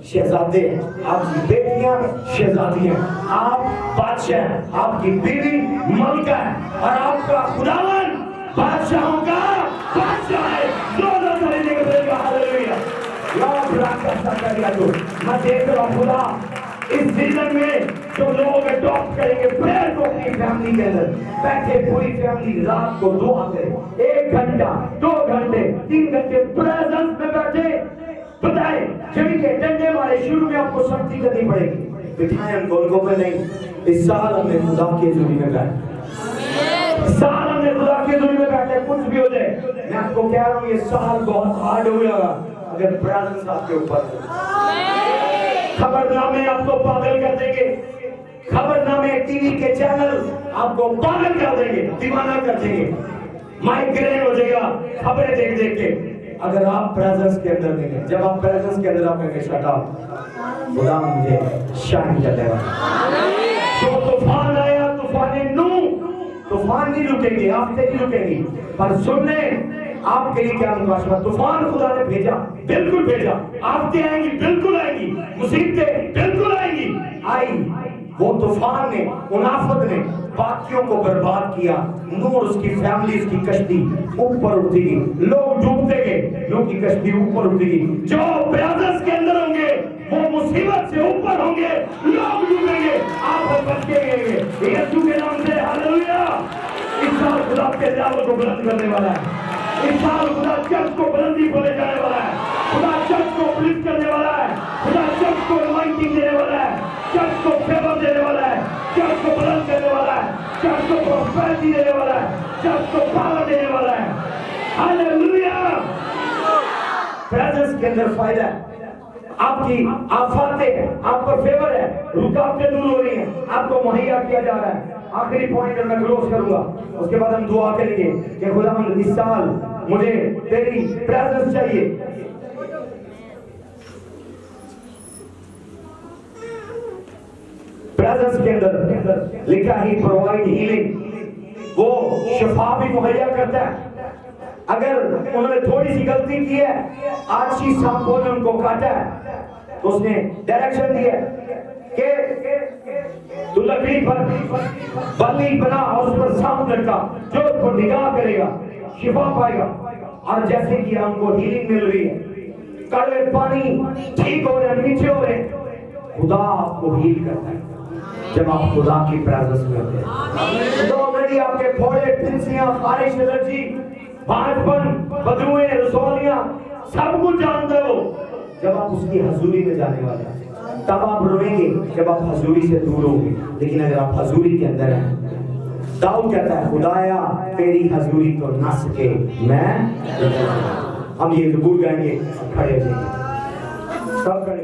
Speaker 2: शहजादे हैं, आपकी बेटियां शहजादी हैं, आप बादशाह हैं, आपकी बीवी मलिका है, और आपका खुदावन बादशाहों का बादशाह है। दोनों तरीके के बोलेगा हालेलुया। मैं देख रहा हूं खुदा इस सीजन में जो लोग अडॉप्ट करेंगे प्रेयर को अपनी फैमिली के अंदर, बैठे पूरी फैमिली रात को दुआ करे, 1 घंटा 2 घंटे 3 घंटे प्रेजेंस में बैठे, बताए जमी के डंडे मारे। शुरू में आपको शक्ति करनी पड़ेगी, बिठाए उनको पे नहीं। इस साल हमने खुदा की हजूरी में बैठे, इस साल हमने खुदा की हजूरी में बैठे, कुछ भी हो जाए। मैं आपको कह रहा हूँ ये साल बहुत हार्ड हो जाएगा अगर प्रेजेंस आपके ऊपर है। खबरनामे आपको पागल कर देंगे, खबरनामे टीवी के चैनल आपको पागल कर देंगे, दीवाना कर देंगे, माइग्रेन हो जाएगा खबरें देख देख के। अगर आप प्रेजेंस के अंदर नहीं, जब आप प्रेजेंस के अंदर आप कहेंगे शट अप, खुदा मुझे शाइन कर देगा। जो तूफान आया, तूफान नूह, तूफान नहीं रुकेंगे, आफतें नहीं रुकेंगी, पर सुनने आपके लिए क्या मुकाशवा, तूफान खुदा ने भेजा, बिल्कुल भेजा। आफतें आएंगी, बिल्कुल आएंगी, मुसीबतें बिल्कुल आएंगी, आई। वो तूफान ने, उन आफत ने बाकियों को बर्बाद किया। नूह और उसकी फैमिली, उसकी कश्ती ऊपर उठेगी, लोग डूबते गए, लोग की कश्ती ऊपर उठेगी। जो प्रेजेंस के अंदर होंगे वो मुसीबत से ऊपर होंगे, लोग डूबेंगे, आप बच के गएंगे यीशु के नाम से। हालेलुया। इस साल खुदा के दावत को बुलंद करने वाला है।
Speaker 1: इस साल खुदा चर्च को बुलंदी पर ले जाने वाला है, खुदा चर्च को उप्लिफ्ट करने वाला है, खुदा चर्च को अनॉइंटिंग देने वाला है, चर्च को फेवर देने वाला है, चर्च को बुलंद करने वाला है, चर्च को प्रॉस्पेरिटी देने वाला है, चर्च को पावर देने वाला है। हालेलुया।
Speaker 2: प्रेजेंस के अंदर फायदा है, आपकी आप फाते हैं, आपका फेवर है, रुकावटें दूर हो रही हैं, आपको मुहैया किया जा रहा है। आखिरी पॉइंट मैं क्लोज करूंगा, उसके बाद हम दुआ करेंगे कि खुदा इस साल मुझे तेरी प्रेजेंस चाहिए। प्रेजेंस के अंदर लिखा ही प्रोवाइड हीलिंग, वो शिफा भी मुहैया करता है। अगर उन्होंने थोड़ी सी गलती की है, आज ही सांपों ने उनको काटा है, तो उसने डायरेक्शन दिया कि तू लकड़ी पर बल्ली बना और उस पर सांप लटका, जो उस पर निगाह करेगा शिफा पाएगा। और जैसे कि हमको हीलिंग मिल रही है, कड़वे पानी ठीक हो रहे हैं, मीठे हो रहे हैं, खुदा आपको हील करता है जब आप खुदा की प्रेजेंस में होते हैं। तो ऑलरेडी आपके फोड़े, पिंसियां, खारिश, एलर्जी, बांझपन, बदबुएं, रसौलियां सब कुछ जानते हो। जब आप उसकी हजूरी में जाने वाले हैं तब आप रोएंगे जब आप हजूरी से दूर होंगे, लेकिन अगर आप हजूरी के अंदर हैं, दाऊद कहता है खुदाया तेरी हजूरी तो न सके मैं। हम ये जरूर गाएंगे, खड़े हो जाएंगे, सब खड़े।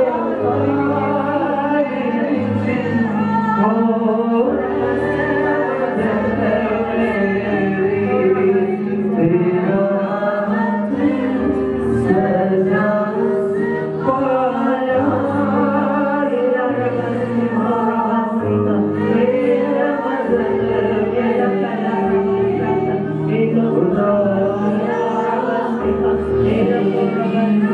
Speaker 3: Thank you.
Speaker 4: जीवन